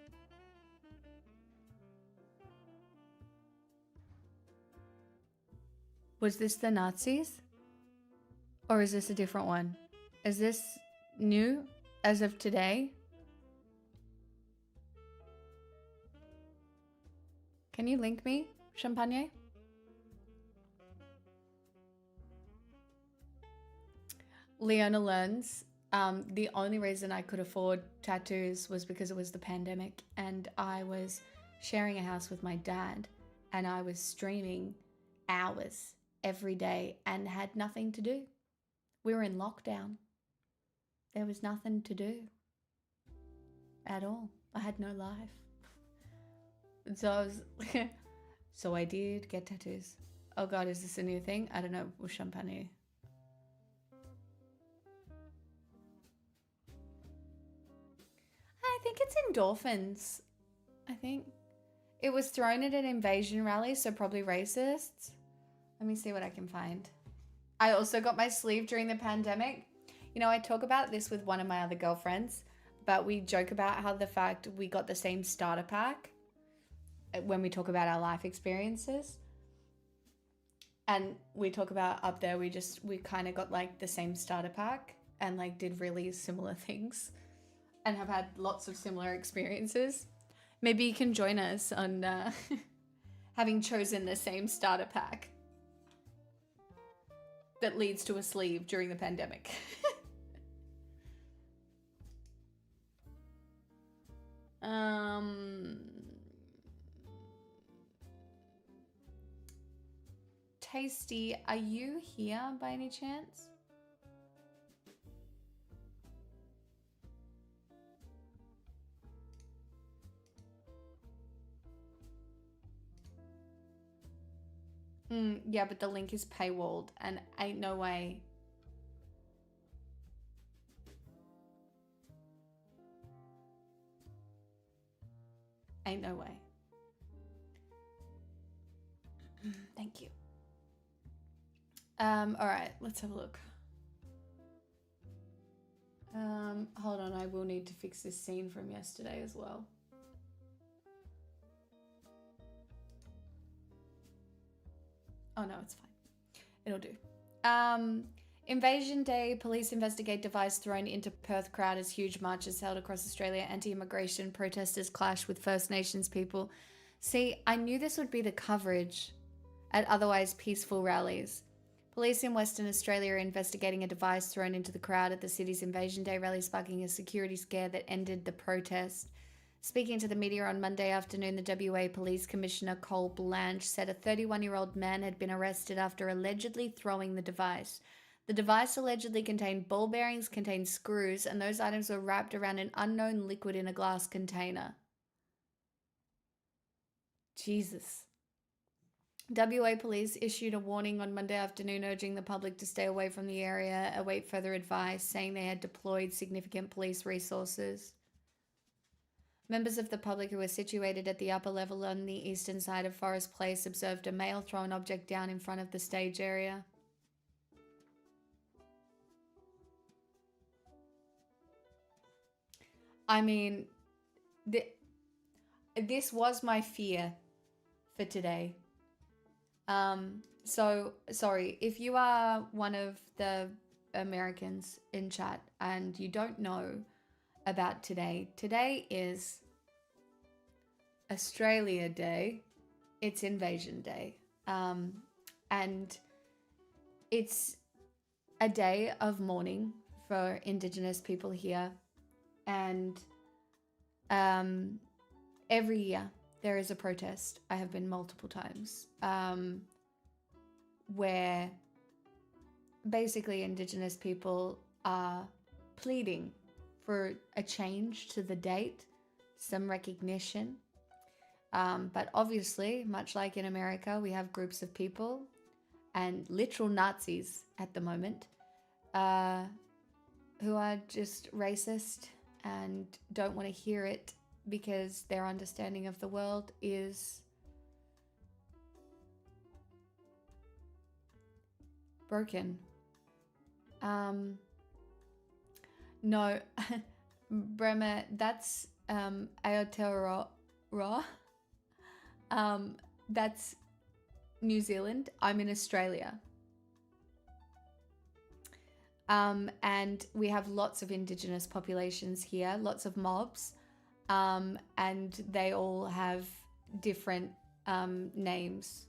Was this the Nazis? Or is this a different one? Is this new as of today? Can you link me, Champagne? Leona learns. The only reason I could afford tattoos was because it was the pandemic, and I was sharing a house with my dad, and I was streaming hours every day and had nothing to do. We were in lockdown. There was nothing to do at all. I had no life. And so I was, so I did get tattoos. Oh God, is this a new thing? I don't know. Champagne. I think it's endorphins. I think it was thrown at an invasion rally, so probably racists. Let me see what I can find. I also got my sleeve during the pandemic. You know, I talk about this with one of my other girlfriends, but we joke about how the fact we got the same starter pack when we talk about our life experiences. And we talk about up there, we kind of got like the same starter pack and like did really similar things and have had lots of similar experiences. Maybe you can join us on having chosen the same starter pack that leads to a sleeve during the pandemic. Tasty, are you here by any chance? Yeah, but the link is paywalled and ain't no way. Ain't no way. Thank you. All right, let's have a look. Hold on, I will need to fix this scene from yesterday as well. Oh no, it's fine. It'll do. Invasion Day, police investigate device thrown into Perth crowd as huge marches held across Australia. Anti-immigration protesters clash with First Nations people. See, I knew this would be the coverage at otherwise peaceful rallies. Police in Western Australia are investigating a device thrown into the crowd at the city's Invasion Day rally, sparking a security scare that ended the protest. Speaking to the media on Monday afternoon, the WA Police Commissioner Cole Blanche said a 31-year-old man had been arrested after allegedly throwing the device. The device allegedly contained ball bearings, contained screws, and those items were wrapped around an unknown liquid in a glass container. Jesus. WA Police issued a warning on Monday afternoon urging the public to stay away from the area, await further advice, saying they had deployed significant police resources. Members of the public who were situated at the upper level on the eastern side of Forest Place observed a male throw an object down in front of the stage area. I mean, this was my fear for today. So, sorry, if you are one of the Americans in chat and you don't know about today, today is Australia Day. It's Invasion Day. And it's a day of mourning for Indigenous people here. And every year there is a protest. I have been multiple times where basically Indigenous people are pleading for a change to the date, some recognition. But obviously, much like in America, we have groups of people and literal Nazis at the moment who are just racist and don't want to hear it because their understanding of the world is broken. No, Bremer, that's Aotearoa. That's New Zealand. I'm in Australia. And we have lots of Indigenous populations here, lots of mobs, and they all have different names.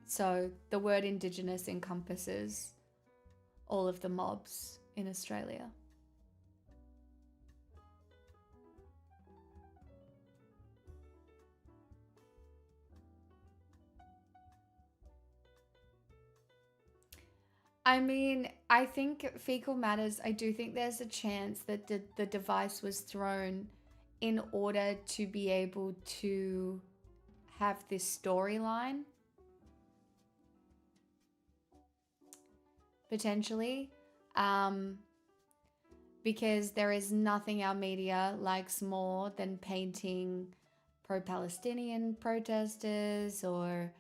So the word Indigenous encompasses all of the mobs in Australia. I mean, I think fecal matters. I do think there's a chance that the device was thrown in order to be able to have this storyline. Potentially. Because there is nothing our media likes more than painting pro-Palestinian protesters or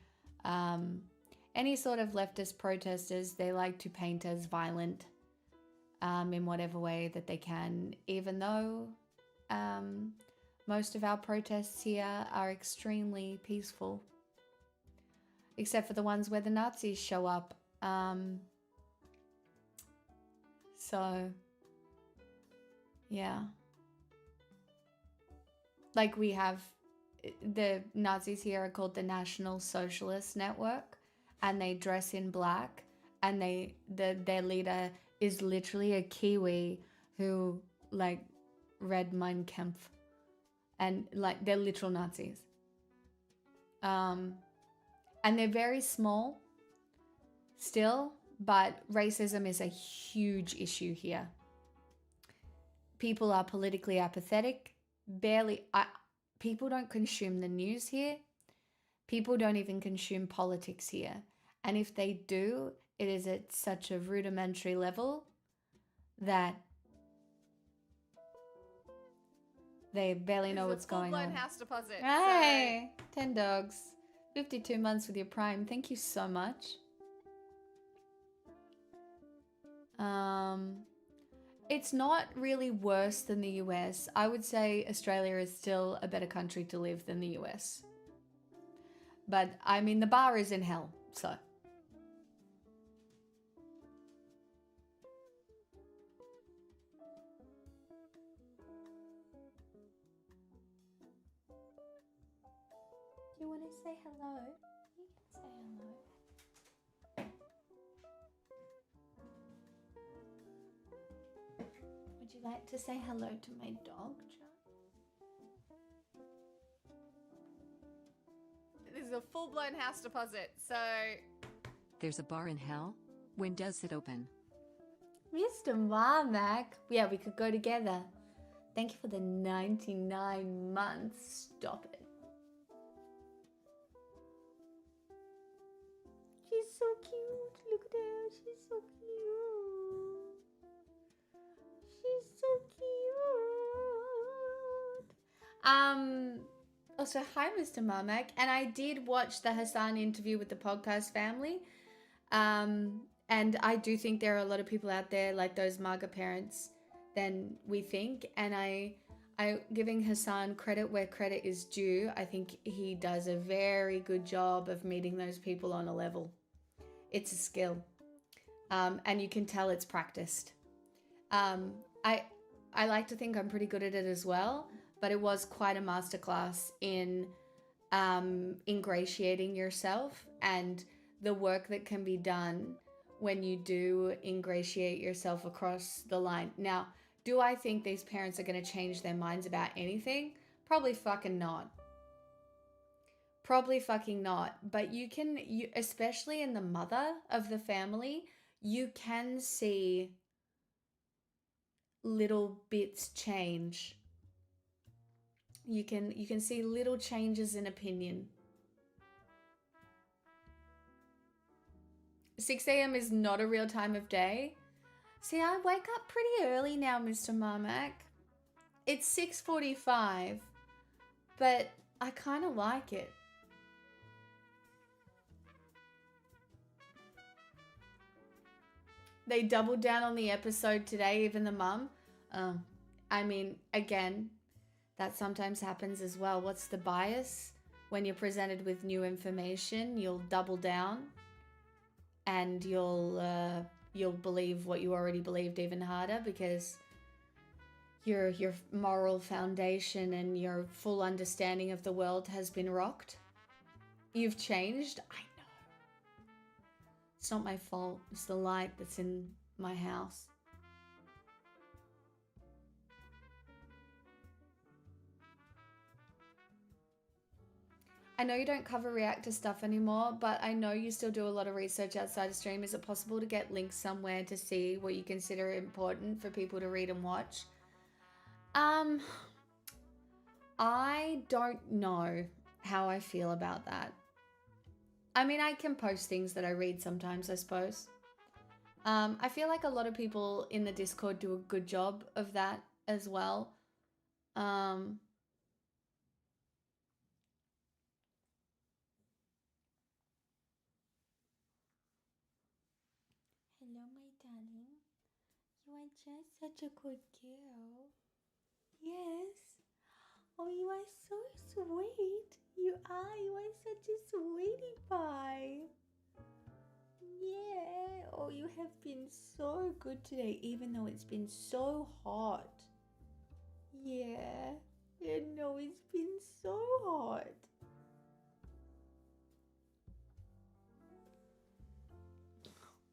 any sort of leftist protesters. They like to paint as violent in whatever way that they can, even though most of our protests here are extremely peaceful, except for the ones where the Nazis show up. So, yeah. Like we have, the Nazis here are called the National Socialist Network, and they dress in black, and their leader is literally a Kiwi who like read Mein Kampf, and like they're literal Nazis. And they're very small still, but racism is a huge issue here. People are politically apathetic. People don't consume the news here. People don't even consume politics here. And if they do, it is at such a rudimentary level that they barely know what's going on. House deposit. Hey, 10 dogs. 52 months with your Prime. Thank you so much. It's not really worse than the US. I would say Australia is still a better country to live than the US. But I mean, the bar is in hell, so. Do you want to say hello? You can say hello. Would you like to say hello to my dog, John? This is a full-blown house deposit, so... There's a bar in hell? When does it open? Mr. Marmac. Yeah, we could go together. Thank you for the 99 months. Stop it. She's so cute. Look at her. She's so cute. She's so cute. Also, hi, Mr. Marmac. And I did watch the Hassan interview with the podcast family. And I do think there are a lot of people out there like those MAGA parents than we think. And I giving Hassan credit where credit is due. I think he does a very good job of meeting those people on a level. It's a skill. And you can tell it's practiced. I like to think I'm pretty good at it as well, but it was quite a masterclass in ingratiating yourself and the work that can be done when you do ingratiate yourself across the line. Now, do I think these parents are going to change their minds about anything? Probably fucking not. Probably fucking not. But you especially in the mother of the family, you can see little bits change. You can see little changes in opinion. 6 a.m. is not a real time of day. See, I wake up pretty early now, Mr. Marmac. It's 6:45, but I kind of like it. They doubled down on the episode today, even the mum. I mean, again, that sometimes happens as well. What's the bias? When you're presented with new information, you'll double down. And you'll believe what you already believed even harder because your moral foundation and your full understanding of the world has been rocked. You've changed. I know. It's not my fault. It's the light that's in my house. I know you don't cover reactor stuff anymore, but I know you still do a lot of research outside of stream. Is it possible to get links somewhere to see what you consider important for people to read and watch? I don't know how I feel about that. I mean, I can post things that I read sometimes, I suppose. I feel like a lot of people in the Discord do a good job of that as well. Hello, my darling. You are just such a good girl. Yes. Oh, you are so sweet. You are such a sweetie pie. Yeah. Oh, you have been so good today, even though it's been so hot. Yeah. I know it's been so hot.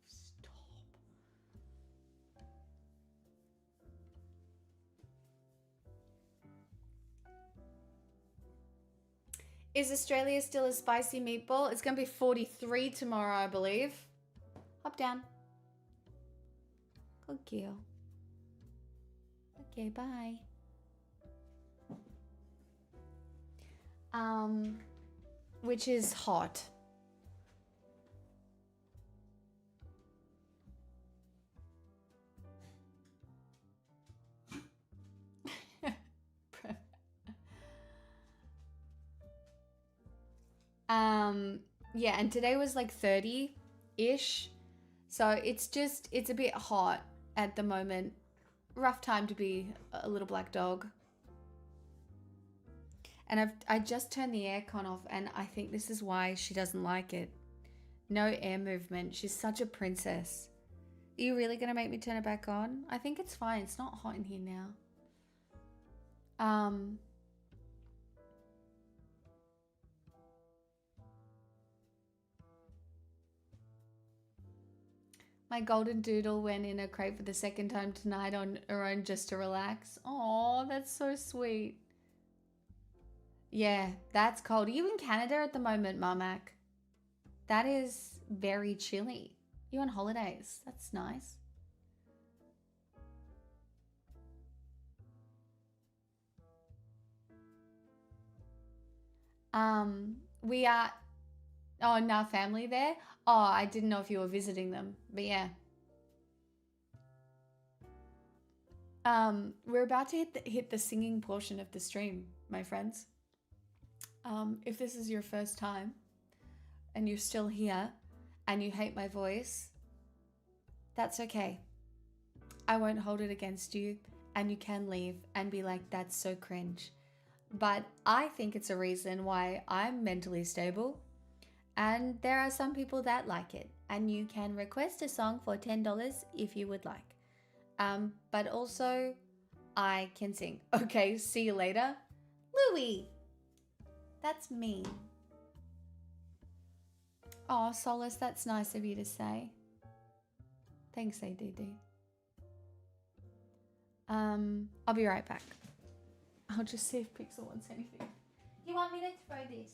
Stop. Is Australia still a spicy meatball? It's going to be 43 tomorrow, I believe. Hop down. Good girl. Okay, bye. Which is hot. Yeah, and today was like 30-ish. So it's a bit hot at the moment. Rough time to be a little black dog. And I just turned the aircon off, and I think this is why she doesn't like it. No air movement. She's such a princess. Are you really gonna make me turn it back on? I think it's fine. It's not hot in here now. My golden doodle went in a crate for the second time tonight on her own just to relax. Oh, that's so sweet. Yeah, that's cold. Are you in Canada at the moment, Marmac? That is very chilly. You on holidays? That's nice. We are... Oh, no, family there? Oh, I didn't know if you were visiting them, but yeah. We're about to hit the singing portion of the stream, my friends. If this is your first time and you're still here and you hate my voice, that's okay. I won't hold it against you, and you can leave and be like, that's so cringe. But I think it's a reason why I'm mentally stable, and there are some people that like it, and you can request a song for $10 if you would like. But also, I can sing. Okay, see you later. Louie! That's me. Oh, Solace, that's nice of you to say. Thanks, ADD. I'll be right back. I'll just see if Pixel wants anything. You want me to throw this?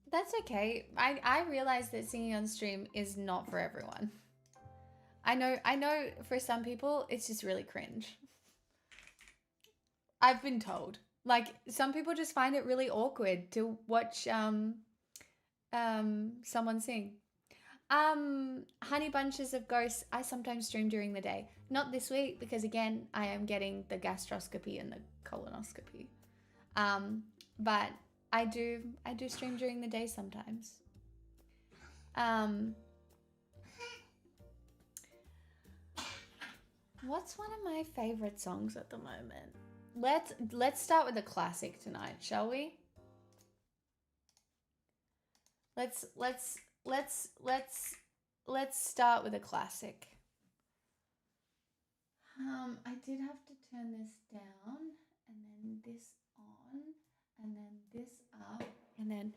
That's okay. I realize that singing on stream is not for everyone. I know for some people it's just really cringe. I've been told. Like, some people just find it really awkward to watch someone sing. Honey Bunches of Ghosts, I sometimes stream during the day. Not this week because again, I am getting the gastroscopy and the colonoscopy. But I do stream during the day sometimes. What's one of my favorite songs at the moment? Let's start with a classic tonight, shall we? Let's start with a classic. I did have to turn this down and then this on and then this up and then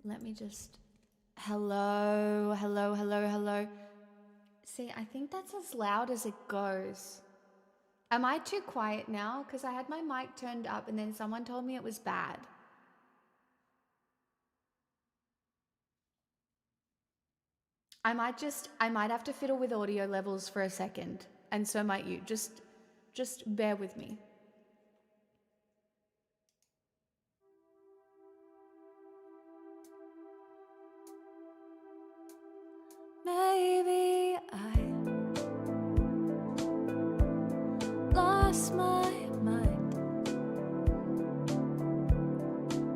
let me just hello. See, I think that's as loud as it goes. Am I too quiet now? Because I had my mic turned up and then someone told me it was bad. I might have to fiddle with audio levels for a second, and so might you. Just bear with me. Maybe I lost my mind.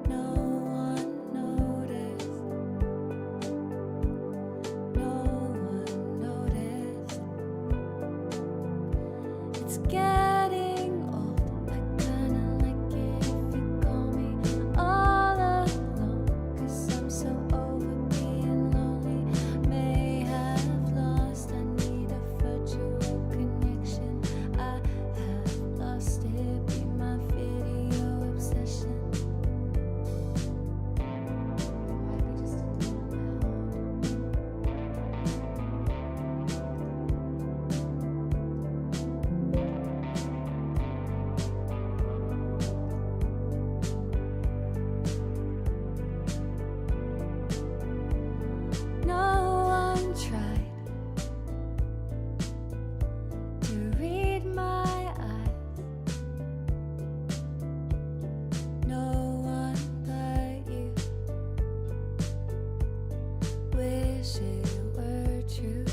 No one noticed. No one noticed. It's getting old. I kinda like it if you call me all alone. 'Cause I'm so over being lonely. May have lost. I need a virtual connection. I have lost it. Be my video obsession. Might be just a little loud. No one tried to read my eyes. No one but you. Wish it were true.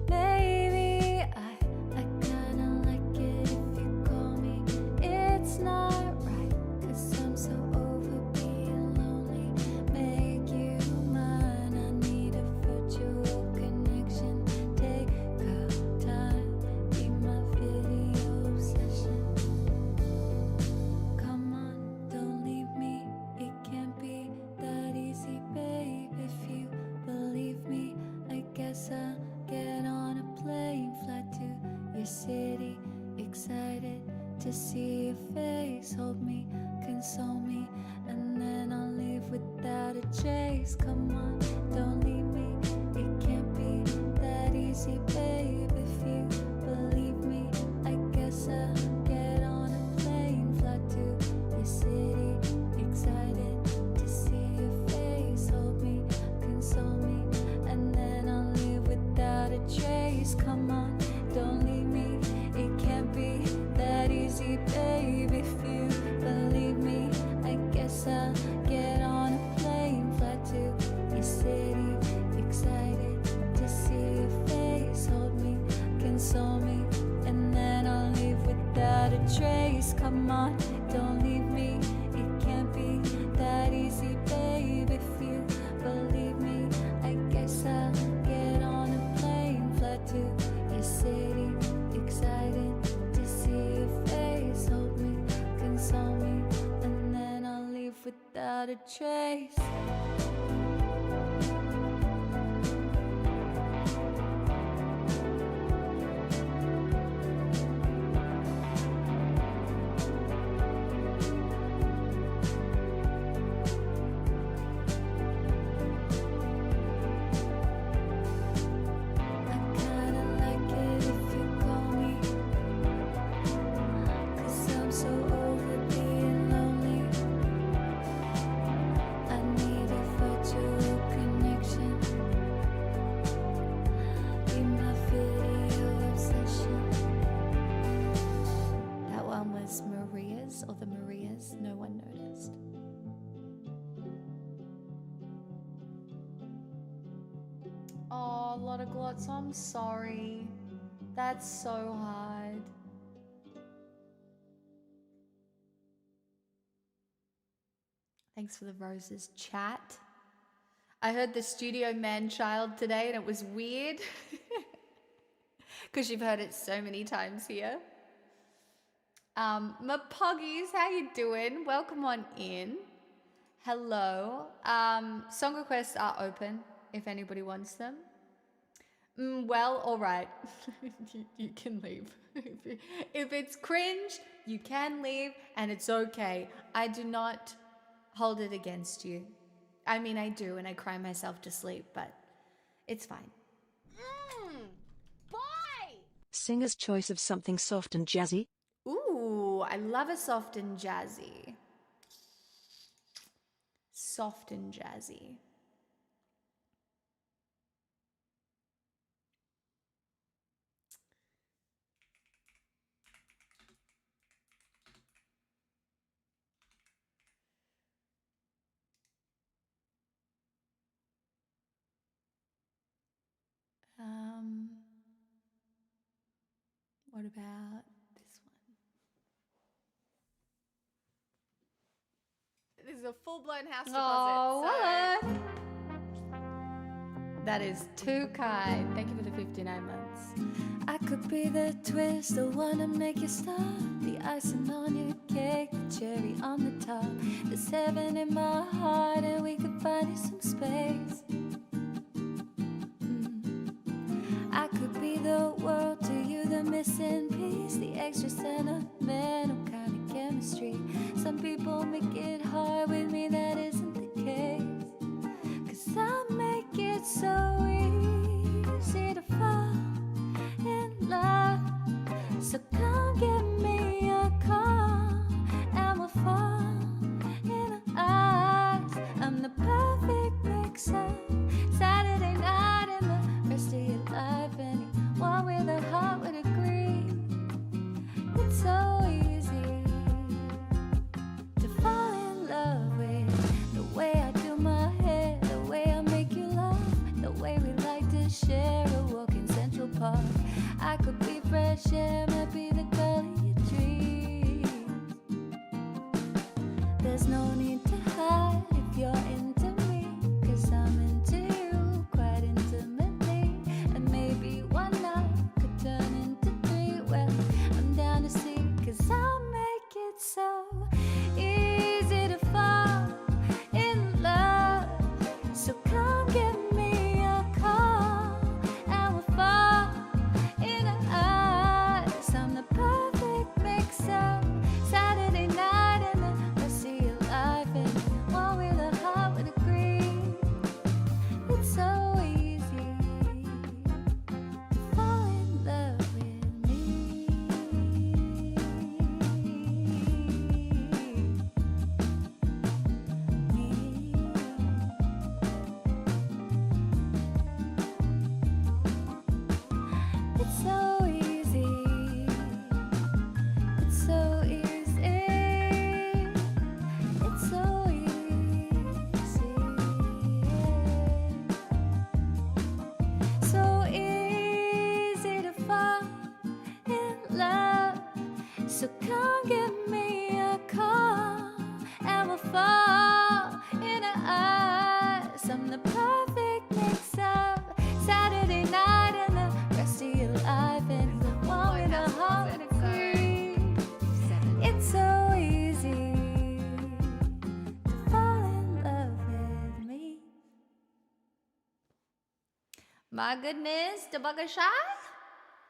Maybe I kinda like it if you call me. It's not right, 'cause I'm so over being lonely. Make you mine. I need a virtual connection. Take our time, be my video obsession. Come on, don't leave me. It can't be that easy, babe. If you believe me, I guess I'll get on a plane, fly to your city, excited to see your face. Hold me, console me, and then I'll leave without a trace. Come on, don't leave me. It can't be that easy, babe. If you believe me, I guess I'll get on a plane, fly to your city, excited to see your face. Hold me, console me, and then I'll leave without a trace. Come on, don't leave me. It can't be that easy, babe. If you believe me, I guess I'll get on a plane, fly to your city, excited to see your face. Hold me, console me, and then I'll leave without a trace. Come on, don't leave me. It can't be that easy, babe. If you believe me, I guess I'll get on a plane, fly to your city, excited to see your face. Hold me, console me, and then I'll leave without a trace. I kinda like it if you call me, 'cause I'm so over being lonely. I need a virtual connection. Be my video obsession. That one was Maria's, or the Marias, no one noticed. Oh, a lot of glots, I'm sorry. That's so hard. Thanks for the roses, chat. I heard the studio man child today and it was weird. because you've heard it so many times here. My puggies, how you doing? Welcome on in. Hello. Song requests are open if anybody wants them. Well, all right. you can leave. If it's cringe, you can leave, and it's okay. I do not hold it against you. I mean, I do, and I cry myself to sleep, but it's fine. Boy! Singer's choice of something soft and jazzy. Ooh, I love a soft and jazzy. Soft and jazzy. What about this one? This is a full-blown house deposit. Oh, so- hello. That is too kind. Thank you for the 59 months. I could be the twist, the one to make you stop. The icing on your cake, the cherry on the top. There's heaven in my heart, and we could find you some space. I could be the world to you, the missing piece, the extra sentimental kind of chemistry. Some people make it hard with me, that isn't the case. 'Cause I make it so easy to fall in love. So come give me a call, and we'll fall in our eyes. I'm the perfect mix-up, Saturday night and the rest of your life. Anyone with a heart would agree. It's so easy to fall in love with the way I do my hair, the way I make you laugh, the way we like to share a walk in Central Park. I could be fresh air, might be the girl of your dreams. There's no need to hide if you're into me, 'cause I'm into you quite intimately. And maybe one night could turn into three. Well, I'm down to see, 'cause I'll make it so easy to fall in love. So come give me a call, and we'll fall in our eyes. I'm the perfect mix-up, Saturday night and the rest of your life. Anyone with a heart would agree. It's so easy to fall in love with me. It's so easy. It's so easy. It's so easy. So easy to fall in love. So come give me a call, and we'll fall in our eyes. I'm the perfect mix-up, Saturday night and the rest of your life. And one with a heart would agree. It's so easy to fall in love with me. My goodness, Debugger Shy.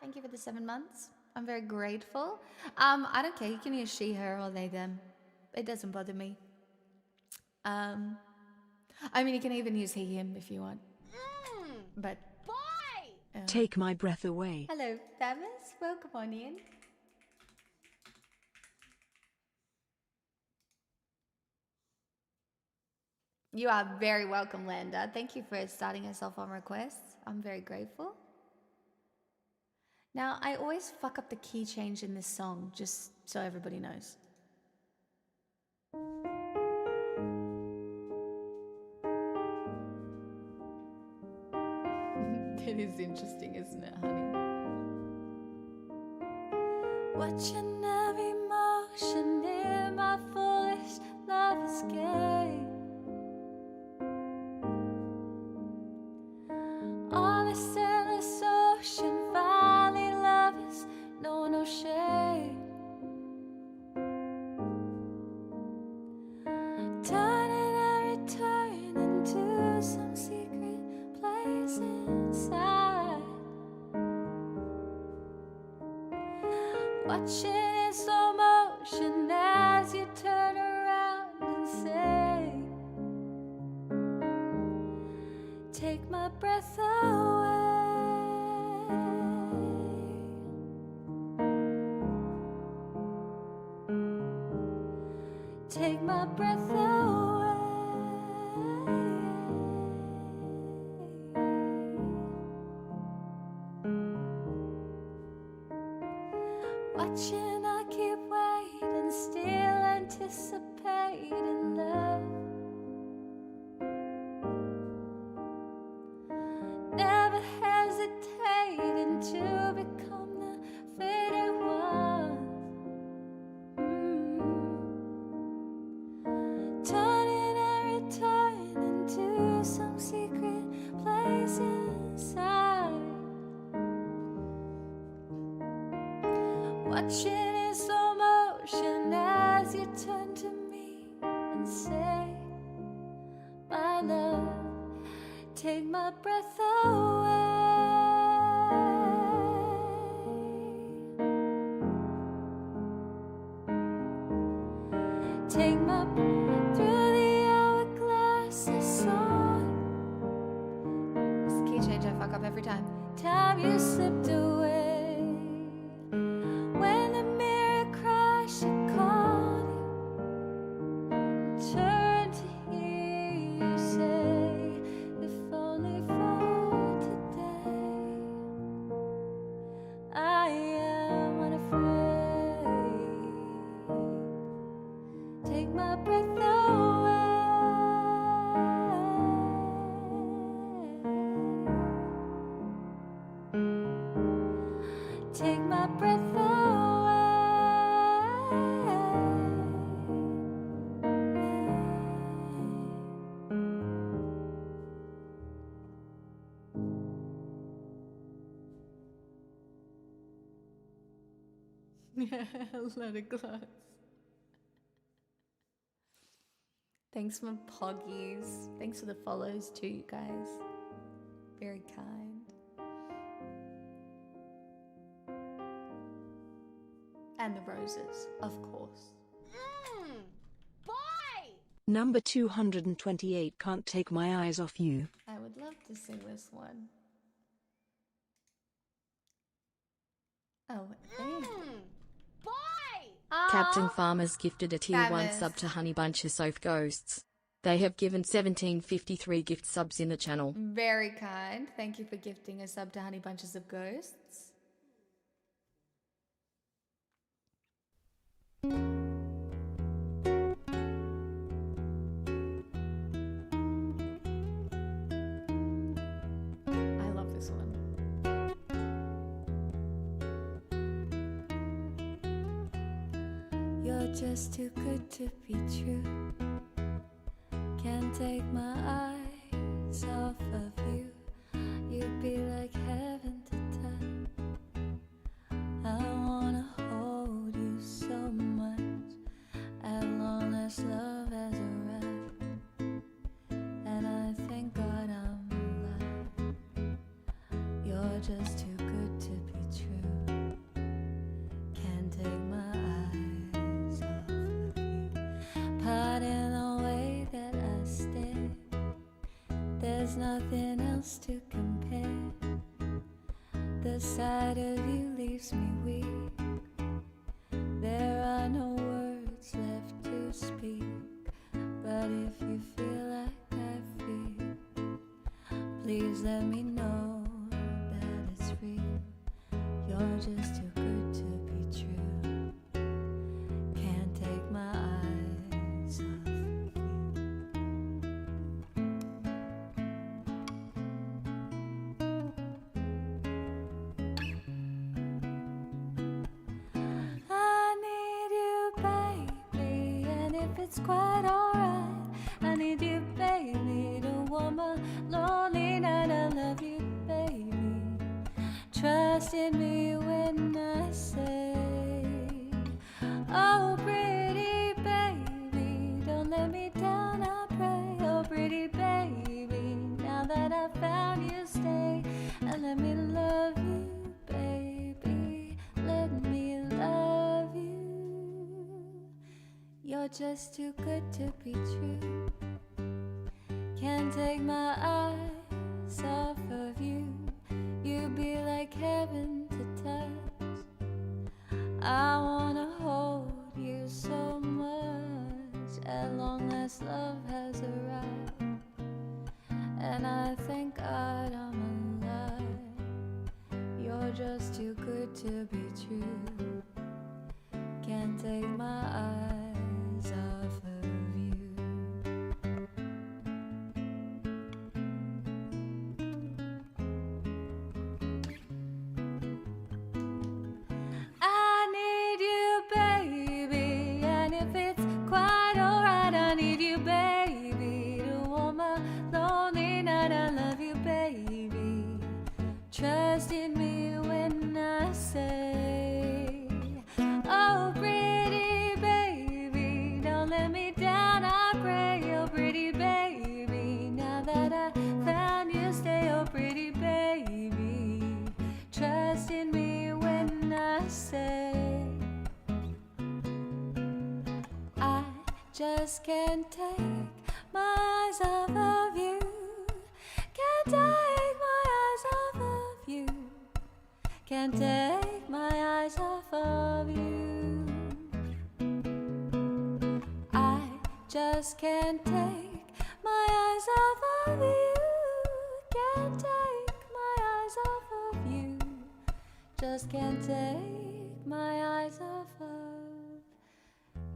Thank you for the 7 months. I'm very grateful. I don't care. You can use she, her, or they, them. It doesn't bother me. I mean, you can even use he, him if you want. But Boy! Take my breath away. hello, Thamas. Welcome on in. You are very welcome, Landa. Thank you for starting yourself on requests. I'm very grateful. Now, I always fuck up the key change in this song, just so everybody knows. It is interesting, isn't it, honey? Watching every motion in my foolish love escape. All this endless ocean finally Watching in slow motion as you turn around and say, take my breath away. Take my breath away. Watching, I keep waiting, still anticipating love. Never hesitating to become the faded one. Turning and returning to some secret place inside. Watching in slow motion as you turn to me and say, my love, take my breath away. Take my breath through the hourglass of song. This key change I fuck up every time. Time you slipped away. When the mirror crashed, it called you. Turn to hear you say, if only for today. I am unafraid. Take my breath away. Take my breath away. Let it close. Thanks for poggies. Thanks for the follows too, you guys. Very kind. And the roses, of course. Boy! Number 228, Can't Take My Eyes Off You. I would love to sing this one. Oh, thank you. Boy! Captain Farmer's gifted a tier 1 Fabulous. sub to Honey Bunches of Ghosts. They have given 1753 gift subs in the channel. Very kind. Thank you for gifting a sub to Honey Bunches of Ghosts. I love this one. You're just too good to be true. Can't take my eyes off of you. You'd be like heaven to touch. I wanna hold you so much. At long last, love has arrived, and I thank God I'm alive. You're just too good to be true. Can't take my eyes off of you. Pardon the way that I stare. There's nothing else to compare. The sight of you leaves me weak. There are no words left to speak. But if you feel like I feel, please let me know that it's real. You're just too good to be true. Can't take my eyes off of I need you, baby, and if it's quite alright, I need you, baby, to warm a lonely night. I love you, baby. Trust in me when I say, oh, pretty baby, don't let me down, I pray. Oh, pretty baby, now that I found you, stay and let me love you, baby. Let me love just too good to be true. Can't take my eyes off of you. You be like heaven to touch. I wanna hold you so much. At long last, love has arrived, and I thank God I'm alive. You're just too good to be true. Can't take my eyes off of you. I need you, baby, and if it's quite alright, I need you, baby, to warm a lonely night. I love you, baby. Trust in me when I say, oh, pretty baby, don't let me down, I pray. Oh, pretty baby, now that I found you, stay. Oh, pretty baby, trust in me when I say, I just can't take my eyes off of you. Can't take my eyes off of you. Can't take my eyes off of you. I just can't take my eyes off of you. Can't take my eyes off of you. Just can't take my eyes off of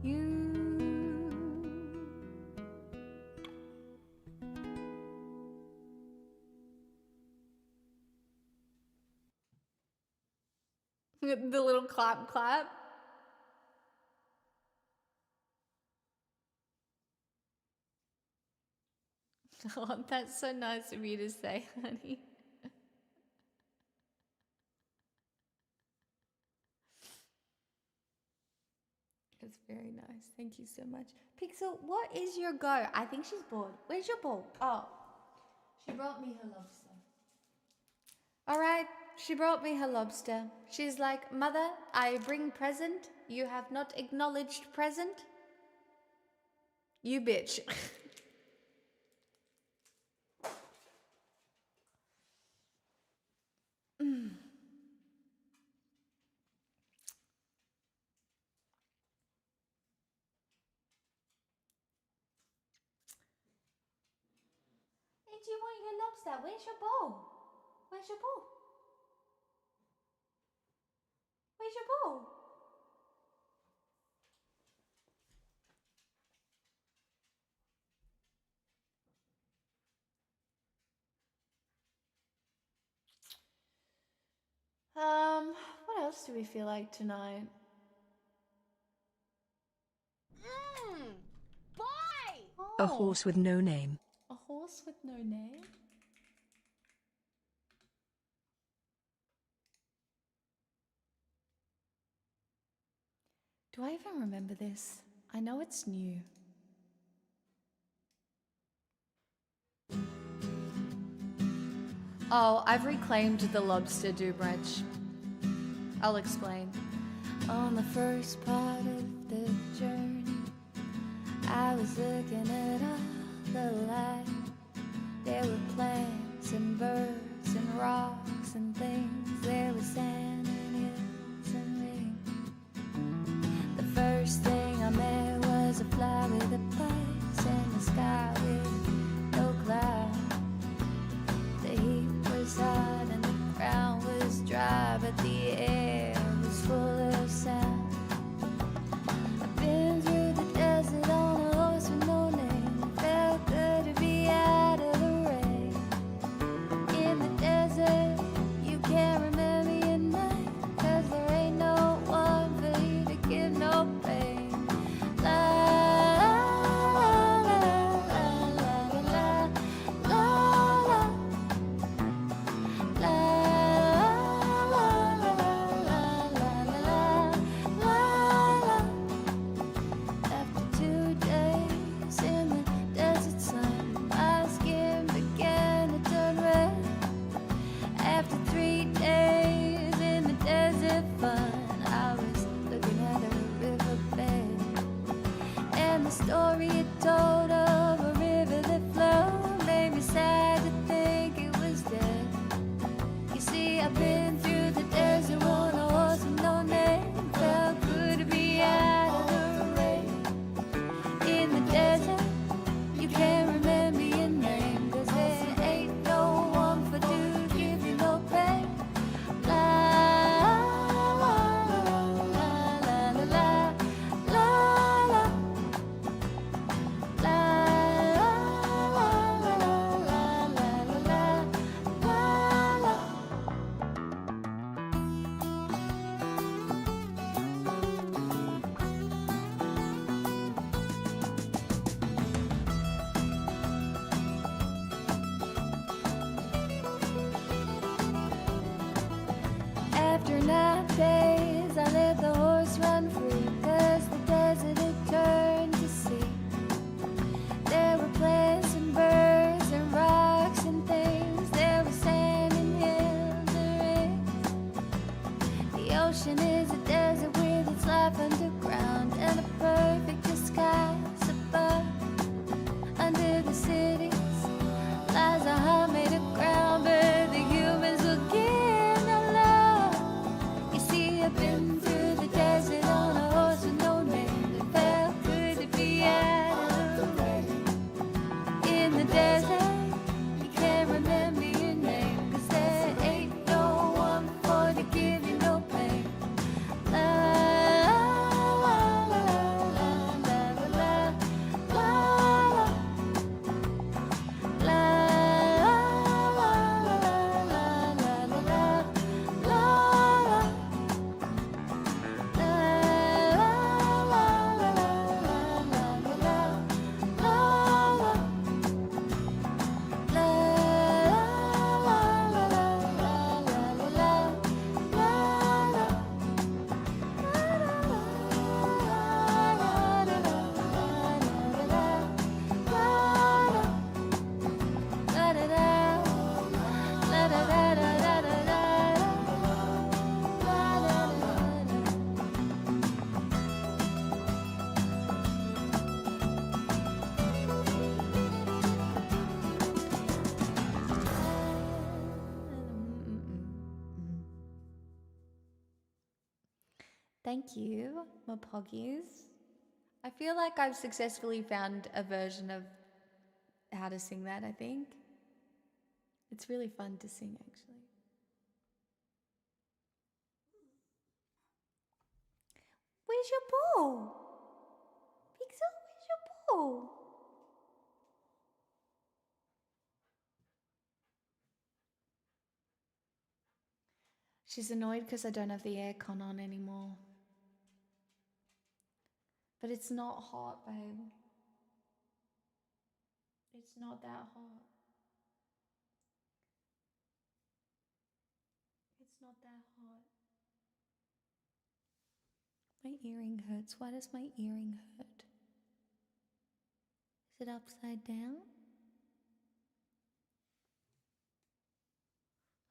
you. The little clap clap. Oh, that's so nice of you to say, honey. It's very nice. Thank you so much. Pixel, what is your go? I think she's bored. Where's your ball? Oh, she brought me her lobster. All right, she brought me her lobster. She's like, Mother, I bring present. You have not acknowledged present. You bitch. Hey, do you want your lobster? Where's your bowl? Where's your bowl? Where's your bowl? What else do we feel like tonight? Boy! A horse with no name. A horse with no name? Do I even remember this? I know it's new. Oh, I've reclaimed the lobster Dubretch. I'll explain. On the first part of the journey, I was looking at all the light. There were plants and birds and rocks and things. There was sand and hills and rain. The first thing I met was a fly with a place in the sky with no cloud. The heat was hot and the ground was dry, but the air was full of sound. I've been through the desert on a horse with no name. It felt good to be out of the rain. In the desert, you can't remember your name. ocean is a desert with its life underground, and a perfect disguise above. Under the cities lies a heart made of ground, but the humans will get no love. You see, I've been through the desert on a horse with no name. It felt good to be out of the rain. In the desert, you can't remember your name, 'cause there ain't no one for to give you no pain. La la la la la la la la. La la la la la la la la. Thank you, my poggies. I feel like I've successfully found a version of how to sing that, I think. It's really fun to sing, actually. Where's your ball? Pixel, where's your ball? She's annoyed because I don't have the aircon on anymore. But it's not hot, babe. It's not that hot. It's not that hot. My earring hurts. Why does my earring hurt? Is it upside down?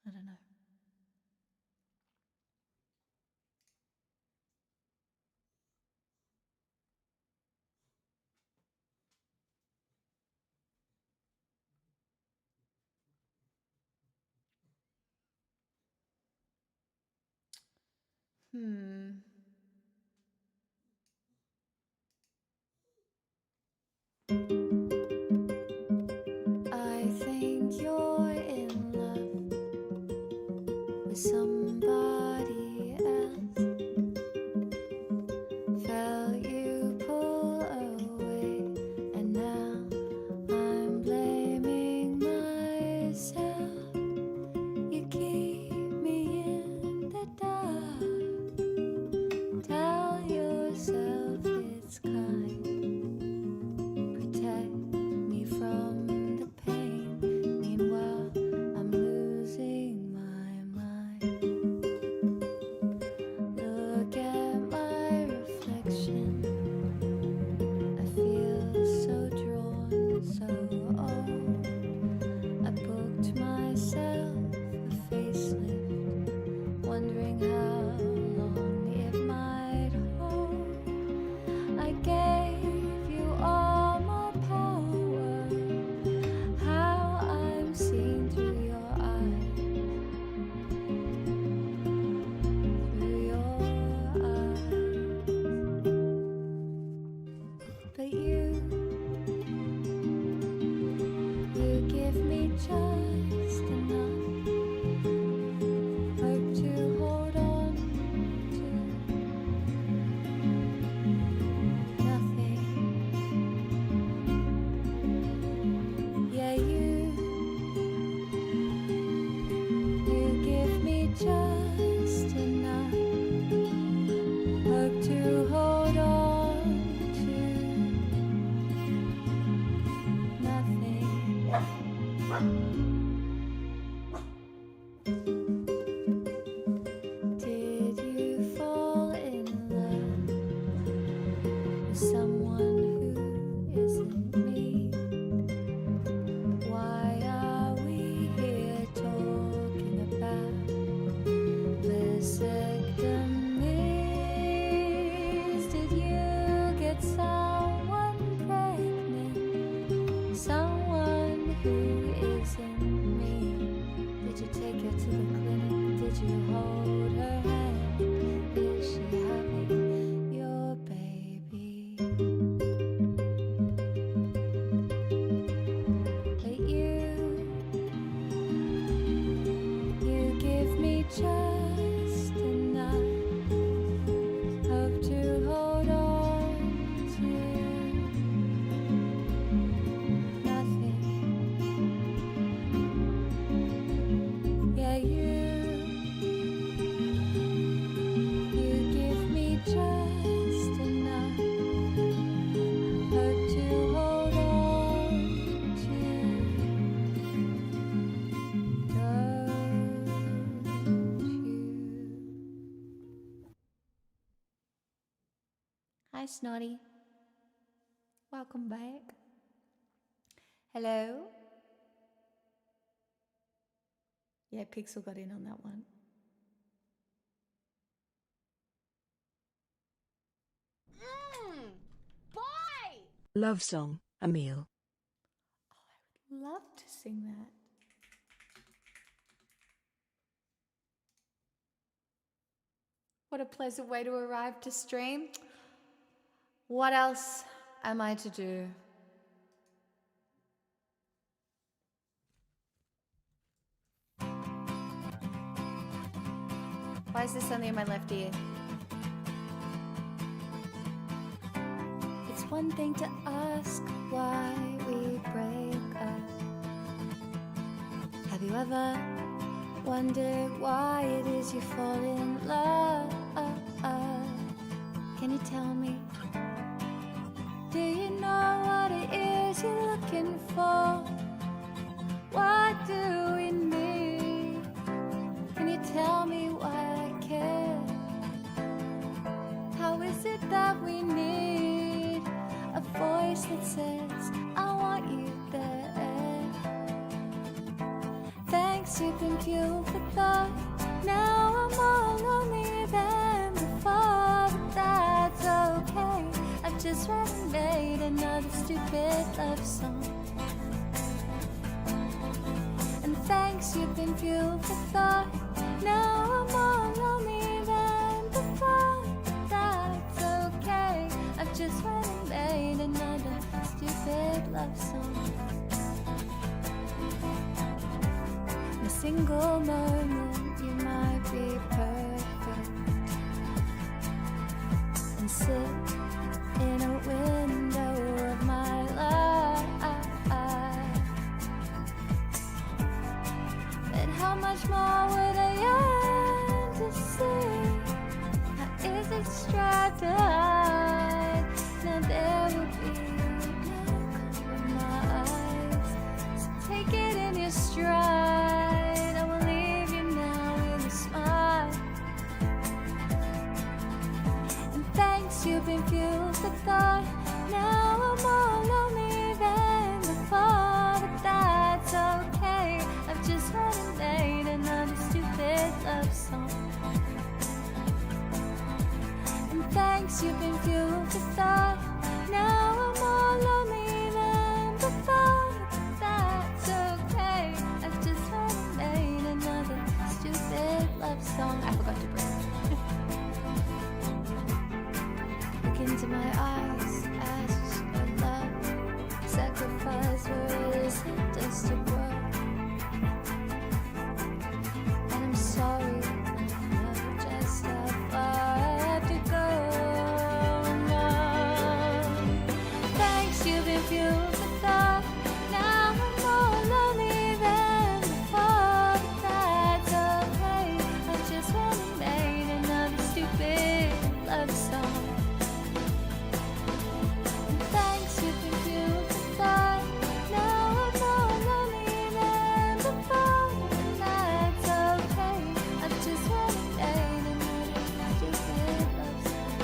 I don't know. I think you're in love with somebody else. Felt you pull away, and now I'm blaming myself. You keep me in the dark. Hi, Snotty. Welcome back. Hello? Yeah, Pixel got in on that one. Boy! Love song, Emil. Love to sing that. What a pleasant way to arrive to stream. What else am I to do? Why is this only in my left ear? It's one thing to ask why we break up. Have you ever wondered why it is you fall in love? Can you tell me? Do you know what it is you're looking for? What do we need? Can you tell me why I care? How is it that we need a voice that says, I want you there? Thanks, you've been fuel for thought. Now I'm more lonely than before, but that's okay. I've just read and made another stupid love song. And thanks, you've been fuel for thought. Now I'm more lonely than before, but that's okay. I've just read and made another stupid love song. In a single moment, you might be perfect and sit in a window of my life. But how much more would I yearn to see? How is it strived to hide? Now there will be no compromise. So take it in your stride. I will leave you now with a smile. And thanks, you've been fuel for thought. Now I'm more lonely than before, but that's okay. I've just read and made another stupid love song. And thanks, you've been fuel for thought. Now I'm more lonely than before, but that's okay. I've just read and made another stupid love song. I forgot to breathe. Look into my eyes, ask for love, sacrifice where it isn't just to grow. And I'm sorry, I know just how far I have to go. No. Thanks, you've been fuel for thought. Now I'm more lonely than before, but that's okay. I've just read and made another stupid love song. And thanks, you've been fuel for thought. Now I'm more lonely than before, and that's okay. I've just read and made another stupid love song.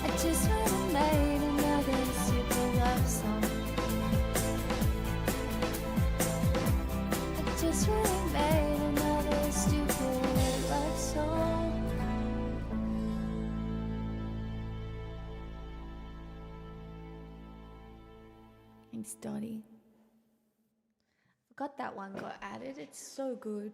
I just read and made another stupid love song. I just read and made another stupid love song. Thanks, Dottie. Forgot that one got added. It's so good.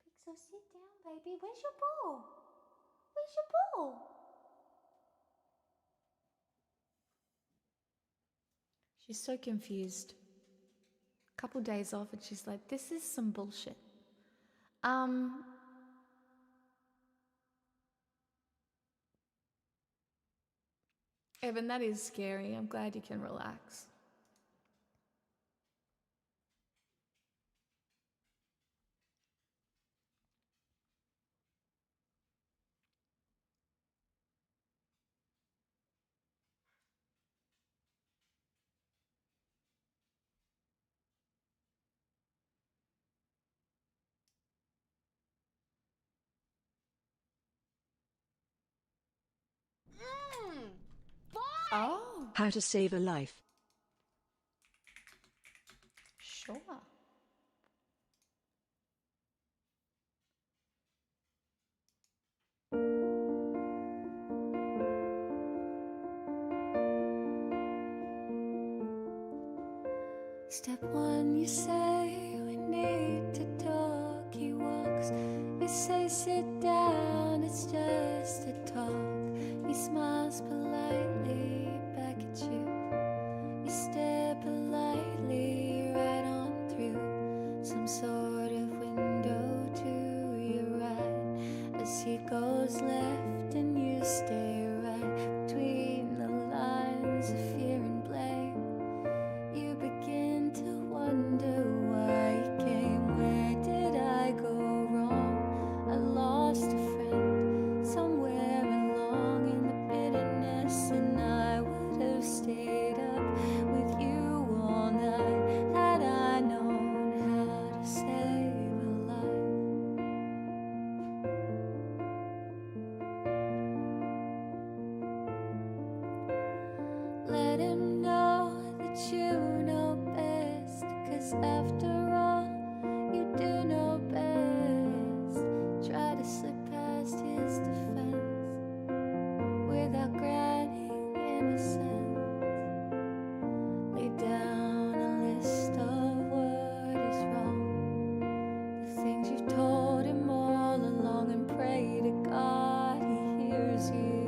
Pixel, sit down, baby. Where's your ball? Where's your ball? She's so confused. Couple days off, and she's like, "This is some bullshit." Evan, that is scary. I'm glad you can relax. Boy! Oh, How to save a life. sure. Step one, you say we need to talk. He walks, you say sit down, it's just a talk. He smiles politely back at you. You stare politely right on through some sort of window to your right as he goes left and you stay right between the lines of fear and blame. You begin to wonder why you came. Where did I go wrong? I lost a friend somewhere along in the bitterness, and I would have stayed up with you all night had I known how to save a life. Let him know that you know best, 'cause after all, you do know best. Try to slip past his defense without granting innocence. Lay down a list of what is wrong, the things you've told him all along, and pray to God he hears you.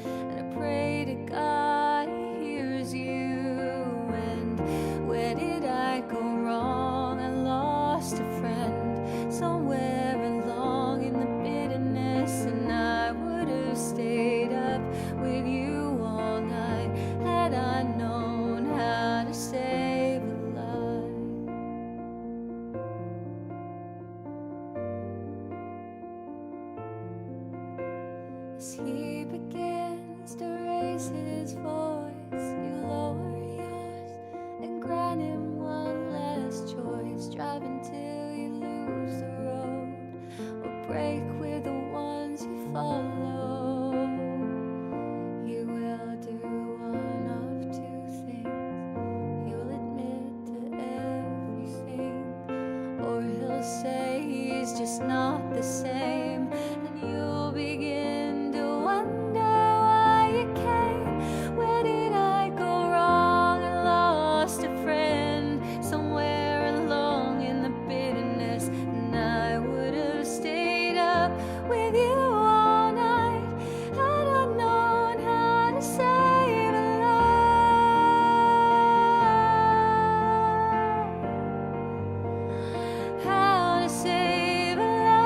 And I pray to God he hears you. And where did I go wrong? I lost a friend somewhere along in the bitterness, and I would have stayed up with you all night had I known how to save a life. As he begins to raise his voice, you lower yours and grant him one last choice. Drive until you lose the road, or break with the ones you follow. He will do one of two things. He'll admit to everything, or he'll say he's just not the same, and you'll begin to wonder why you came. Where did I go wrong? I lost a friend somewhere along in the bitterness, and I would have stayed up with you all night had I known how to save a life. How to save a life.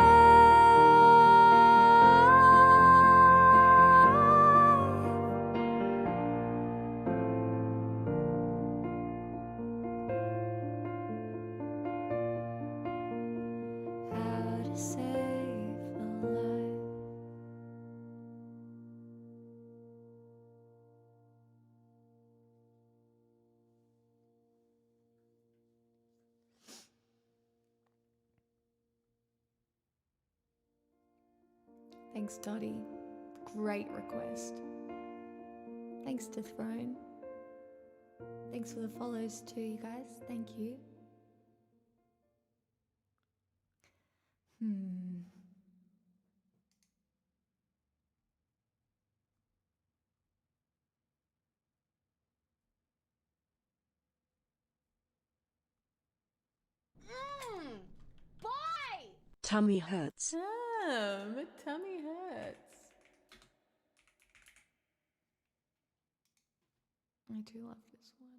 How to save a life. Thanks, Dottie. Great request. Thanks to Throne. Thanks for the follows too, you guys. Thank you. Boy! Tummy hurts. My tummy hurts. I do love this one.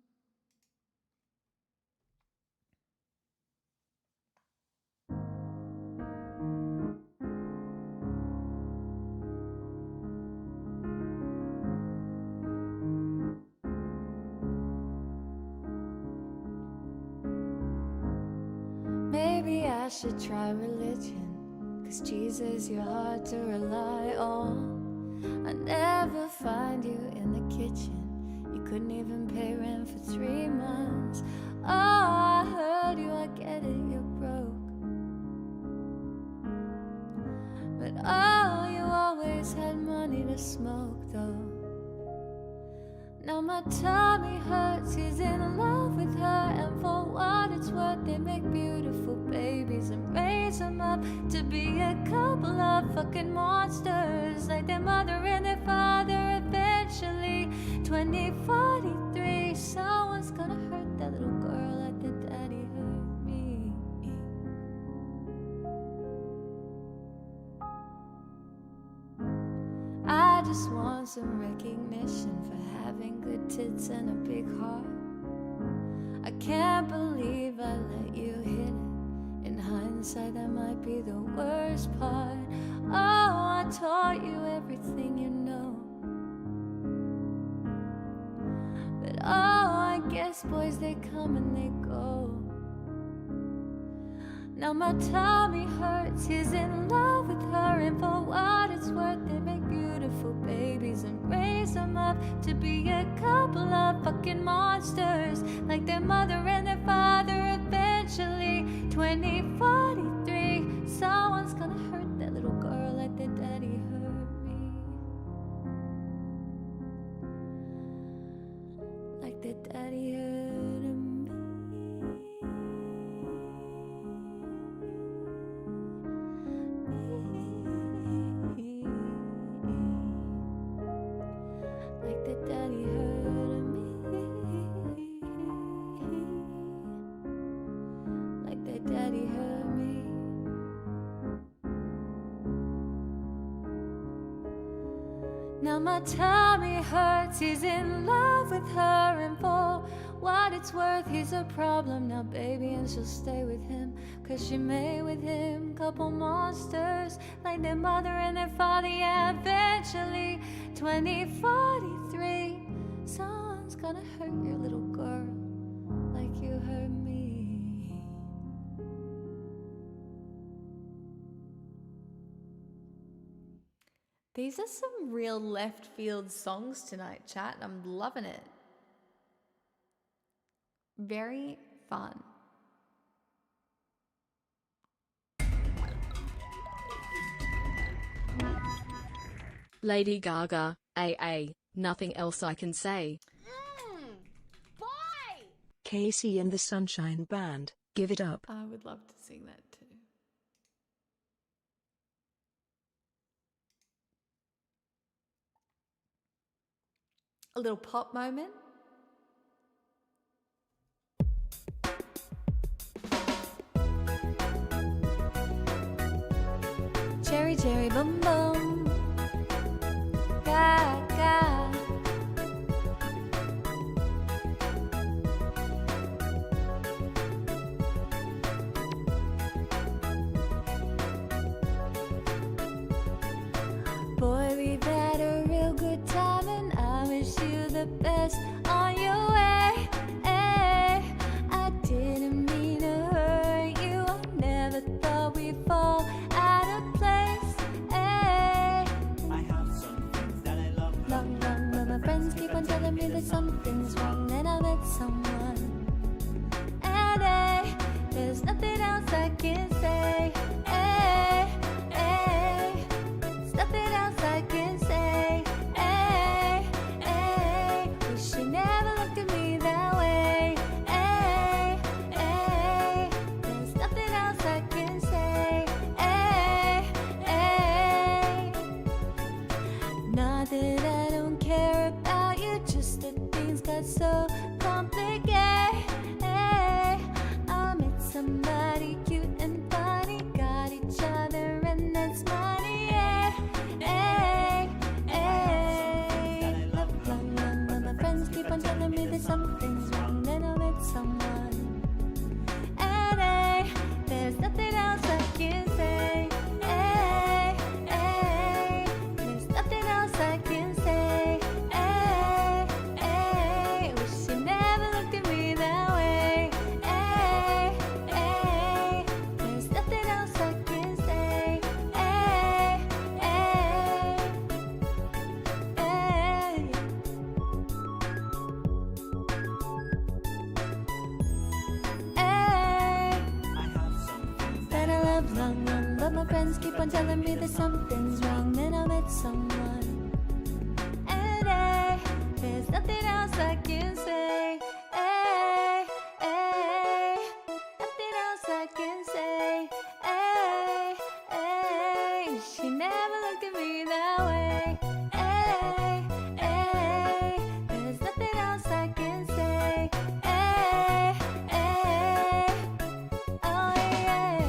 Maybe I should try religion, 'cause Jesus, you're hard to rely on. I never find you in the kitchen. You couldn't even pay rent for 3 months. Oh, I heard you, I get it, you're broke. But oh, you always had money to smoke though. my tummy hurts, he's in love with her. And for what it's worth, they make beautiful babies and raise them up to be a couple of fucking monsters, like their mother and their father eventually. 2043, someone's gonna hurt that little girl like their daddy hurt me. I just want some recognition for having good tits and a big heart. I can't believe I let you hit it. In hindsight, that might be the worst part. Oh, I taught you everything you know. But oh, I guess boys, they come and they go. Now my tummy hurts, he's in love with her. And for what it's worth, they make beautiful babies and raise them up to be a couple of fucking monsters, like their mother and their father eventually. 2043, someone's gonna hurt that little girl like their daddy hurt me. Like their daddy hurt me. Like the daddy hurt me. Like the daddy hurt me. Now my tummy hurts, he's in love with her. And for what it's worth, he's a problem now, baby, and she'll stay with him, 'cause she made with him couple monsters, like their mother and their father. Yeah, eventually 2043, someone's gonna hurt your little girl like you hurt me. These are some real left field songs tonight, chat. I'm loving it. Very fun. Lady Gaga, AA, nothing else I can say. Boy! Casey and the Sunshine Band, Give It Up. I would love to sing that too. A little pop moment. Cherry, cherry, bum bum. Gaga. Boy, we've had a real good time, and I wish you the best on your way. I didn't mean to hurt you. I never thought we'd fall out of place. I have some things that I love. Long, long, but my friends keep on telling me that something's wrong. Then I met someone, and there's nothing else I can say. There's nothing else I can say. Wish you never looked at me that way. There's nothing else I can say. Not that I don't care about you, just that things got so complicated. I met somebody cute and funny, got each other, and that's money. Love, long, long, but my friends keep on telling me that something's wrong. Then I met someone, and there's nothing else I can say. There's nothing else I can say. Wish you never looked at me that way. There's nothing else I can say. I have some things That I love, long, long, but my friends keep on telling me that something's wrong. Then I met someone, and there's nothing else else I can say. Hey, hey, nothing else I can say. Hey, hey, she never looked at me that way. Hey, hey, there's nothing else I can say. Hey, hey, oh yeah.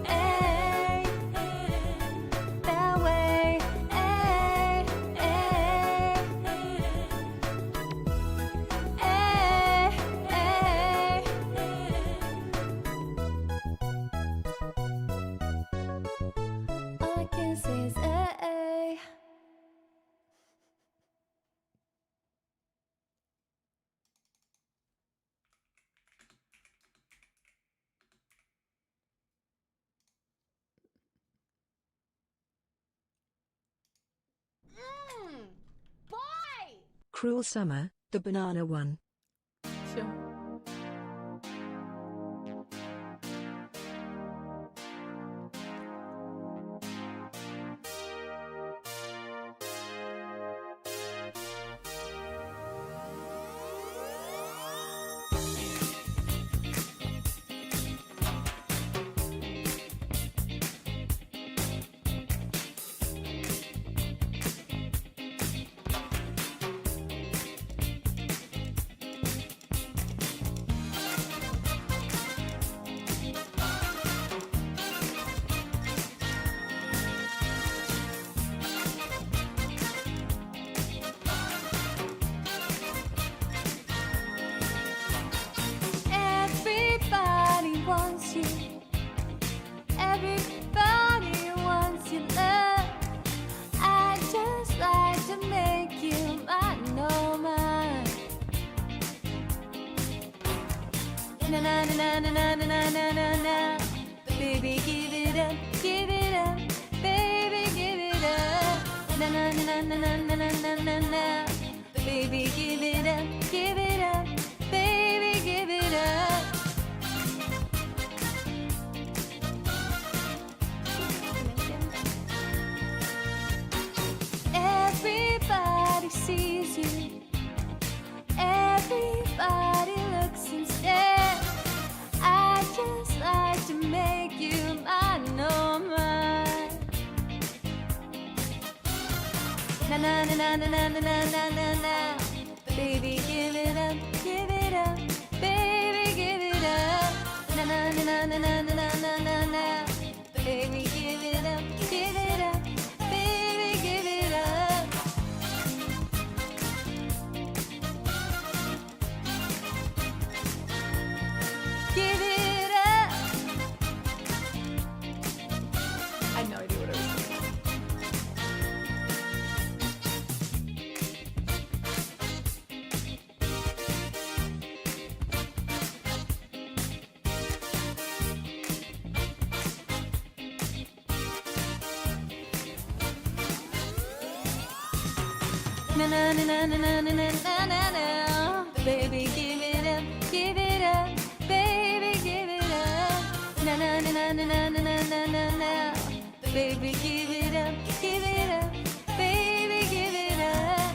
Hey, that way. Hey, hey, hey, all I can say is hey. Boy! Cruel Summer, the banana one. Sure. Everybody wants you. Everybody wants your love. I just like to make you mine, no mine. Na na na na na na na na na na. Baby, give it up, give it up. Baby, give it up. Na na na na na na na na na na. Baby, give it up, give it up. Baby, give it up. Everybody sees you. Everybody looks and stares. I just like to make you mine, no mine. Na na na na na na na na na na na. Baby, give it up, give it up. Baby, give it up. Na na na na na na na na na na. Baby, give it up, give it up. Baby, give it up. Give it up. I had no idea what I was doing. Na na na na na na na na na na na. Baby, give it up, give it up. Baby, give it up. Na na na na na na na na na na na. Baby, give it up, give it up. Baby, give it up.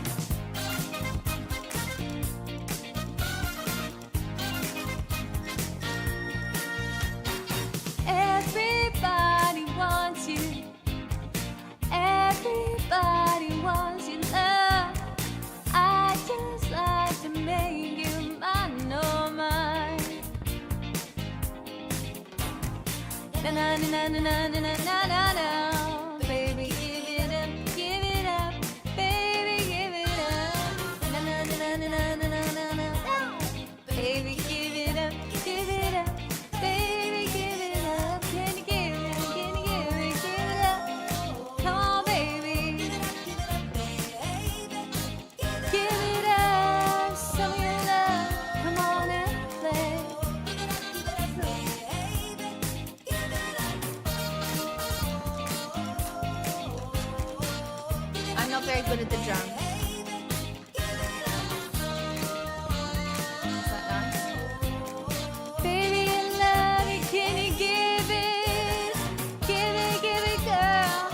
Everybody wants you. Everybody wants your love. I just like to make you mine, no mine. Na na na na na na na na na na. Baby, give it up, give it up. Baby, give it up. Na na na na na na na na na na. Baby, give it up, give it up. Baby, give it up. Can you give it up? Can you give it? Give it up. Come on, baby. Give it up. Some of your love. Come on and play. I'm not very good at the drums. Is that nice? Baby, I love you. Can you give it? Give it, girl.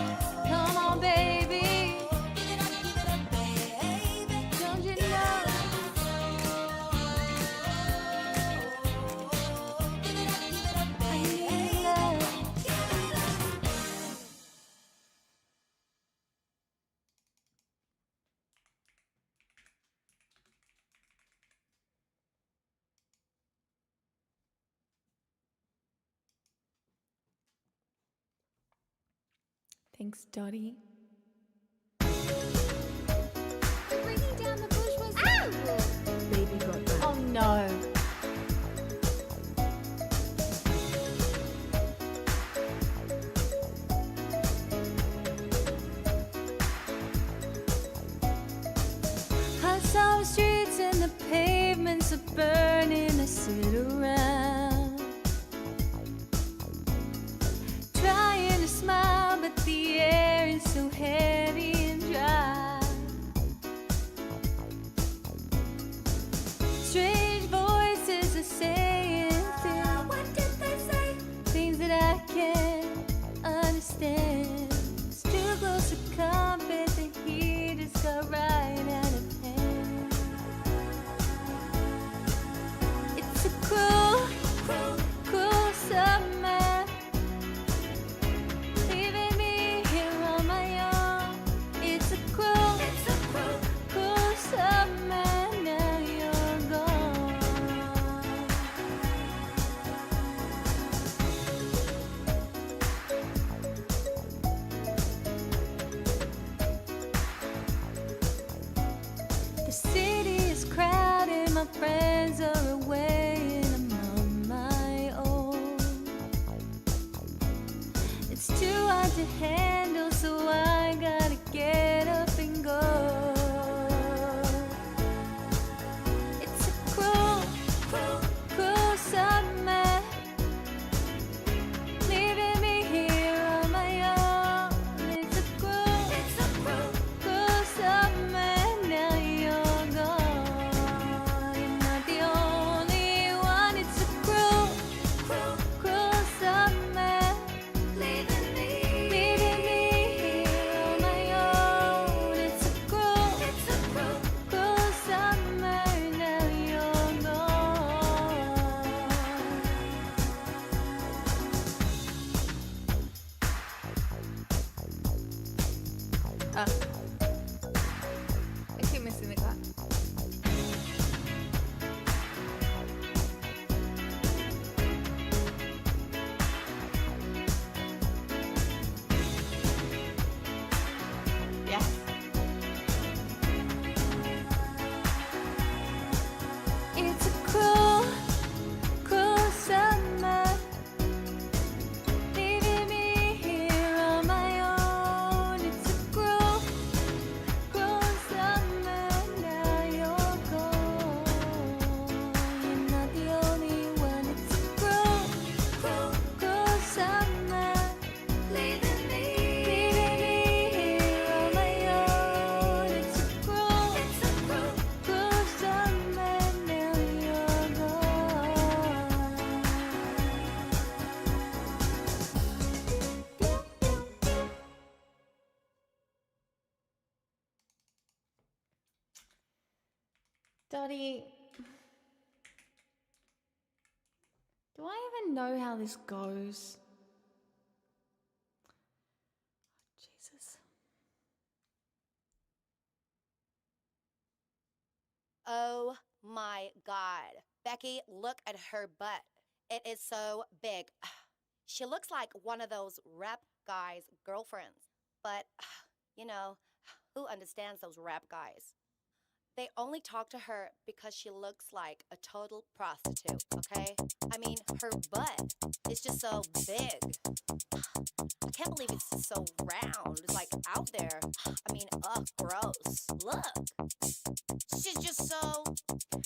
Come on, baby. Come Thanks, Dottie. Bringing down the bourgeoisie. Baby got back. Oh no. I saw the streets and the pavements are burning. I sit around, trying to smile, but the air is so heavy and dry. Strange voices are saying things. What did they say? Things that I can't understand. It's too close to comfort, the heat has got right out of hand. It's a cruel, cruel, cruel summer, leaving me here on my own. It's a cruel, cruel summer, now you're gone. The city is crowded, my friends are away, and I'm on my own. It's too hard to handle, so I gotta get up and go. It's a cruel, cruel, cruel summer, leaving me here on my own. It's a cruel, cruel summer, now you're gone. You're not the only one. It's a cruel, cruel, cruel summer, leaving me here on my own. It's a cruel, cruel summer, now you're gone. I keep missing the clap. Yes. It's a cruel, cruel summer, leaving me here on my own. It's a cruel, cruel summer, now you're gone. You're not the only one. It's a cruel, cruel, cruel summer, leaving me here on my own. It's a cruel, cruel summer, now you're gone. Dottie, do I even know how this goes? Jesus. Oh my God. Becky, look at her butt. It is so big. She looks like one of those rap guys' girlfriends. But, you know, who understands those rap guys? They only talk to her because she looks like a total prostitute, okay? I mean, her butt is just so big. I can't believe it's just so round, like out there. I mean, ugh, gross. Look. She's just so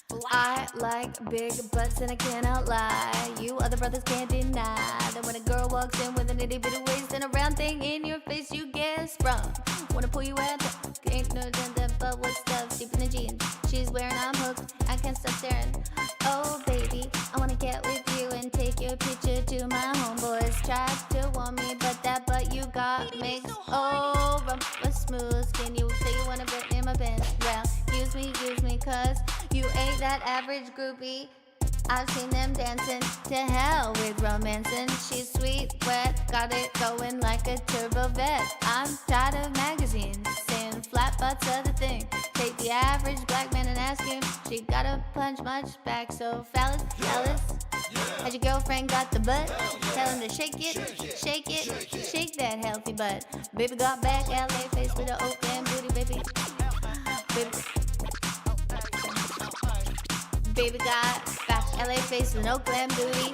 black. I like big butts and I cannot lie. You other brothers can't deny that when a girl walks in with an itty bitty waist and a round thing in your face, you get sprung. Wanna pull you out, ain't no done that bubble stuff deep in the jeans. She's wearing, I'm hooked, I can't stop staring. Oh baby, I wanna get with you and take your picture to my homeboys. Tried to warn me, but that butt you got makes oh rump smooth. Can you say you wanna bet in my bed? Well, use me, cause you ain't that average groupie. I've seen them dancing to hell with romancing. She's sweet, wet, got it going like a turbo vet. I'm tired of magazines saying flat butts are the thing. Take the average black man and ask him, she got a punch much back. So phallus, Has your girlfriend got the butt? Tell him to shake it, shake that healthy butt. Baby got back, LA face with an Oakland booty, baby. Baby got back, LA face with an Oakland booty.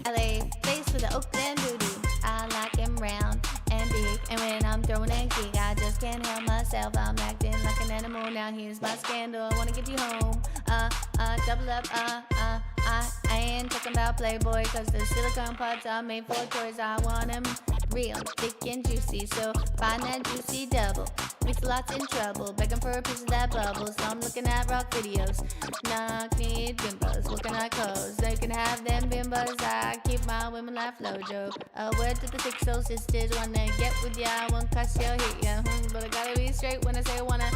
LA face with an Oakland booty. I like him round and big, and when I'm throwing a gig, I just can't help myself. I'm acting like an animal. Now here's my scandal. I wanna get you home. Double up. I ain't talking about Playboy, cause the silicone parts are made for toys. I want them real, thick and juicy, so find that juicy double. Mix lots in trouble, begging for a piece of that bubble. So I'm looking at rock videos. Knock need bimbos, what can I close? They can have them bimbos. I keep my women like Flojo. A word to the thick soul sisters. Wanna get with ya, I won't cuss ya, hit ya. But I gotta be straight when I say wanna.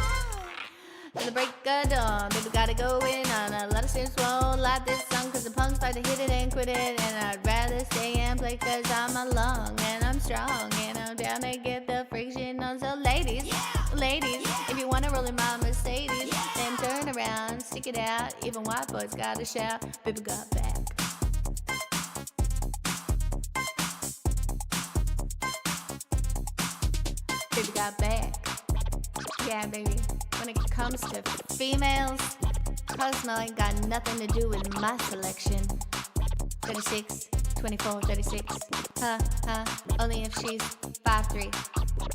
At the break of dawn, baby gotta go in on a lot of steps. Won't like this song, cause the punks like to hit it and quit it. And I'd rather stay and play, cause I'm along and I'm strong and I'm down to get the friction on. So ladies, if you wanna roll in my Mercedes, then turn around, stick it out. Even white boys gotta shout, baby got back. Baby got back. Yeah, baby. When it comes to females, Cosmo ain't got nothing to do with my selection. 36, 24, 36. Only if she's 5'3".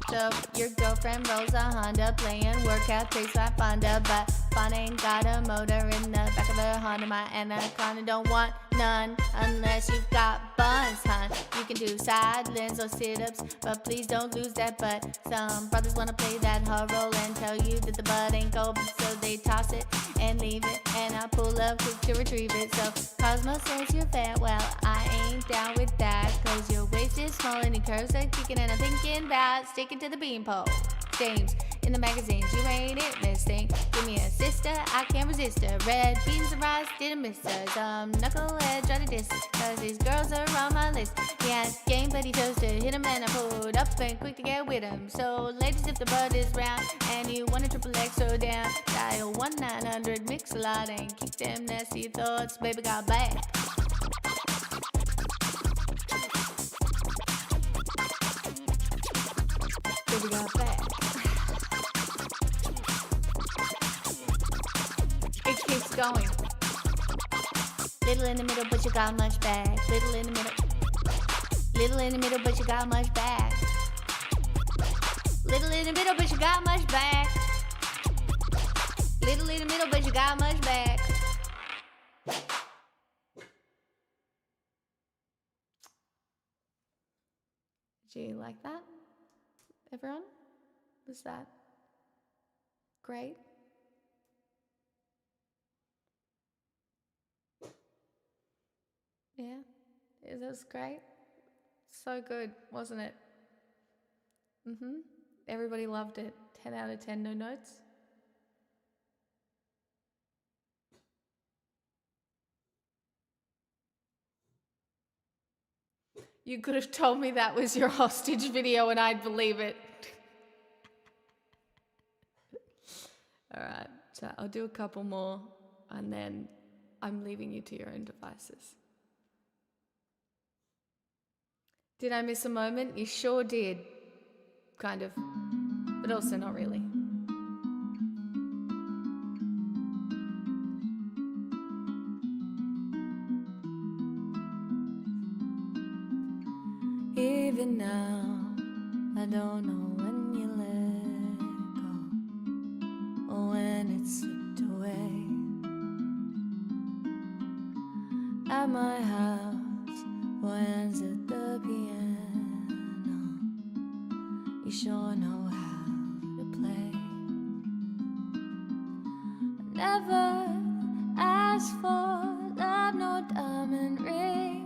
So your girlfriend rolls a Honda, playing workout tricks like Fonda, but Fonda ain't got a motor in the back of her Honda. My Anaconda don't want none unless you've got buns, hon. You can do side lens or sit-ups, but please don't lose that butt. Some brothers wanna play that hard role and tell you that the butt ain't gold, so they toss it and leave it, and I pull up quick to retrieve it. So Cosmo says you're fat, well I ain't down with that, cause your waist is small and your curves are kicking, and I'm thinking about sticking to the beanpole. James in the magazines, you ain't it, miss thing. Give me a sister, I can't resist her. Red beans and rice, didn't miss her. Some knucklehead try to diss, cause these girls are on my list. He has game, but he chose to hit him, and I pulled up and quick to get with him. So ladies, if the butt is round and you want a triple X or down, dial 1-900-MIX-A-LOT and kick them nasty thoughts. Baby got back. Baby got back. It keeps going. Little in the middle, but you got much back. Little in the middle. Little in the middle, but you got much back. Little in the middle, but you got much back. Little in the middle, but you got much back. Do you like that, everyone? Was that great? Yeah, it was great. So good, wasn't it? Everybody loved it. 10 out of 10, no notes. You could have told me that was your hostage video and I'd believe it. All right, so I'll do a couple more and then I'm leaving you to your own devices. Did I miss a moment? You sure did. Kind of, but also not really. Even now, I don't know when you let go or when it slipped away. At my house, hands at the piano, you sure know how to play. I never asked for love, no diamond ring.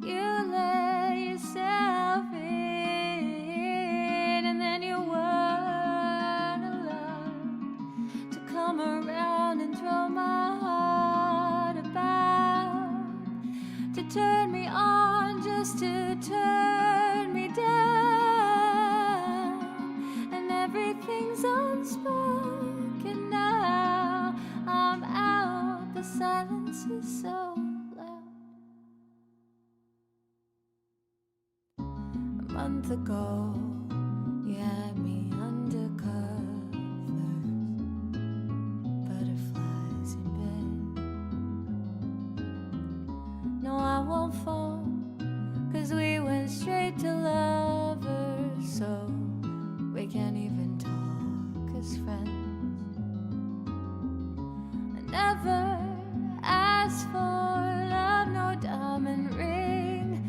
You let yourself in, and then you weren't allowed to come around and throw my heart about, to turn me on just to turn me down, and everything's unspoken now. I'm out silence is so loud. A month ago, you had me under covers, butterflies in bed. No, I won't fall, 'cause we went straight to lovers, so we can't even talk as friends. I never asked for love, no diamond ring.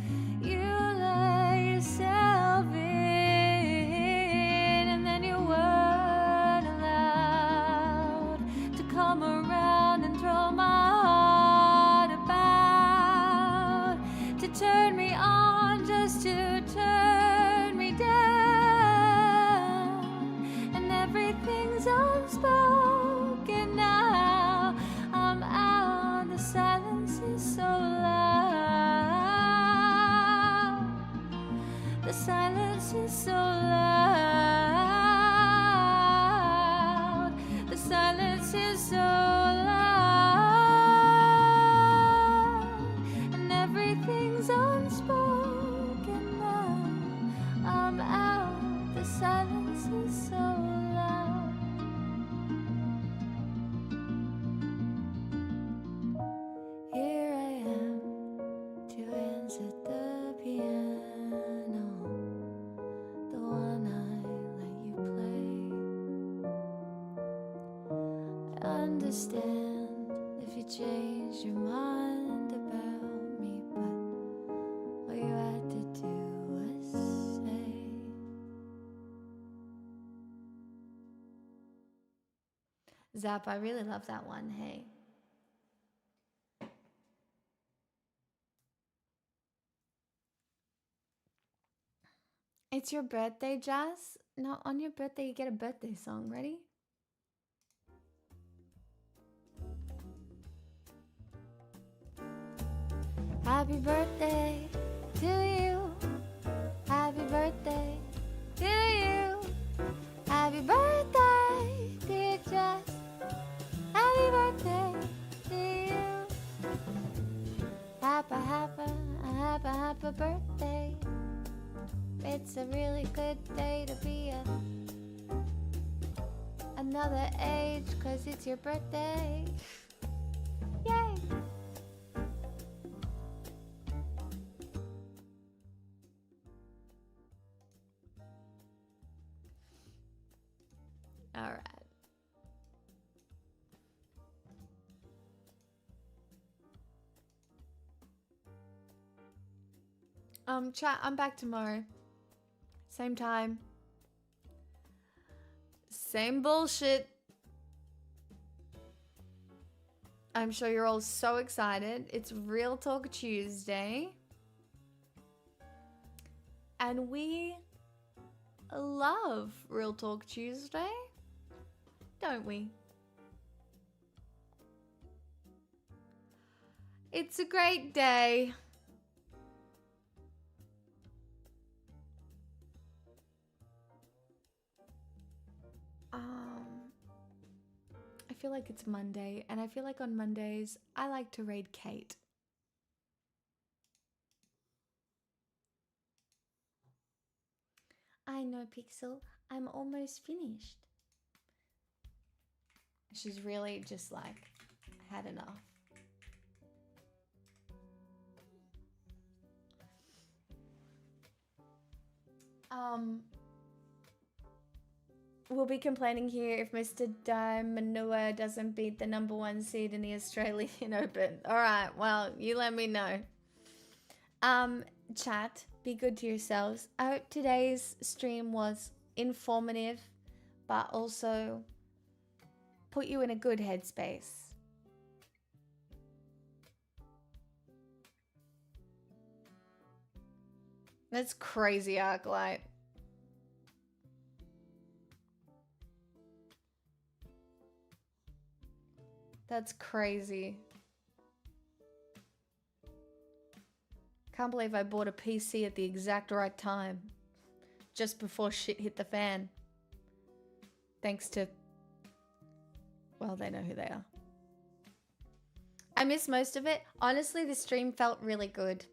You let yourself in, and then you weren't allowed to come around and throw my heart about, to turn me on just to turn me down. And everything's unspoken now. I'm out, the silence is so loud. The silence is so loud. The silence is so loud. And everything's unspoken now. I'm out, the silence is so loud. Here I am, 2 hands at the piano, the one I let you play. I understand if you changed your mind about me, but all you had to do was say. Zap, I really love that one, hey. It's your birthday, Jazz. No, on your birthday you get a birthday song. Ready? Happy birthday to you. Happy birthday to you. Happy birthday, dear Jess. Happy birthday to you. Happy birthday. It's a really good day to be another age, 'cause it's your birthday. Yay! All right. Chat, I'm back tomorrow. Same time. Same bullshit. I'm sure you're all so excited. It's Real Talk Tuesday. And we love Real Talk Tuesday, don't we? It's a great day. I feel like it's Monday, and I feel like on Mondays, I like to raid Kate. I know, Pixel. I'm almost finished. She's really just like had enough. We'll be complaining here if Mr. Manua doesn't beat the #1 seed in the Australian Open. Alright, well, you let me know. Chat, be good to yourselves. I hope today's stream was informative, but also put you in a good headspace. That's crazy, Arclight. That's crazy. Can't believe I bought a PC at the exact right time. Just before shit hit the fan. Thanks to... well, they know who they are. I missed most of it. Honestly, the stream felt really good.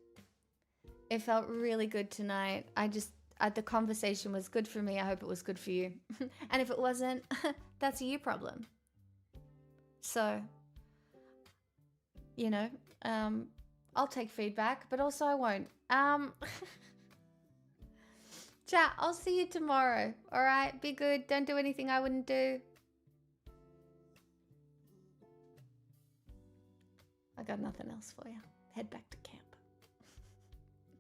It felt really good tonight. The conversation was good for me. I hope it was good for you. And if it wasn't, that's a you problem. So, you know, I'll take feedback, but also I won't. Chat, I'll see you tomorrow. All right, be good. Don't do anything I wouldn't do. I got nothing else for you. Head back to camp.